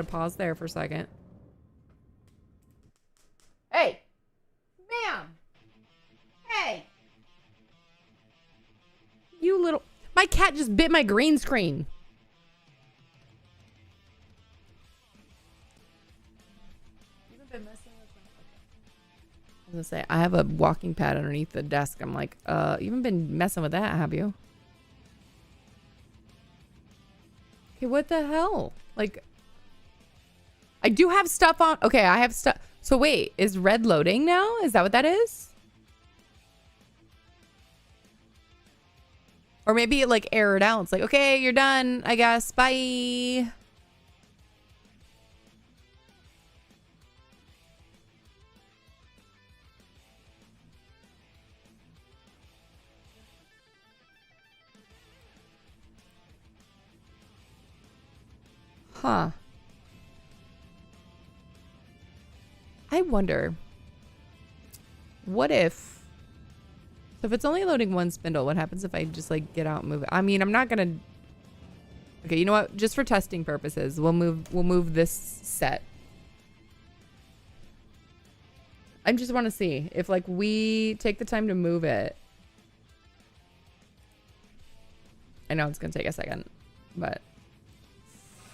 pause there for a second. Hey, ma'am. Hey, you little. My cat just bit my green screen. I was gonna say, I have a walking pad underneath the desk. I'm like, you haven't been messing with that, have you? Okay, what the hell? Like, I do have stuff on. Okay, I have stuff. So wait, is red loading now? Is that what that is? Or maybe it like errored out. It's like, okay, you're done, I guess. Bye. Huh. I wonder, what if, so if it's only loading one spindle, what happens if I just like get out and move it? I mean, I'm not gonna, okay, you know what? Just for testing purposes, we'll move this set. I just want to see if like we take the time to move it. I know it's gonna take a second, but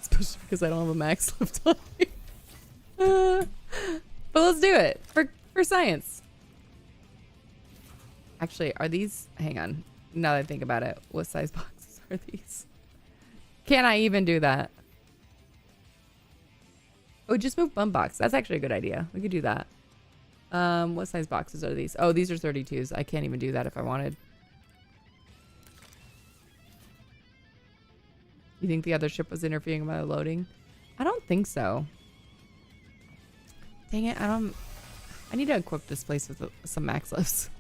especially because I don't have a max left on me. But let's do it for science. Actually, are these, hang on, now that I think about it, what size boxes are these? Can I even do that? Oh, just move bump box. That's actually a good idea. We could do that. What size boxes are these? Oh, these are 32s. I can't even do that if I wanted. You think the other ship was interfering with my loading? I don't think so. Dang it, I need to equip this place with some max lifts.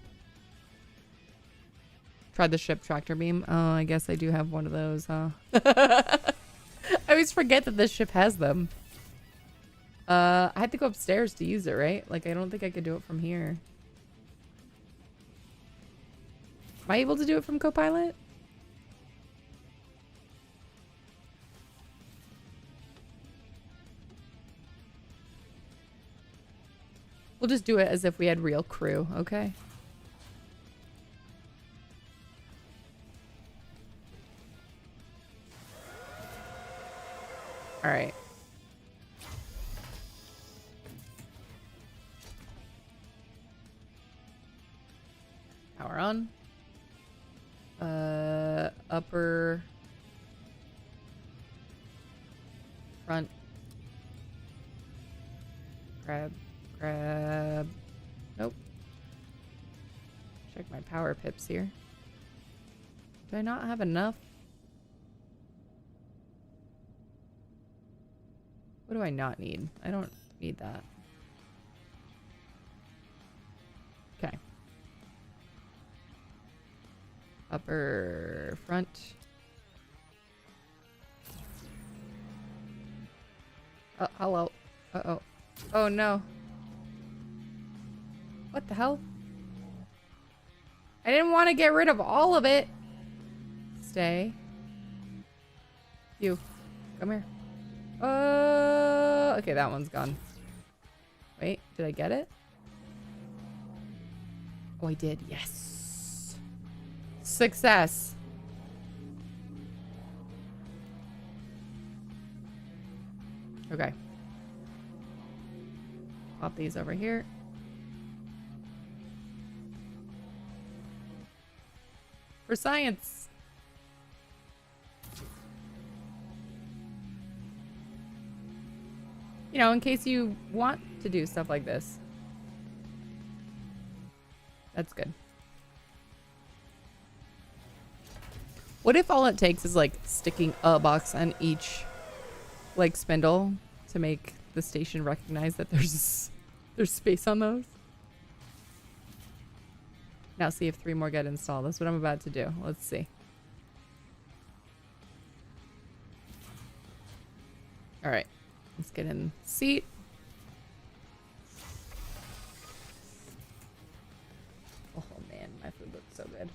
Tried the ship tractor beam. Oh, I guess I do have one of those, huh? I always forget that this ship has them. I had to go upstairs to use it, right? Like, I don't think I could do it from here. Am I able to do it from Copilot? We'll just do it as if we had real crew, okay? All right. Power on. Upper. Front. Grab. Nope. Check my power pips here. Do I not have enough? What do I not need? I don't need that. Okay. Upper front. Oh, hello. Uh-oh. Oh, no. What the hell? I didn't want to get rid of all of it. Stay. You. Come here. Okay, that one's gone. Wait, did I get it? Oh, I did. Yes. Success. Okay. Pop these over here. For science. You know, in case you want to do stuff like this. That's good. What if all it takes is like sticking a box on each like spindle to make the station recognize that there's space on those? Now see if 3 more get installed. That's what I'm about to do. Let's see. All right, let's get in the seat. Oh man, my food looks so good.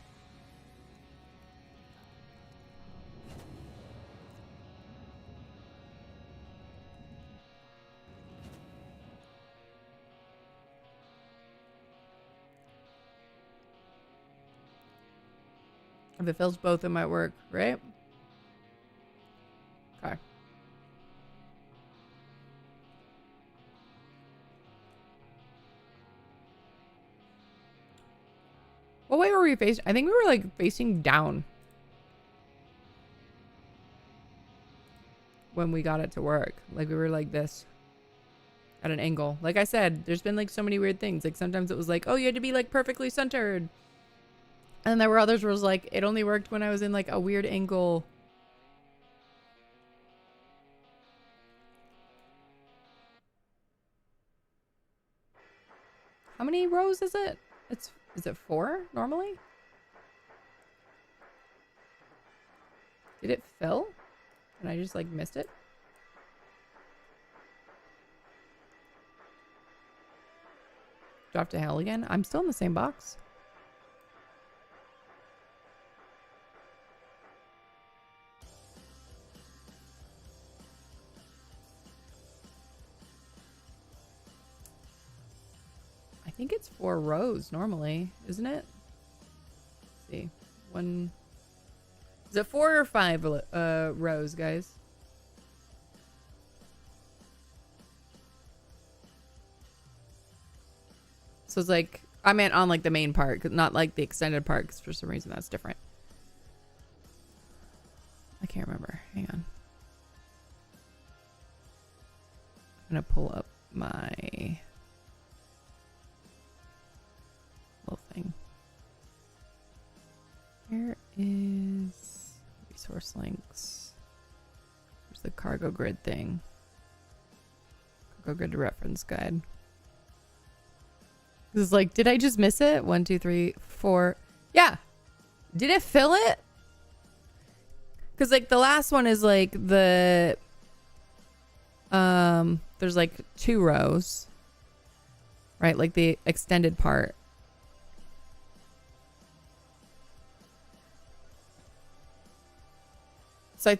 If it fills both, it might work, right? Okay. What way were we facing? I think we were like facing down when we got it to work. Like we were like this at an angle. Like I said, there's been like so many weird things. Like sometimes it was like, oh, you had to be like perfectly centered. And there were others where it was like, it only worked when I was in like a weird angle. How many rows is it? Is it 4 normally? Did it fill? And I just like missed it? Drop to hell again? I'm still in the same box. I think it's 4 rows normally, isn't it? Let's see. One. Is it 4 or 5 rows, guys? So it's like, I meant on like the main part, not like the extended part, because for some reason that's different. I can't remember. Hang on. I'm gonna pull up my little thing. Where is resource links? Where's the cargo grid thing? Cargo grid reference guide. This is like, did I just miss it? 1, 2, 3, 4. Yeah. Did it fill it? Because like the last one is like the there's like 2 rows, right? Like the extended part. So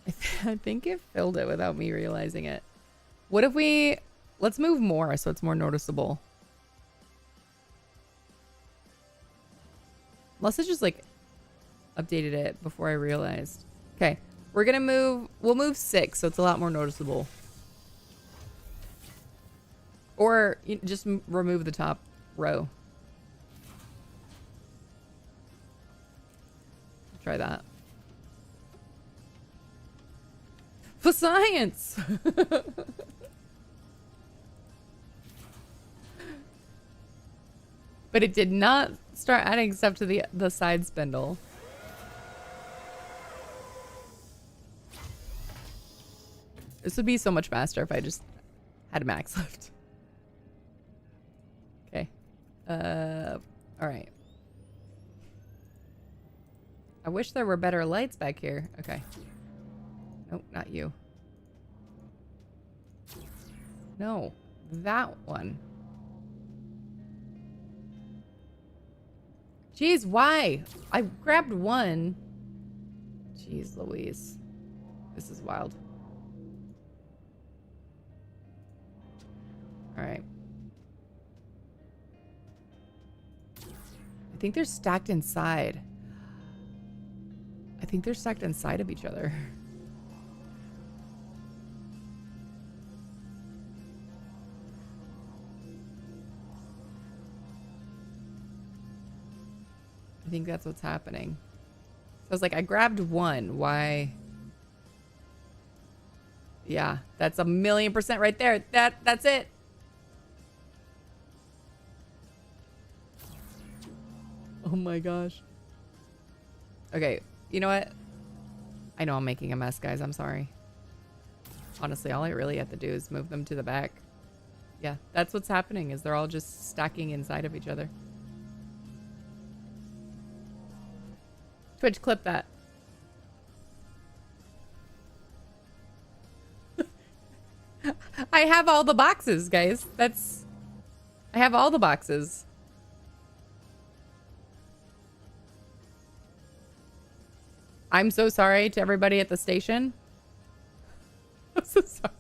I think it filled it without me realizing it. What if let's move more so it's more noticeable. Unless it just like updated it before I realized. Okay, we're gonna we'll move 6 so it's a lot more noticeable. Or just remove the top row. Try that. For science! But it did not start adding stuff to the side spindle. This would be so much faster if I just had max left. Okay. All right. I wish there were better lights back here. Okay. Nope, not you. No, that one. Jeez, why? I grabbed one. Jeez Louise. This is wild. All right. I think they're stacked inside. I think they're stacked inside of each other. I think that's what's happening. So I was like, I grabbed one. Why? Yeah, that's 1,000,000% right there. That's it. Oh my gosh. Okay, you know what? I know I'm making a mess, guys. I'm sorry. Honestly, all I really have to do is move them to the back. Yeah, that's what's happening, is they're all just stacking inside of each other. Twitch, clip that. I have all the boxes, guys. I have all the boxes. I'm so sorry to everybody at the station. I'm so sorry.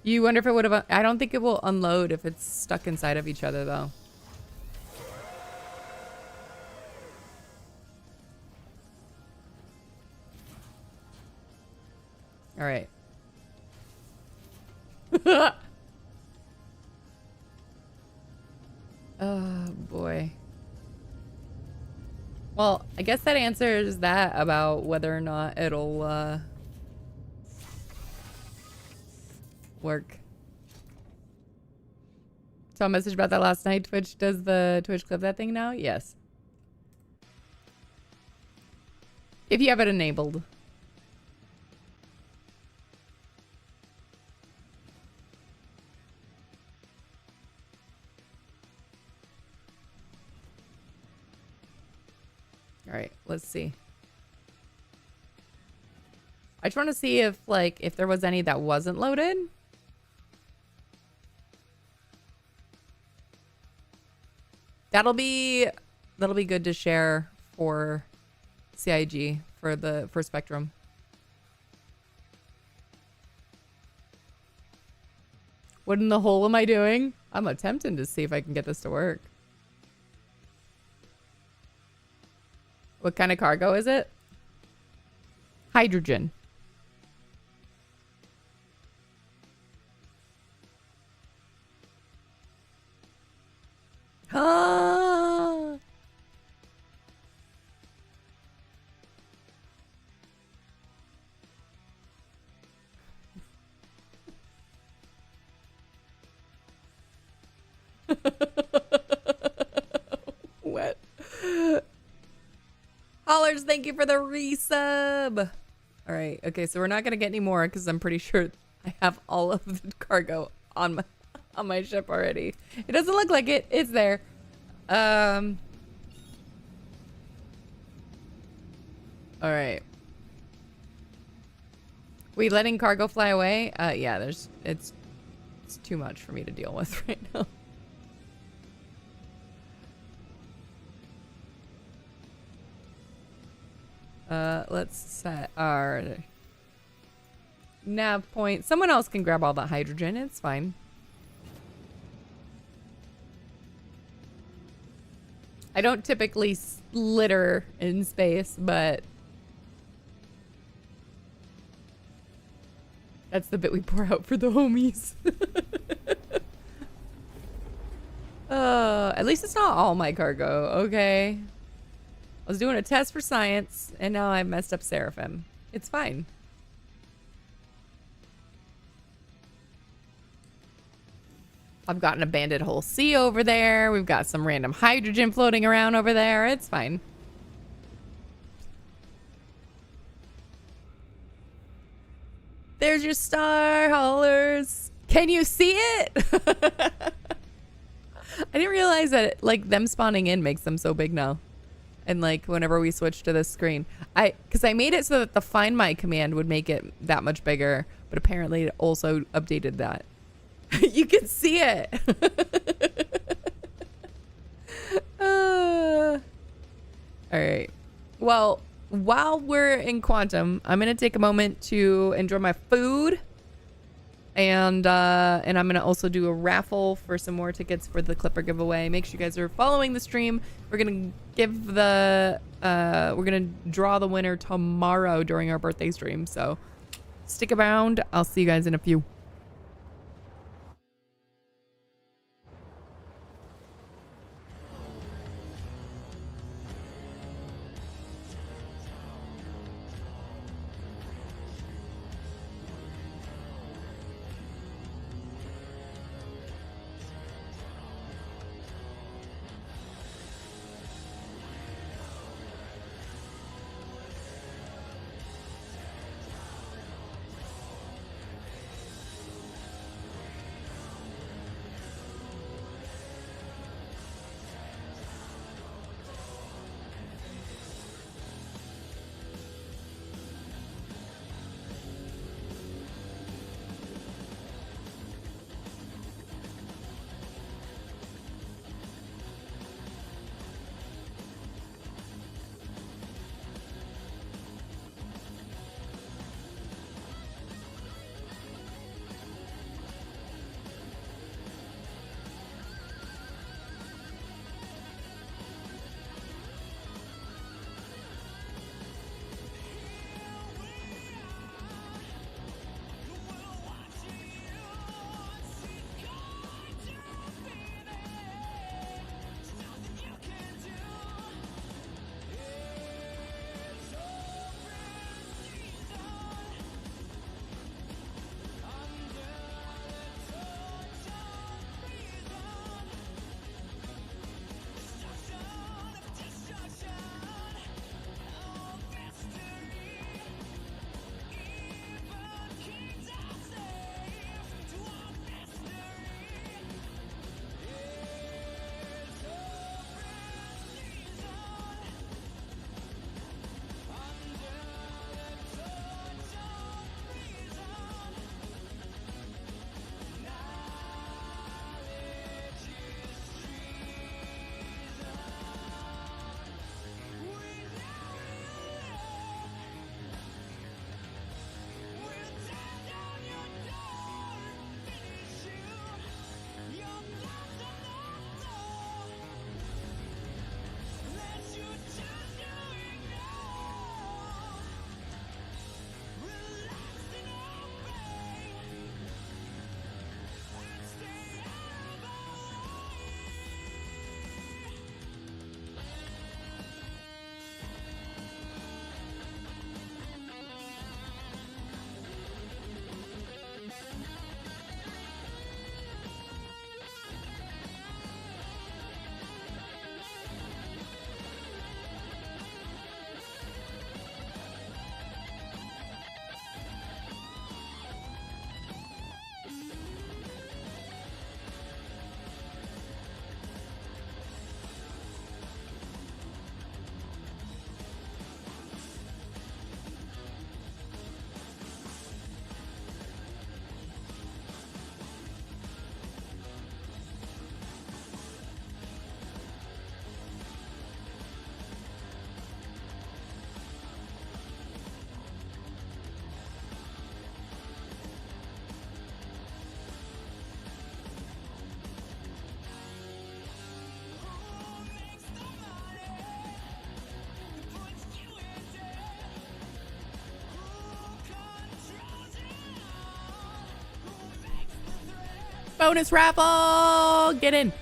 You wonder if it would have... I don't think it will unload if it's stuck inside of each other, though. All right. Oh, boy. Well, I guess that answers that about whether or not it'll work. Saw a message about that last night. Twitch, does the Twitch clip that thing now? Yes. If you have it enabled. All right, let's see. I just want to see if, like, if there was any that wasn't loaded. That'll be good to share for CIG for Spectrum. What in the hole am I doing? I'm attempting to see if I can get this to work. What kind of cargo is it? Hydrogen. Ah. What? Hollers, thank you for the resub. All right. Okay, so we're not gonna get any more because I'm pretty sure I have all of the cargo on my ship already. It doesn't look like it. It's there. All right. We letting cargo fly away? Yeah. It's too much for me to deal with right now. Let's set our nav point. Someone else can grab all that hydrogen. It's fine. I don't typically litter in space, but that's the bit we pour out for the homies. At least it's not all my cargo. Okay. I was doing a test for science, and now I messed up Seraphim. It's fine. I've got an abandoned whole sea over there. We've got some random hydrogen floating around over there. It's fine. There's your star, haulers. Can you see it? I didn't realize that, like, them spawning in makes them so big now. And like whenever we switch to this screen, because I made it so that the Find My command would make it that much bigger, but apparently it also updated that. You can see it. All right. Well, while we're in Quantum, I'm gonna take a moment to enjoy my food, and I'm gonna also do a raffle for some more tickets for the Clipper giveaway. Make sure you guys are following the stream. We're gonna give the we're gonna draw the winner tomorrow during our birthday stream, so stick around. I'll see you guys in a few. bonus raffle. Get in.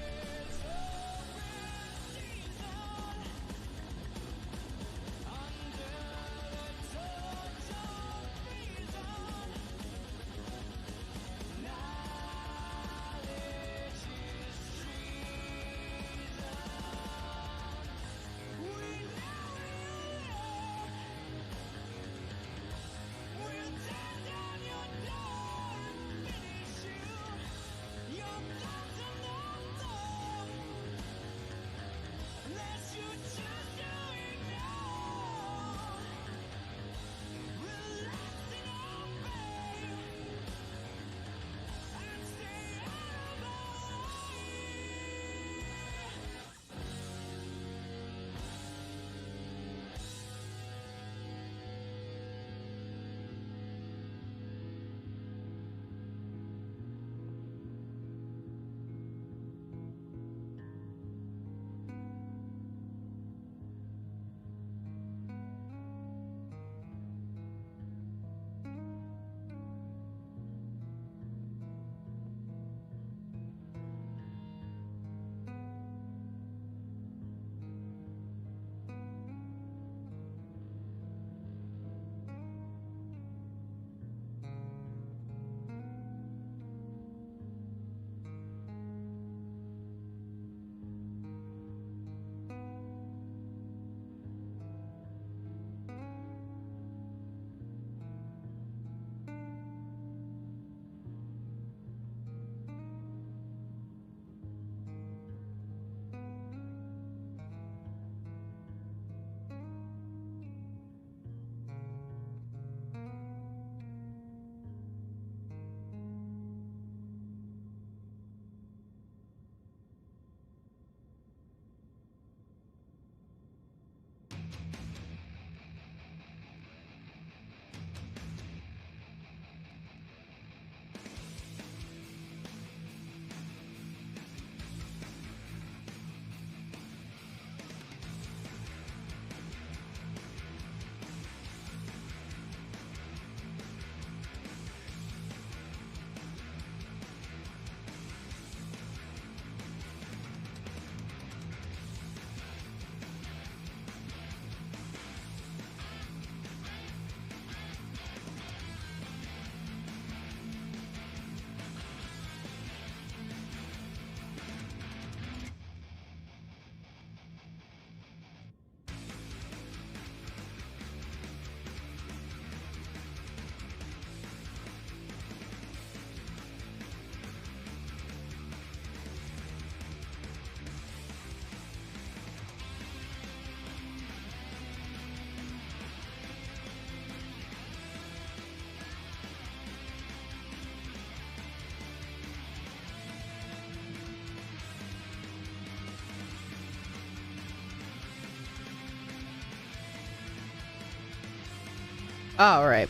All right.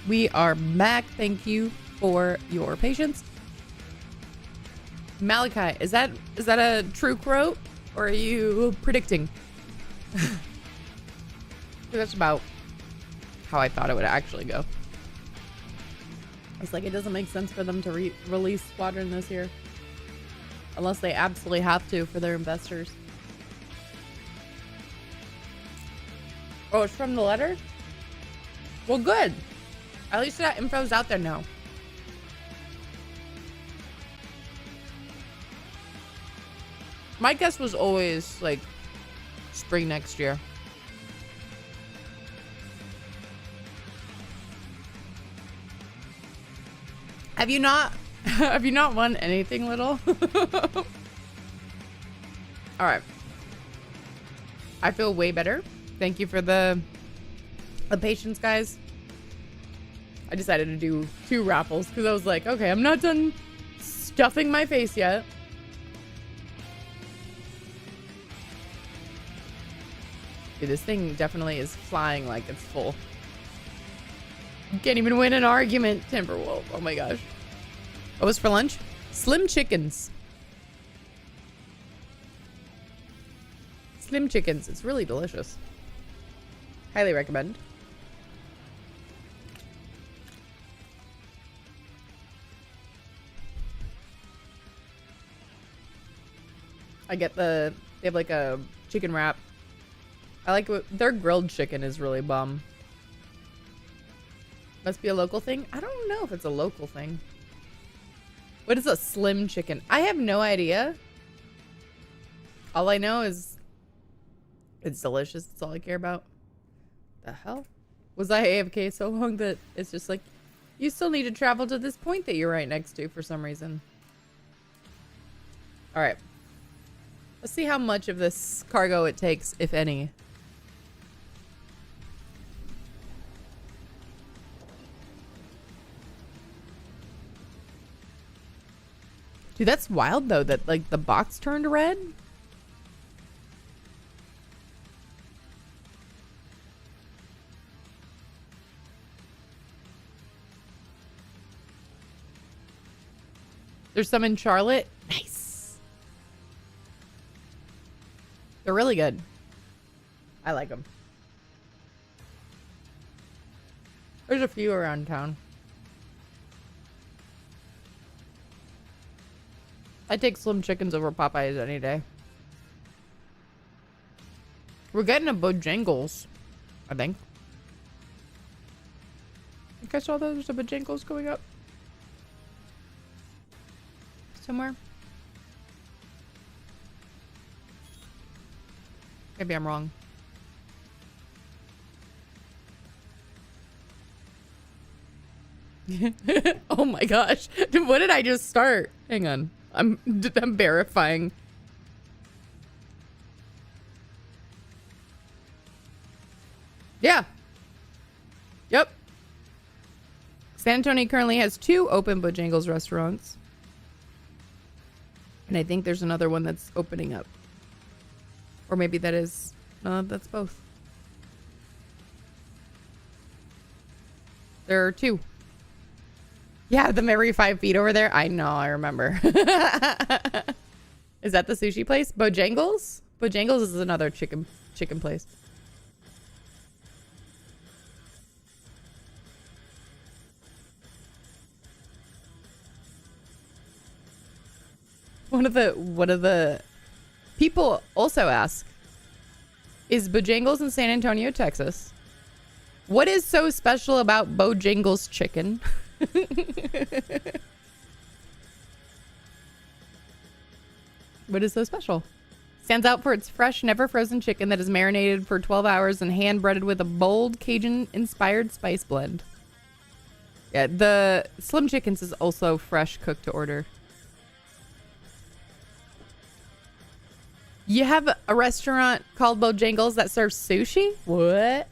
We are back. Thank you for your patience. Malachi, is that a true quote or are you predicting? That's about how I thought it would actually go. It's like it doesn't make sense for them to release Squadron this year unless they absolutely have to for their investors. Oh, it's from the letter? Well, good. At least that info's out there now. My guess was always like spring next year. Have you not won anything, little? All right. I feel way better. Thank you for the patience, guys. I decided to do 2 raffles because I was like, okay, I'm not done stuffing my face yet. Dude, this thing definitely is flying like it's full. You can't even win an argument, Timberwolf. Oh my gosh. What was for lunch? Slim chickens. Slim chickens. It's really delicious. Highly recommend. I get they have like a chicken wrap. I like their grilled chicken is really bomb. Must be a local thing. I don't know if it's a local thing. What is a slim chicken? I have no idea. All I know is it's delicious. That's all I care about. The hell? Was I AFK so long that it's just like, you still need to travel to this point that you're right next to for some reason. All right. Let's see how much of this cargo it takes, if any. Dude, that's wild though that like the box turned red. There's some in Charlotte. Nice. They're really good. I like them. There's a few around town. I take slim chickens over Popeyes any day. We're getting a Bojangles, I think. I think I saw there's a Bojangles going up somewhere. Maybe I'm wrong. Oh my gosh. What did I just start? Hang on. I'm verifying. Yeah. Yep. San Antonio currently has 2 open Bojangles restaurants. And I think there's another one that's opening up. Or maybe that is... that's both. There are 2. Yeah, the Mary 5 feet over there. I know, I remember. Is that the sushi place? Bojangles? Bojangles is another chicken place. One of the people also ask, is Bojangles in San Antonio, Texas? What is so special about Bojangles chicken? What is so special? Stands out for its fresh, never frozen chicken that is marinated for 12 hours and hand breaded with a bold Cajun-inspired spice blend. Yeah, the Slim Chickens is also fresh, cooked to order. You have a restaurant called Bojangles that serves sushi? What?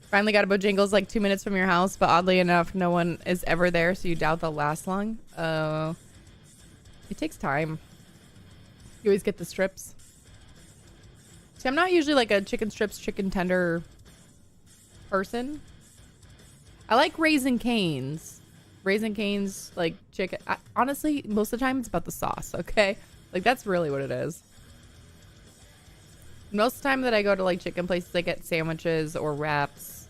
Finally got a Bojangles like 2 minutes from your house, but oddly enough, no one is ever there, so you doubt they'll last long. Oh. It takes time. You always get the strips. See, I'm not usually like a chicken strips, chicken tender person. I like Raising Cane's. Raising Cane's, like chicken. Honestly, most of the time it's about the sauce, okay? Like, that's really what it is. Most of the time that I go to like chicken places, I get sandwiches or wraps.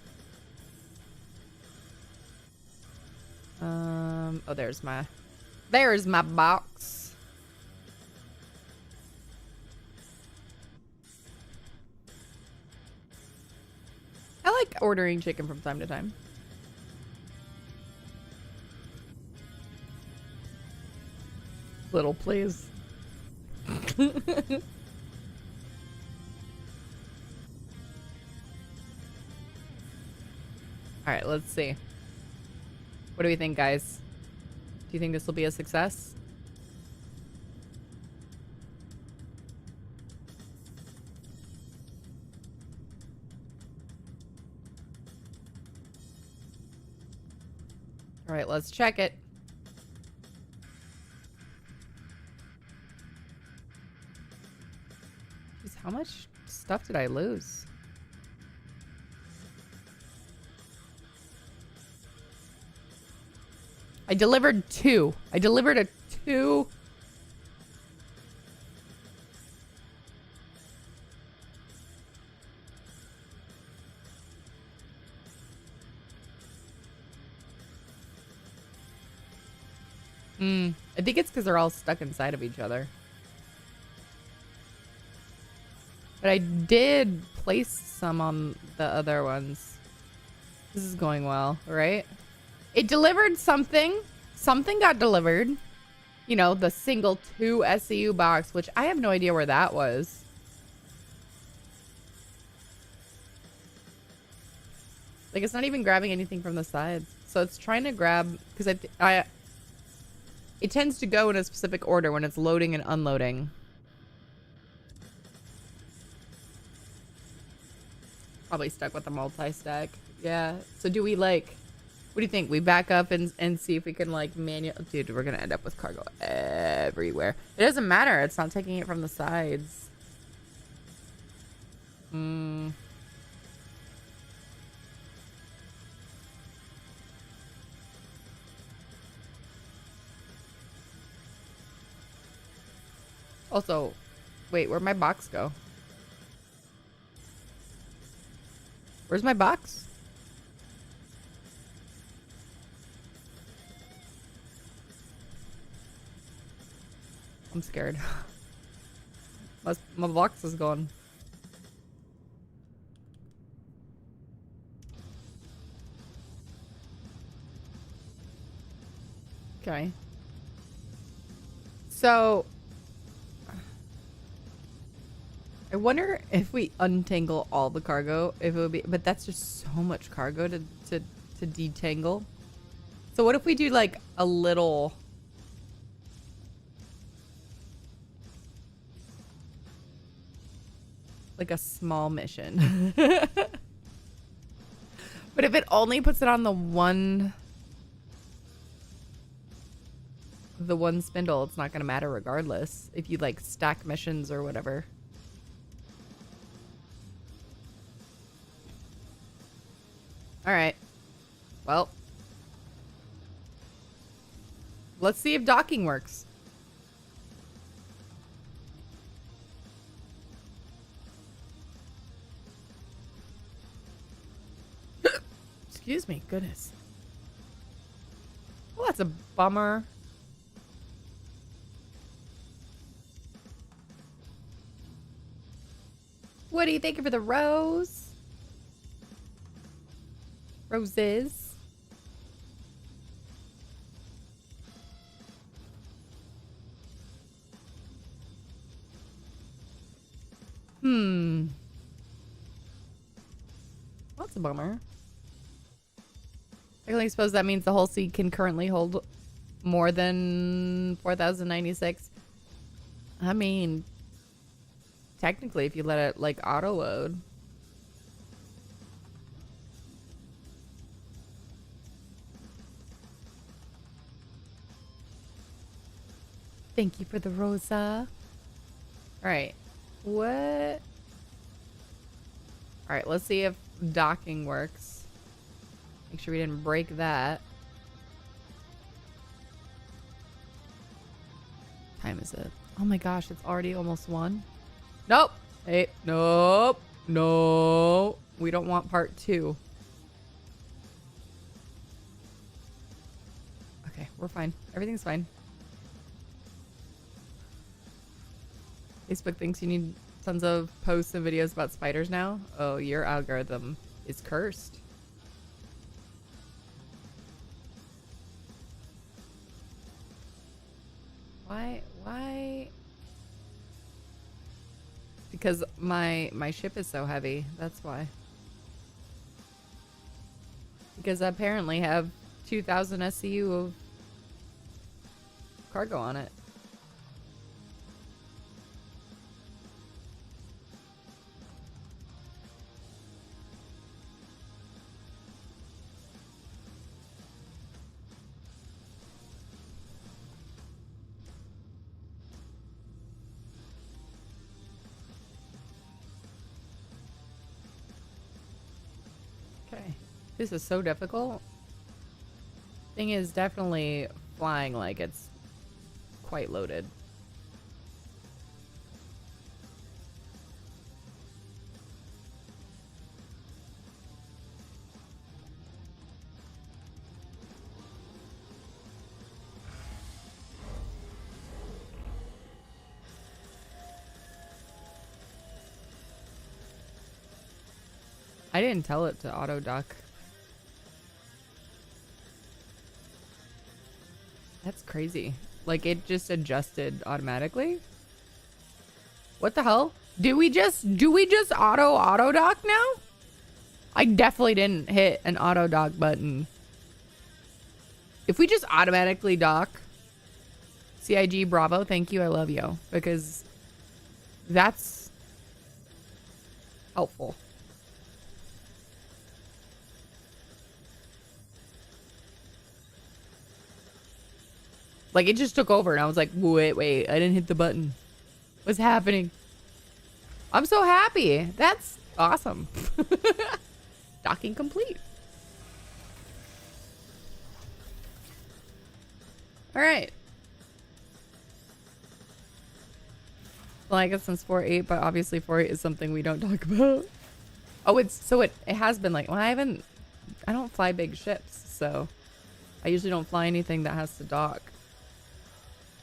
Oh, there's my box. I like ordering chicken from time to time. Little, please. All right, let's see. What do we think, guys? Do you think this will be a success? All right, let's check it. Jeez, how much stuff did I lose? I delivered 2. I delivered a 2. I think it's because they're all stuck inside of each other. But I did place some on the other ones. This is going well, right? It delivered something. Something got delivered. You know, the single 2 SCU box, which I have no idea where that was. Like, it's not even grabbing anything from the sides. So it's trying to grab, because it tends to go in a specific order when it's loading and unloading. Probably stuck with the multi-stack. Yeah. So do we, like, what do you think? We back up and see if we can, like, Dude, we're gonna end up with cargo everywhere. It doesn't matter. It's not taking it from the sides. Also, wait, where'd my box go? Where's my box? I'm scared. My box is gone. Okay. So I wonder if we untangle all the cargo, if it would be, but that's just so much cargo to detangle. So what if we do like a little, like a small mission? But if it only puts it on the one spindle, it's not going to matter regardless if you like stack missions or whatever. All right. Well, let's see if docking works. Excuse me. Goodness. Well, that's a bummer. What do you think for the rose? Roses. That's a bummer. I can only suppose that means the whole seed can currently hold more than 4,096. I mean, technically, if you let it like auto load. Thank you for the Rosa. All right. What? All right, let's see if docking works. Make sure we didn't break that. What time is it? Oh my gosh, it's already almost 1. Nope. Hey, nope. No. We don't want part 2. Okay, we're fine. Everything's fine. Facebook thinks you need tons of posts and videos about spiders now. Oh, your algorithm is cursed. Why? Because my ship is so heavy. That's why. Because I apparently have 2,000 SCU of cargo on it. This is so difficult. Thing is definitely flying like it's quite loaded. I didn't tell it to auto dock. That's crazy. Like it just adjusted automatically. What the hell? Do we just auto dock now? I definitely didn't hit an auto dock button. If we just automatically dock, CIG Bravo, thank you, I love you, because that's helpful. Like, it just took over, and I was like, wait, I didn't hit the button. What's happening? I'm so happy. That's awesome. Docking complete. All right. Well, I guess since 4.8, but obviously 4.8 is something we don't talk about. Oh, it has been like, well, I don't fly big ships, so I usually don't fly anything that has to dock.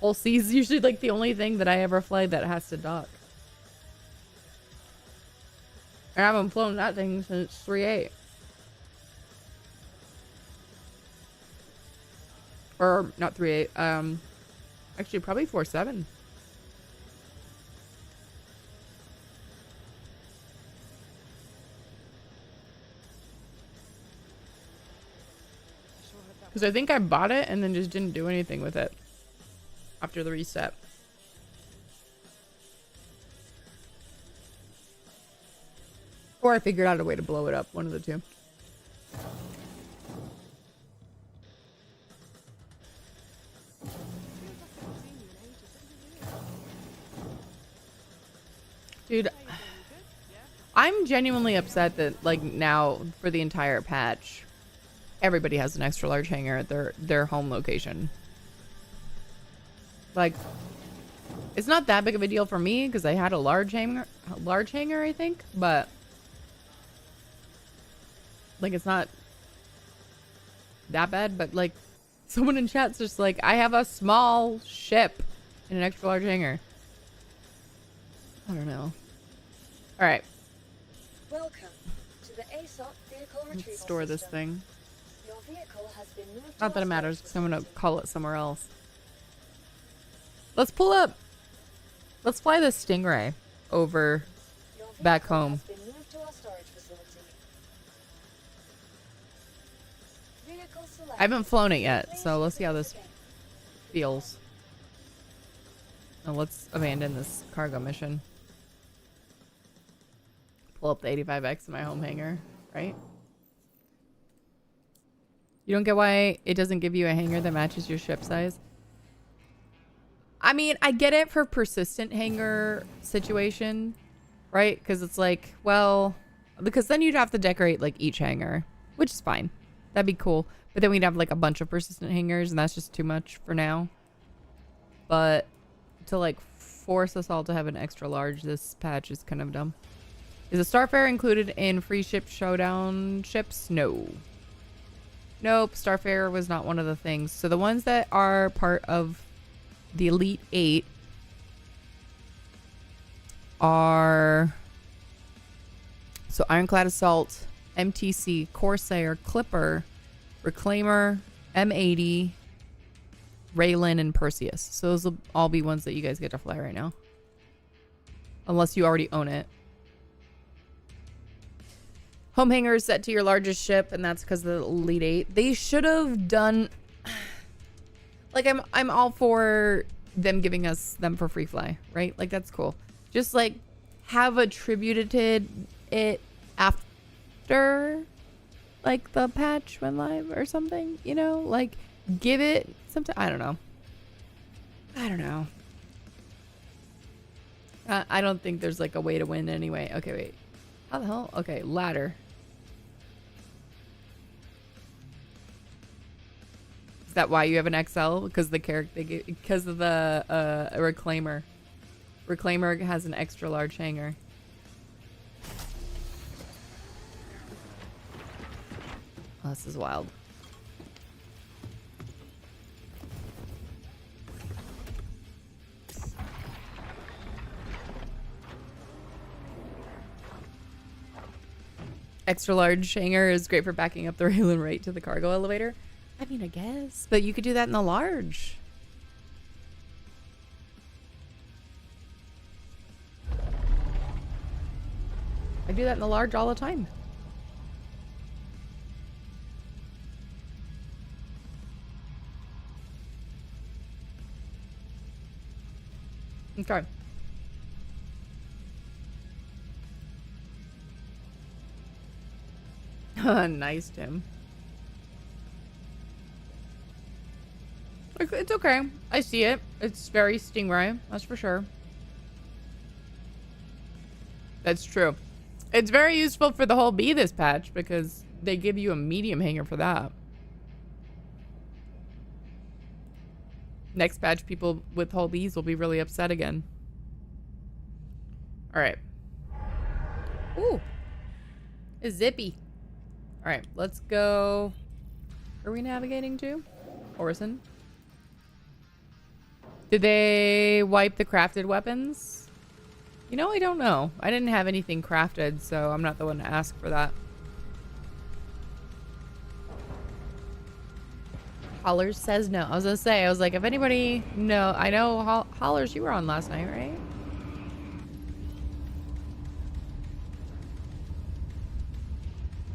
Whole sea is usually like the only thing that I ever fly that has to dock. And I haven't flown that thing since 3.8. Or not 3.8. Actually probably 4.7. Because I think I bought it and then just didn't do anything with it after the reset. Or I figured out a way to blow it up. One of the two. Dude, I'm genuinely upset that like now for the entire patch, everybody has an extra large hangar at their home location. Like, it's not that big of a deal for me because I had a large hangar, I think, but like it's not that bad. But like, someone in chat's just like, I have a small ship in an extra large hangar. I don't know. All right. Welcome to the ASOP vehicle retrieval Let's store this system. thing. Your vehicle has been moved Not to that it our matters storage because I'm gonna facility. call it somewhere else. Let's pull up. Let's fly the Stingray over Your vehicle back home. has been moved to our storage facility. Vehicle select. I haven't flown it yet, Please so let's see how select this again. feels. Now let's abandon this cargo mission. Pull up the 85X in my home hangar, right? You don't get why it doesn't give you a hangar that matches your ship size? I mean, I get it for persistent hangar situation, right? Because it's like, well, because then you'd have to decorate like each hangar, which is fine. That'd be cool. But then we'd have like a bunch of persistent hangars, and that's just too much for now. But to like force us all to have an extra large, this patch is kind of dumb. Is a Starfare included in free ship showdown ships? No. Nope, Starfare was not one of the things. So the ones that are part of the Elite 8 are so Ironclad Assault, MTC, Corsair, Clipper, Reclaimer, M80, Raylan, and Perseus. So those will all be ones that you guys get to fly right now. Unless you already own it. Home hangar is set to your largest ship, and that's because of the Elite 8. They should have done... Like, I'm all for them giving us them for free fly, right? Like, that's cool. Just, like, have attributed it after, like, the patch went live or something, you know? Like, give it some time. I don't know. I don't think there's, like, a way to win anyway. Okay, wait. How the hell? Okay, ladder. Is that why you have an XL? Because the character, because of the Reclaimer. Reclaimer has an extra large hangar. Oh, this is wild. Extra large hangar is great for backing up the rail and right to the cargo elevator. I mean, I guess, but you could do that in the large. I do that in the large all the time. Okay. Nice, Tim. It's okay. I see it. It's very Stingray. That's for sure. That's true. It's very useful for the whole bee this patch because they give you a medium hanger for that. Next patch, people with whole bees will be really upset again. All right. Ooh. A zippy. All right, let's go. Where are we navigating to? Orison. Did they wipe the crafted weapons? You know, I don't know. I didn't have anything crafted, so I'm not the one to ask for that. Hollers says no. I was gonna say, I was like, if anybody... No, I know Hollers, you were on last night, right?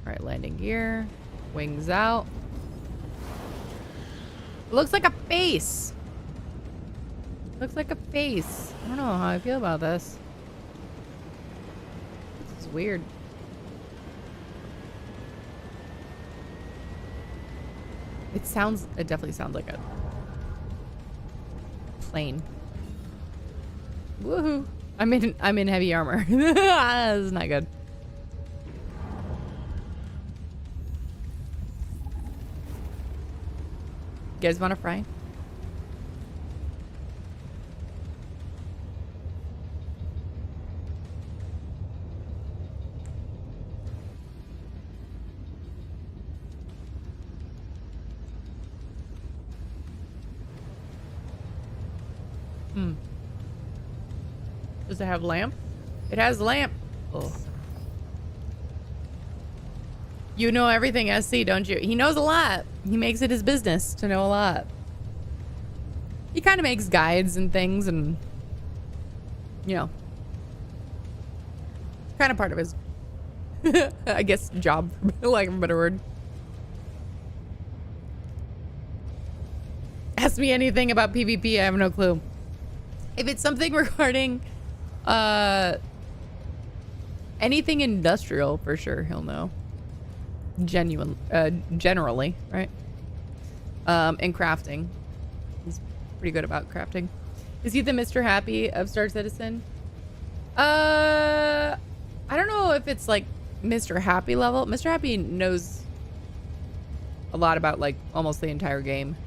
All right, landing gear. Wings out. It looks like a face. Looks like a face. I don't know how I feel about this. This is weird. It definitely sounds like a plane. Woohoo. I'm in heavy armor. This is not good. You guys want to fry? Does it have lamp? It has lamp. Oh. You know everything, SC, don't you? He knows a lot. He makes it his business to know a lot. He kind of makes guides and things and, you know, kind of part of his, I guess, job, for lack of a better word. Ask me anything about PvP, I have no clue. If it's something regarding anything industrial, for sure he'll know. Generally, right? And crafting. He's pretty good about crafting. Is he the Mr. Happy of Star Citizen? I don't know if it's like Mr. Happy level. Mr. Happy knows a lot about like almost the entire game.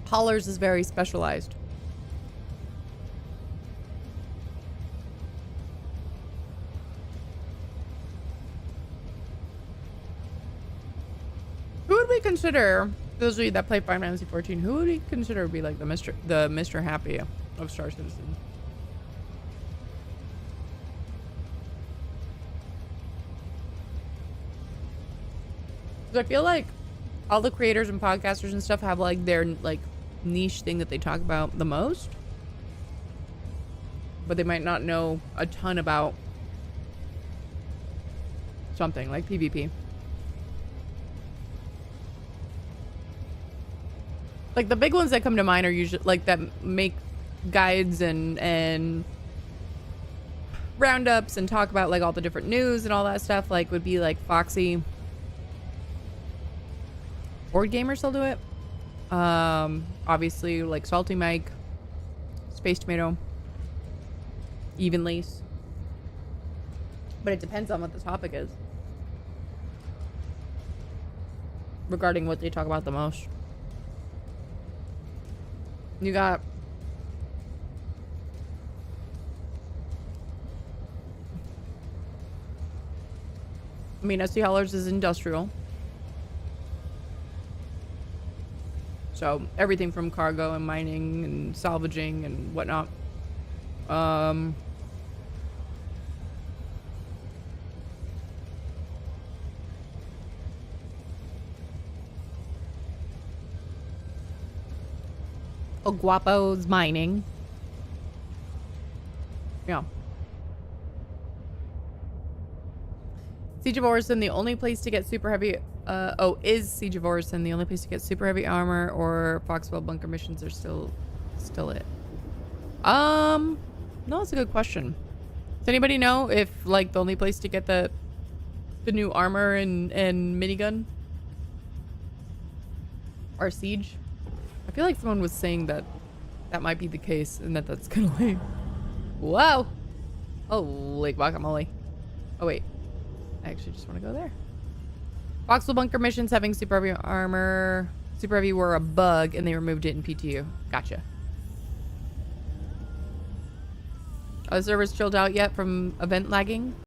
Hollers is very specialized. Who would we consider, those of you that play Final Fantasy 14, who would we consider would be like the Mr. Happy of Star Citizen? Because I feel like all the creators and podcasters and stuff have like their like niche thing that they talk about the most, but they might not know a ton about something like PvP. Like the big ones that come to mind are usually like that make guides and roundups and talk about like all the different news and all that stuff, like would be like Foxy. Board gamers will do it. Obviously like Salty Mike, Space Tomato, Even Lace. But it depends on what the topic is regarding what they talk about the most. You got I mean, SC Hollers is industrial. So everything from cargo and mining and salvaging and whatnot. Um. Oh, Guapo's mining. Yeah. Siege of Orison, the only place to get super heavy... is Siege of Orison the only place to get super heavy armor, or Foxwell bunker missions are still it? No, that's a good question. Does anybody know if, like, the only place to get the new armor and minigun are Siege? I feel like someone was saying that might be the case and that's kind of lame. Whoa! Holy guacamole. Oh, wait. I actually just want to go there. Foxwell bunker missions having super heavy armor. Super heavy were a bug and they removed it in PTU. Gotcha. Are the servers chilled out yet from event lagging?